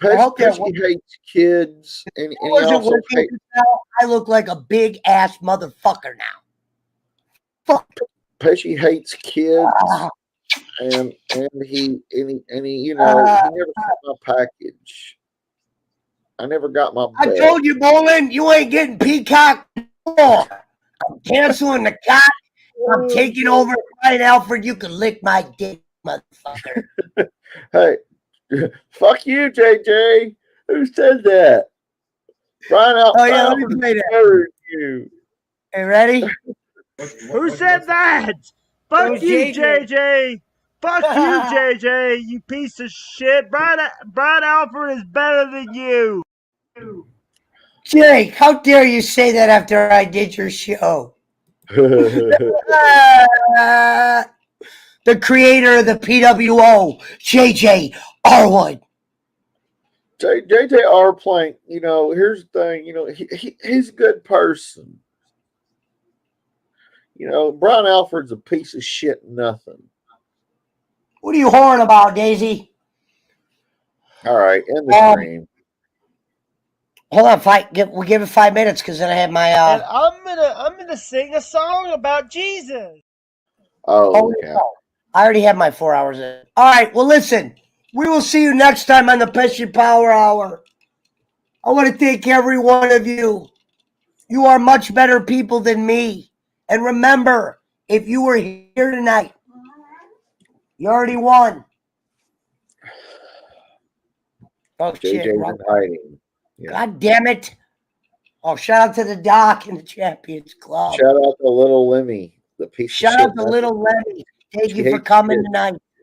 Pesci hates kids, and he also hates. I look like a big ass motherfucker now. Fuck. Pesci hates kids, and he you know he never got my package. I never got my. I told you, Bolin, you ain't getting Peacock anymore. I'm canceling the cock. I'm taking over Brian Alfred. You can lick my dick, motherfucker. Hey, fuck you, JJ. Who said that? Brian Alfred. Oh yeah, let me play that. You. Hey, ready? Who said that? Fuck you, JJ. Fuck you, JJ. You piece of shit. Brian Alfred is better than you. Jake, how dare you say that after I did your show? The creator of the PWO, JJ Arwood. JJ R. Plank, you know, here's the thing, you know, he's a good person. You know, Brian Alfred's a piece of shit, nothing. What are you whoring about, Daisy? All right, end the stream. Hold on, we'll give it 5 minutes because then I have my. And I'm gonna sing a song about Jesus. Oh, okay. I already have my 4 hours in. All right, well, listen. We will see you next time on the Pesci Power Hour. I want to thank every one of you. You are much better people than me. And remember, if you were here tonight, you already won. Oh, shit. JJ's hiding. Yeah. God damn it. Oh, shout out to the Doc and the Champions Club. Shout out to little Lemmi, the piece Shout of shit. Shout out to little Lemmi. Thank you for coming tonight.